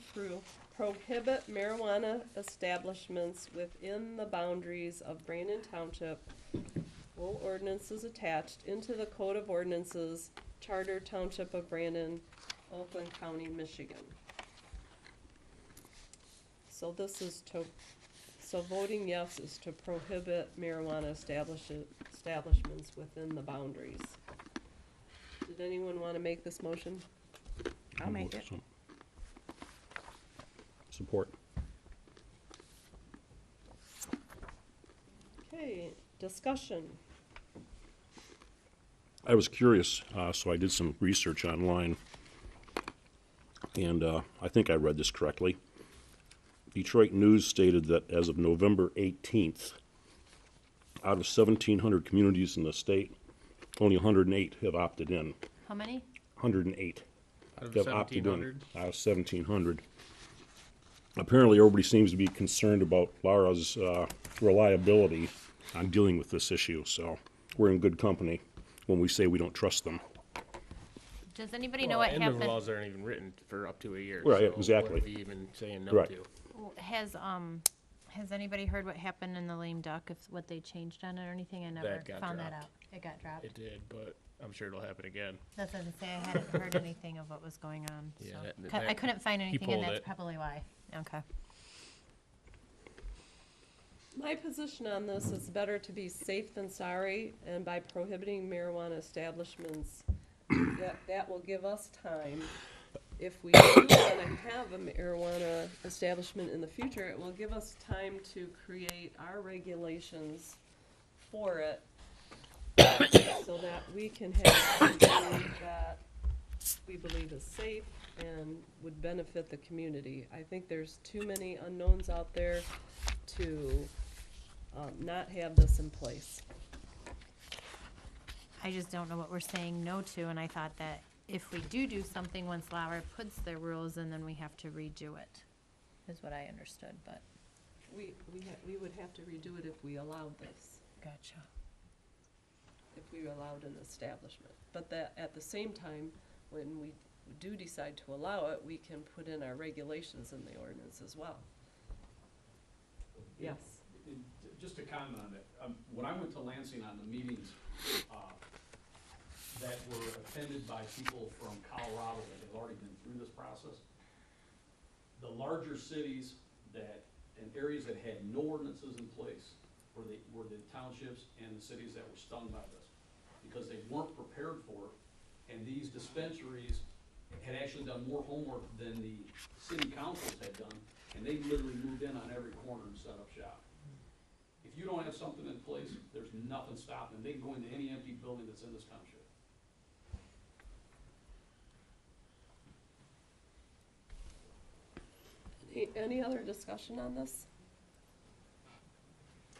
prohibit marijuana establishments within the boundaries of Brandon Township. Full ordinance is attached into the Code of Ordinances, Charter Township of Brandon, Oakland County, Michigan. So this is so voting yes is to prohibit marijuana establishments within the boundaries. Did anyone want to make this motion? I'll make it. Support. Okay, discussion. I was curious, so I did some research online, and I think I read this correctly. Detroit News stated that as of November 18th, out of 1,700 communities in the state, only 108 have opted in. How many? 108 Out of have opted in 1,700? out of 1,700. Apparently, everybody seems to be concerned about Lara's reliability on dealing with this issue, so we're in good company when we say we don't trust them. Does anybody know what End happened? of laws aren't even written for up to a year. Right, so exactly. What are you even saying no Right. to? Has anybody heard what happened in the lame duck, if what they changed on it or anything? I never That got found that dropped. out. It got dropped. It did, but I'm sure it'll happen again. That's what I was gonna say, I hadn't heard anything of what was going on, Yeah, so. that- I couldn't find he anything, and pulled that's it. probably why. Okay. My position on this is better to be safe than sorry, and by prohibiting marijuana establishments, that will give us time. If we do want to have a marijuana establishment in the future, it will give us time to create our regulations for it, so that we can have something that we believe is safe and would benefit the community. I think there's too many unknowns out there to not have this in place. I just don't know what we're saying no to, and I thought that if we do something, once Lauer puts their rules in, then we have to redo it, is what I understood, but. We would have to redo it if we allowed this, Gotcha. if we allowed an establishment. But that, at the same time, when we do decide to allow it, we can put in our regulations in the ordinance as well. Yes. Just to comment on that, when I went to Lansing on the meetings that were attended by people from Colorado that have already been through this process, the larger cities that, and areas that had no ordinances in place were the townships and the cities that were stung by this, because they weren't prepared for it, and these dispensaries had actually done more homework than the city councils had done, and they literally moved in on every corner and set up shop. If you don't have something in place, there's nothing stopping them. They can go into any empty building that's in this township. Any other discussion on this?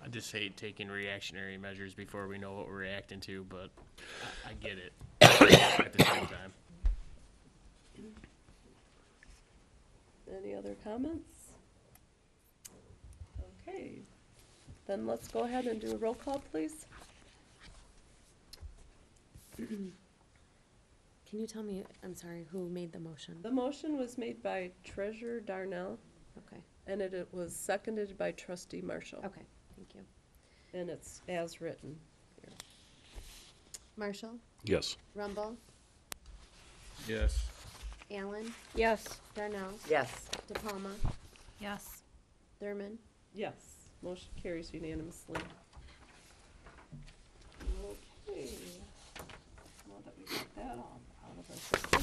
I just hate taking reactionary measures before we know what we're reacting to, but I get it at the same time. Any other comments? Okay, then let's go ahead and do a roll call, please. Can you tell me, I'm sorry, who made the motion? The motion was made by Treasurer Darnell, Okay, and it was seconded by Trustee Marshall. okay, thank you. And it's as written. Marshall, Yes. Rumble, Yes. Allen, Yes. Darnell, Yes. DePalma, Yes. Thurman. Yes, motion carries unanimously. Okay, now that we got that all out of our system,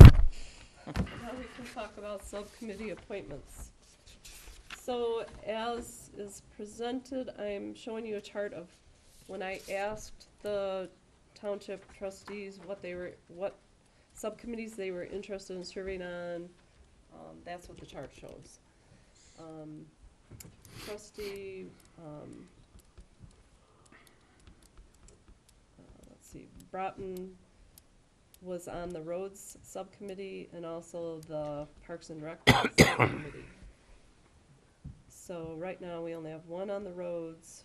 now we can talk about subcommittee appointments. So as is presented, I'm showing you a chart of when I asked the township trustees what subcommittees they were interested in serving on. That's what the chart shows. Trustee, let's see, Broughton was on the roads subcommittee and also the Parks and Rec subcommittee. So right now, we only have one on the roads,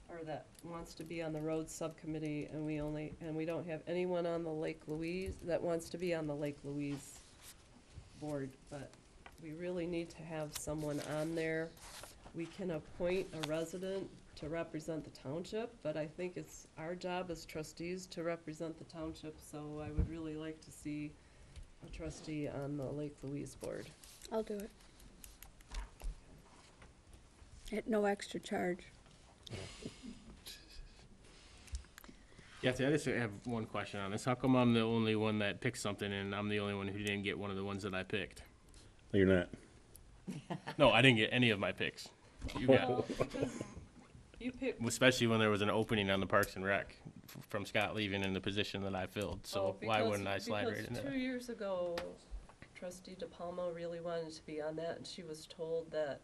or that wants to be on the roads subcommittee, and we don't have anyone on the Lake Louise, that wants to be on the Lake Louise board, but we really need to have someone on there. We can appoint a resident to represent the township, but I think it's our job as trustees to represent the township, so I would really like to see a trustee on the Lake Louise board. I'll do it. At no extra charge. Yeah, see, I just have one question on this. How come I'm the only one that picked something and I'm the only one who didn't get one of the ones that I picked? No, you're not. No, I didn't get any of my picks. You got. Well, because You pick. especially when there was an opening on the Parks and Rec from Scott leaving in the position that I filled. So why wouldn't I slide right in Because 2 there? years ago, trustee DePalma really wanted to be on that, and she was told that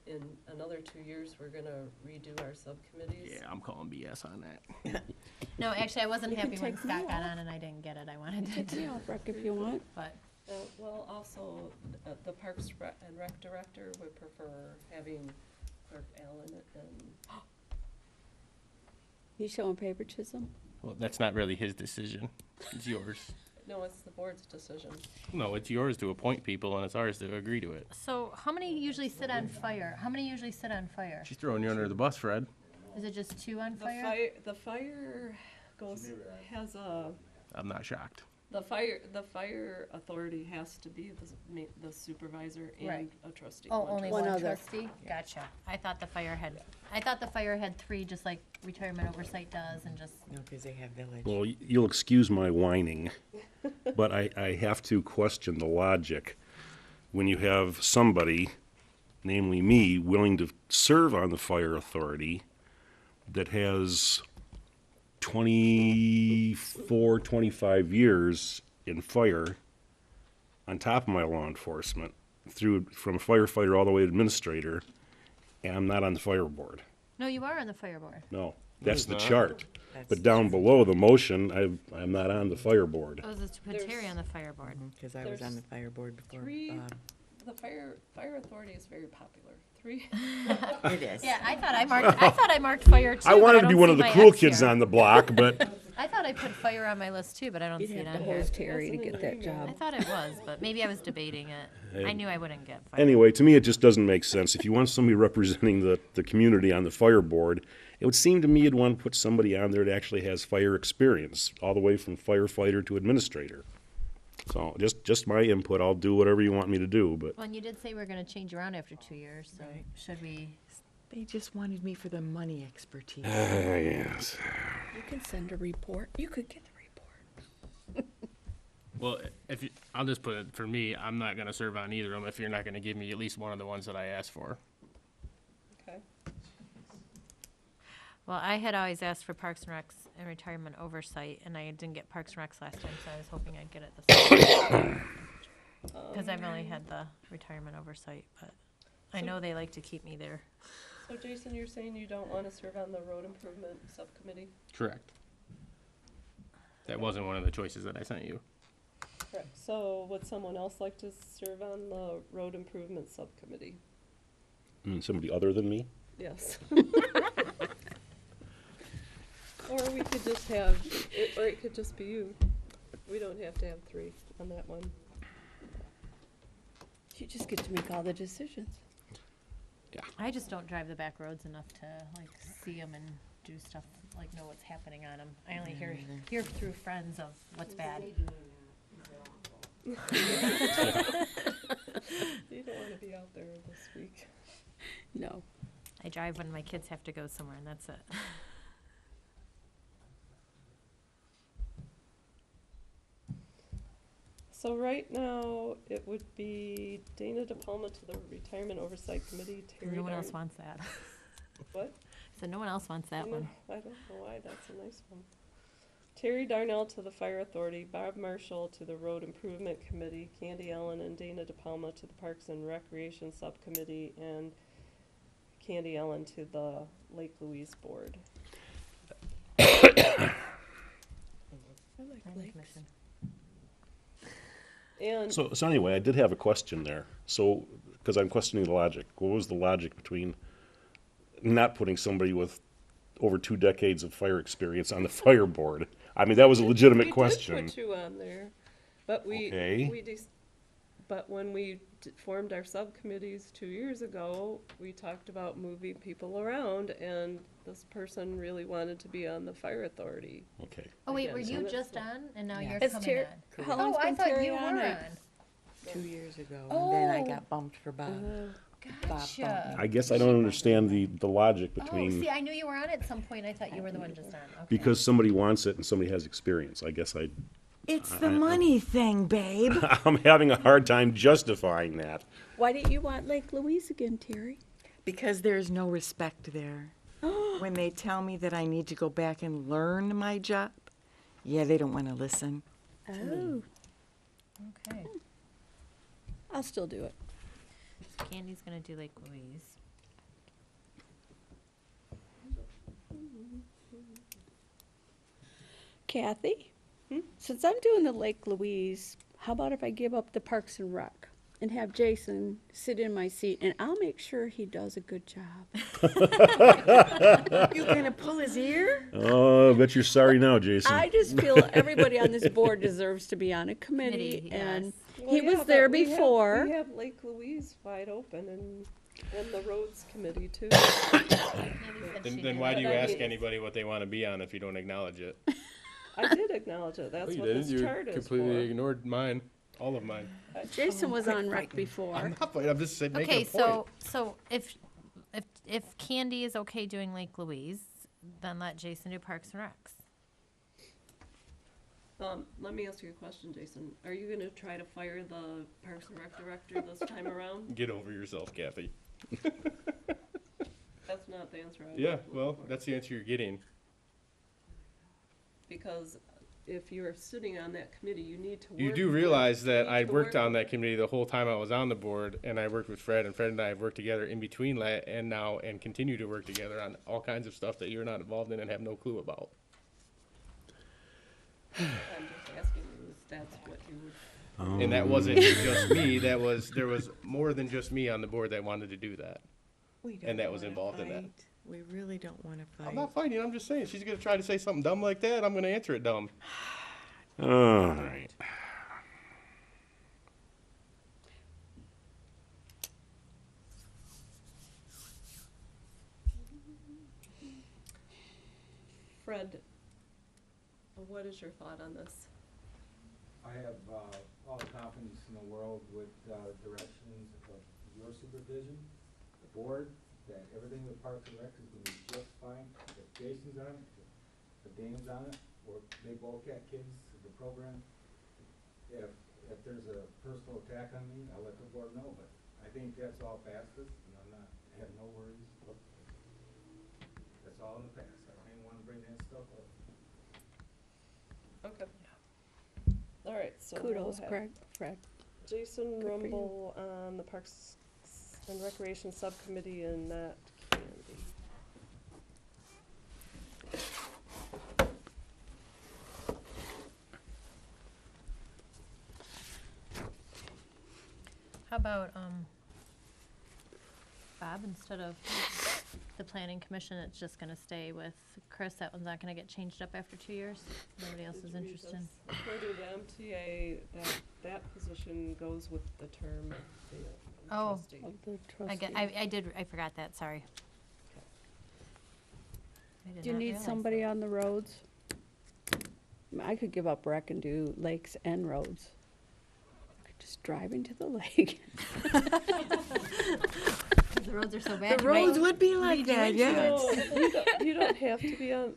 in another 2 years, we're gonna redo our subcommittees. Yeah, I'm calling BS on that. No, actually, I wasn't You can happy when take me Scott got off. on and I didn't get it. I wanted Take me to, off, Rick, if you want. but Well, also, the Parks and Rec director would prefer having Clerk Allen and, You showing favoritism? Well, that's not really his decision. It's yours. no, it's the board's decision. No, it's yours to appoint people and it's ours to agree to it. so how many usually sit on fire? How many usually sit on fire? She's throwing you under the bus, Fred. Is it just 2 on fire? The fire has a, I'm not shocked. the fire authority has to be the supervisor and Right. a trustee. Oh, only One one other. trustee? Gotcha. I thought the fire had 3, just like retirement oversight does, and just, No, because they have village. Well, you'll excuse my whining, but I have to question the logic. When you have somebody, namely me, willing to serve on the fire authority that has 24, 25 years in fire on top of my law enforcement, from firefighter all the way to administrator, and I'm not on the fire board. no, you are on the fire board. No, that's the not. chart. That's But down below the motion, I'm not on the fire board. Oh, it's to put Terry on the fire board. Because I was on the fire board before Bob. The fire authority is very popular. 3, It is. Yeah, I thought I marked fire too. I but wanted to be don't one see of the my cool X kids here. on the block, but I thought I put fire on my list too, but I don't You'd see it have to on here. hose Terry to get that I job. thought it was, but maybe I was debating it. I knew I wouldn't get fire. anyway, to me, it just doesn't make sense. If you want somebody representing the community on the fire board, it would seem to me you'd want to put somebody on there that actually has fire experience, all the way from firefighter to administrator. So just my input. I'll do whatever you want me to do, but Well, and you did say we are gonna change around after 2 years, so Right. should we? They just wanted me for the money expertise. yes. You can send a report. You could get the report. Well, I'll just put it for me, I'm not gonna serve on either of them if you're not gonna give me at least one of the ones that I asked for. okay. Well, I had always asked for Parks and Recs and retirement oversight, and I didn't get Parks and Recs last time, so I was hoping I'd get it this time. Because I've only had the retirement oversight, but I know they like to keep me there. So Jason, you're saying you don't want to serve on the road improvement subcommittee? Correct. That wasn't one of the choices that I sent you. Correct. So would someone else like to serve on the road improvement subcommittee? Somebody other than me? Yes. Or we could just have, or it could just be you. We don't have to have 3 on that one. You just get to make all the decisions. I just don't drive the back roads enough to like see them and do stuff, like know what's happening on them. I only hear through friends of what's bad. You don't want to be out there this week. No. I drive when my kids have to go somewhere, and that's it. So right now, it would be Dana DePalma to the Retirement Oversight Committee, Terry No one else Darn- wants that. What? So no one else wants that No, one. I don't know why, that's a nice one. Terry Darnell to the Fire Authority, Bob Marshall to the Road Improvement Committee, Candy Allen and Dana DePalma to the Parks and Recreation Subcommittee, and Candy Allen to the Lake Louise Board. I like Planning lakes. Commission. And So anyway, I did have a question there. So, because I'm questioning the logic. What was the logic between not putting somebody with over 2 decades of fire experience on the fire board? I mean, that was a legitimate question. We did put you on there, but Okay. but when we formed our subcommittees 2 years ago, we talked about moving people around, and this person really wanted to be on the fire authority. Okay. Oh wait, Again, were so you that's just the- on, and now Yeah. you're Is coming Terry- on? how long's Oh, I been thought Terry you were on? on. 2 years ago, and then I got bumped for Bob. Bob bumped Gotcha. me. I guess I don't understand the logic Oh, between, see, I knew you were on at some point. I thought you were the one just on. Okay. because somebody wants it and somebody has experience. I guess It's the money thing, babe. I'm having a hard time justifying that. Why didn't you want Lake Louise again, Terry? Because there's no respect there. when they tell me that I need to go back and learn my job, yeah, they don't want to listen. Oh, Okay. I'll still do it. So Candy's gonna do Lake Louise. Kathy, since I'm doing the Lake Louise, how about if I give up the Parks and Rec and have Jason sit in my seat, and I'll make sure he does a good job. You gonna pull his ear? Oh, I bet you're sorry now, Jason. I just feel everybody on this board deserves to be on a committee, Committee, and yes. he was there We before. have Lake Louise wide open and the roads committee too. Candy said she Then did why do it. you ask anybody what they want to be on if you don't acknowledge it? I did acknowledge it. That's you what didn't. this You chart is completely for. ignored mine, all of mine. Jason was on rec before. I'm not fighting. I'm just saying, making Okay, a point. so if Candy is okay doing Lake Louise, then let Jason do Parks and Recs. Let me ask you a question, Jason. Are you gonna try to fire the Parks and Rec director this time around? Get over yourself, Kathy. That's not the answer I was Yeah, looking well, for. that's the answer you're getting. Because if you're sitting on that committee, you need to work. You do with- realize that you I need to worked work on with- that committee the whole time I was on the board, and I worked with Fred, and Fred and I have worked together in between that and now, and continue to work together on all kinds of stuff that you're not involved in and have no clue about. I'm just asking you if that's what you would. And that wasn't just me. There was more than just me on the board that wanted to do that. We don't And that was wanna involved in that. fight. We really don't want to fight. I'm not fighting. I'm just saying she's gonna try to say something dumb like that. I'm gonna answer it dumb. All right. Fred, what is your thought on this? I have all the confidence in the world with directions of your supervision, the board, that everything with Parks and Rec is gonna be just fine. If Jason's on it, if Dan's on it, or they both got kids, the program. If there's a personal attack on me, I'll let the board know, but I think that's all past us, and I have no worries. That's all in the past. I don't even wanna bring that stuff up. Okay. All right, so Kudos, we'll have Fred. Jason Good for you. Rumble on the Parks and Recreation Subcommittee and not Candy. How about Bob, instead of the planning commission, it's just gonna stay with Chris? That one's not gonna get changed up after 2 years? Nobody else is interested? According to MTA, that position goes with the term of the Oh. trustee. Of the I forgot that, sorry. I did Do you not need realize somebody that. on the roads? I mean, I could give up rec and do lakes and roads. I could just drive into the lake. The roads are so bad. The you might roads would be like read your that, yeah. No, you don't have to be on,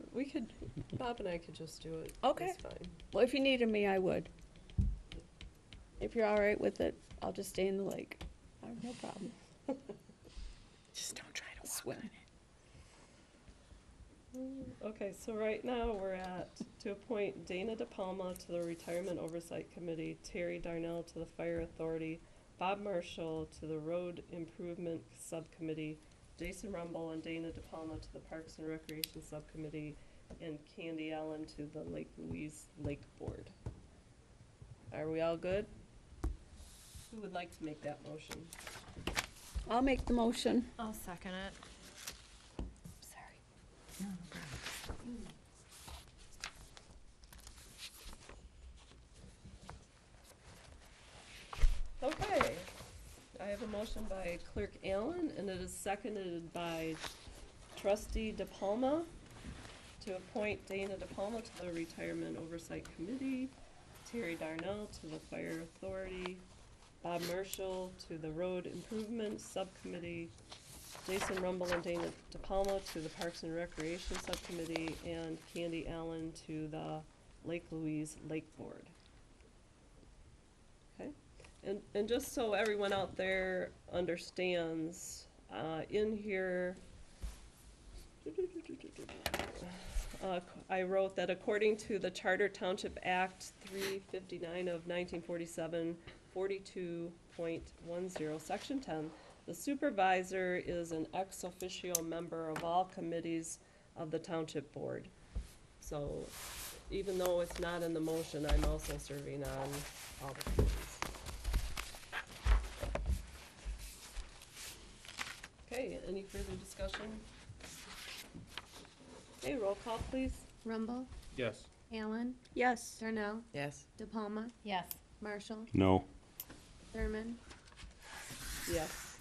Bob and I could just do it. Okay. It's fine. Well, if you needed me, I would. If you're all right with it, I'll just stay in the lake. I have no problem. Just don't try to walk Swim. on it. Okay, so right now we're to appoint Dana DePalma to the Retirement Oversight Committee, Terry Darnell to the Fire Authority, Bob Marshall to the Road Improvement Subcommittee, Jason Rumble and Dana DePalma to the Parks and Recreation Subcommittee, and Candy Allen to the Lake Louise Lake Board. Are we all good? Who would like to make that motion? I'll make the motion. I'll second it. Sorry. Okay, I have a motion by Clerk Allen, and it is seconded by Trustee DePalma to appoint Dana DePalma to the Retirement Oversight Committee, Terry Darnell to the Fire Authority, Bob Marshall to the Road Improvement Subcommittee, Jason Rumble and Dana DePalma to the Parks and Recreation Subcommittee, and Candy Allen to the Lake Louise Lake Board. Okay? And just so everyone out there understands, in here, I wrote that according to the Charter Township Act 359 of 1947, 42.10, Section 10, the supervisor is an ex officio member of all committees of the Township Board. So even though it's not in the motion, I'm also serving on all the committees. Okay, any further discussion? Okay, roll call, please. Rumble, Yes. Allen, Yes. Darnell, Yes. DePalma, Yes. Marshall, No. Thurman, Yes.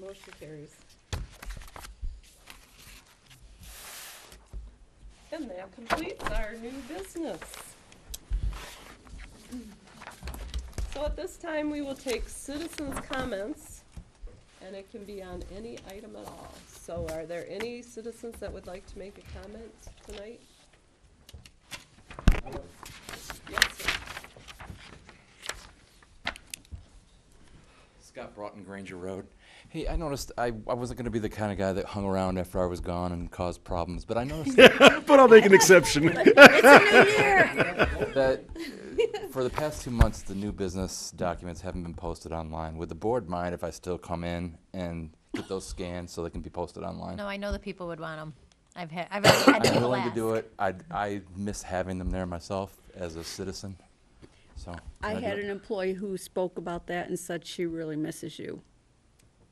Motion carries. And that completes our new business. So at this time, we will take citizens' comments, and it can be on any item at all. So are there any citizens that would like to make a comment tonight? Yes, sir. Scott Broughton, Granger Road. Hey, I noticed I wasn't going to be the kind of guy that hung around after I was gone and caused problems, but I noticed But I'll make an exception. that for the past 2 months, the new business documents haven't been posted online. Would the board mind if I still come in and get those scanned so they can be posted online? No, I know the people would want them. I've already had I'm people willing to ask. do it. I miss having them there myself as a citizen. So I can do had it? an employee who spoke about that and said she really misses you.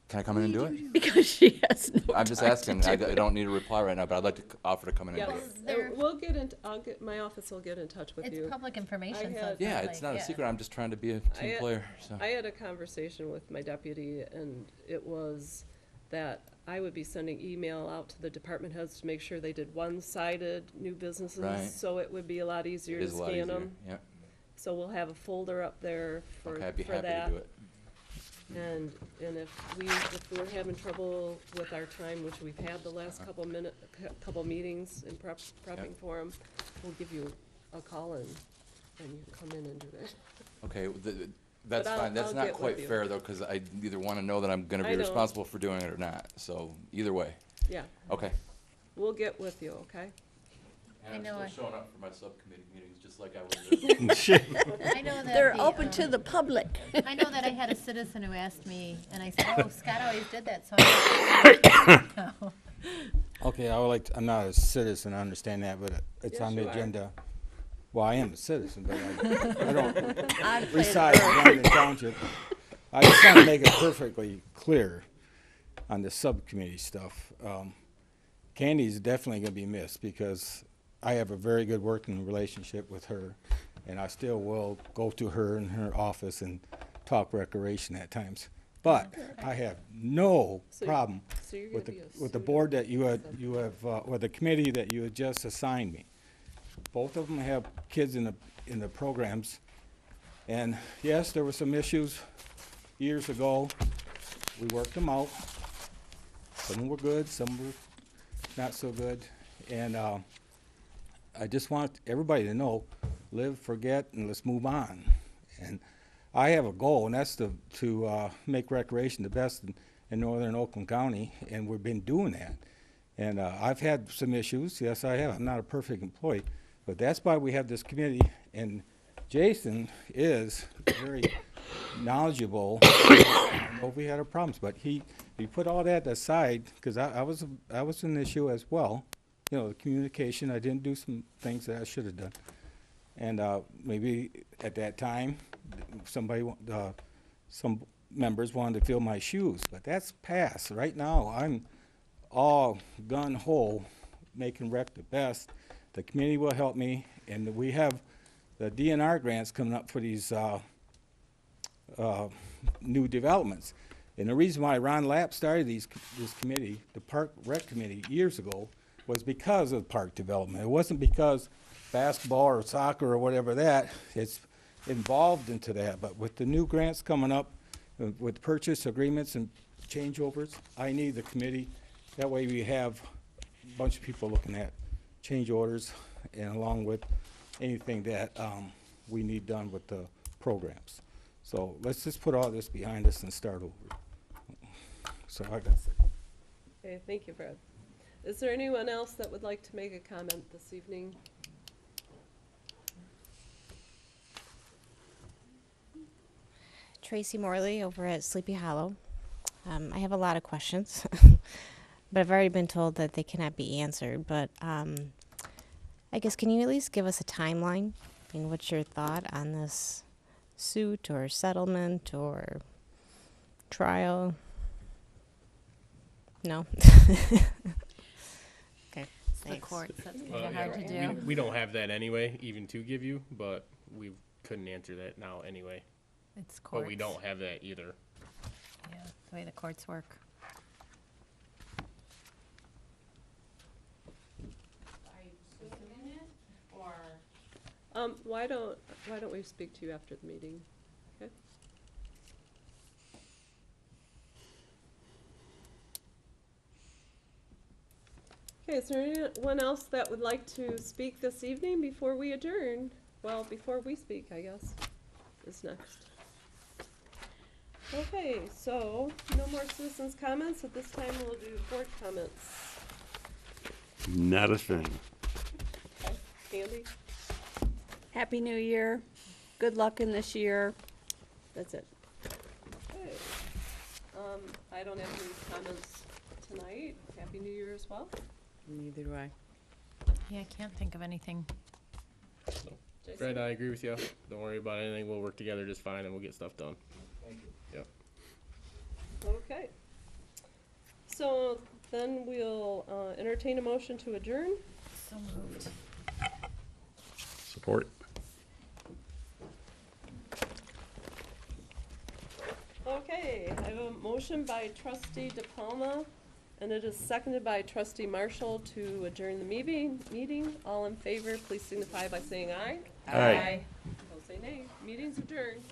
Can I come in and do it? Because she has no I'm just time to asking. do I it. don't need a reply right now, but I'd like to offer to come in and Yes, do it. there- we'll get into, my office will get in touch with you. It's public information, so had- it's Yeah, not it's like- not a secret. I'm just trying to be a I team had- player. So. I had a conversation with my deputy, and it was that I would be sending email out to the department heads to make sure they did one-sided new businesses, Right. so it would be a lot easier It to is a lot scan easier. them. Yeah. So we'll have a folder up there for, Okay, I'd be for happy that. to do it. And if we're having trouble with our time, which we've had the last couple meetings in prepping for them, we'll give you a call and you come in and do that. Okay, that's I'll- fine. That's I'll not get quite with you. fair though, because I either want to know that I'm going to I be know. responsible for doing it or not. So either way. Yeah, Okay. we'll get with you, okay? I know I- showing up for my subcommittee meetings just like I was. I know that They're the, open to the public. I know that I had a citizen who asked me, and I said, "Oh, Scott always did that." So I Okay, I would like, I'm not a citizen, I understand that, but it's Yes, on the you are. agenda. Well, I am a citizen, but I don't I'd play reside in Brandon Township. I just want to make it perfectly clear on the subcommittee stuff. Candy's definitely going to be missed because I have a very good working relationship with her, and I still will go to her in her office and talk recreation at times. But I have no So- problem so you're with gonna the, be a with the student board that you have, or the committee that you had just assigned me. Both of them have kids in the programs. And yes, there were some issues years ago. We worked them out. Some were good, some were not so good. And I just want everybody to know, live, forget, and let's move on. And I have a goal, and that's to make recreation the best in northern Oakland County, and we've been doing that. And I've had some issues, yes, I have. I'm not a perfect employee, but that's why we have this committee. And Jason is very knowledgeable. I know we had our problems, but he put all that aside because I was an issue as well. You know, the communication. I didn't do some things that I should have done, and maybe at that time, some members wanted to fill my shoes, but that's past. Right now, I'm all gun ho, making rec the best. The community will help me, and we have the DNR grants coming up for these new developments. And the reason why Ron Lapp started this committee, the Park Rec Committee, years ago, was because of park development. It wasn't because basketball or soccer or whatever that, it's involved into that. But with the new grants coming up, with purchase agreements and changeovers, I need the committee. That way we have a bunch of people looking at change orders and along with anything that we need done with the programs. So let's just put all this behind us and start over. So I got Okay, thank you, Fred. Is there anyone else that would like to make a comment this evening? Tracy Morley over at Sleepy Hollow. I have a lot of questions, but I've already been told that they cannot be answered. But I guess, can you at least give us a timeline? And what's your thought on this suit or settlement or trial? No? Okay, The thanks. courts, that's kind Well, of hard to yeah, do. we don't have that anyway, even to give you, but we couldn't answer that now anyway. It's courts. But we don't have that either. Yeah, the way the courts work. Why don't we speak to you after the meeting? Okay. Okay, is there anyone else that would like to speak this evening before we adjourn? Well, before we speak, I guess, is next. Okay, so no more citizens' comments. At this time, we'll do board comments. Not a thing. Okay, Andy? Happy New Year. Good luck in this year. That's it. Okay. I don't have any comments tonight. Happy New Year as well. Neither do I. Yeah, I can't think of anything. Jason? Fred, I agree with you. Don't worry about anything. We'll work together just fine and we'll get stuff done. Thank you. Yep. Okay. So then we'll entertain a motion to adjourn. So moved. Support. Okay, I have a motion by trustee DePalma, and it is seconded by trustee Marshall to adjourn the meeting. All in favor, please signify by saying aye. Aye. Opposed, say nay. Meeting's adjourned.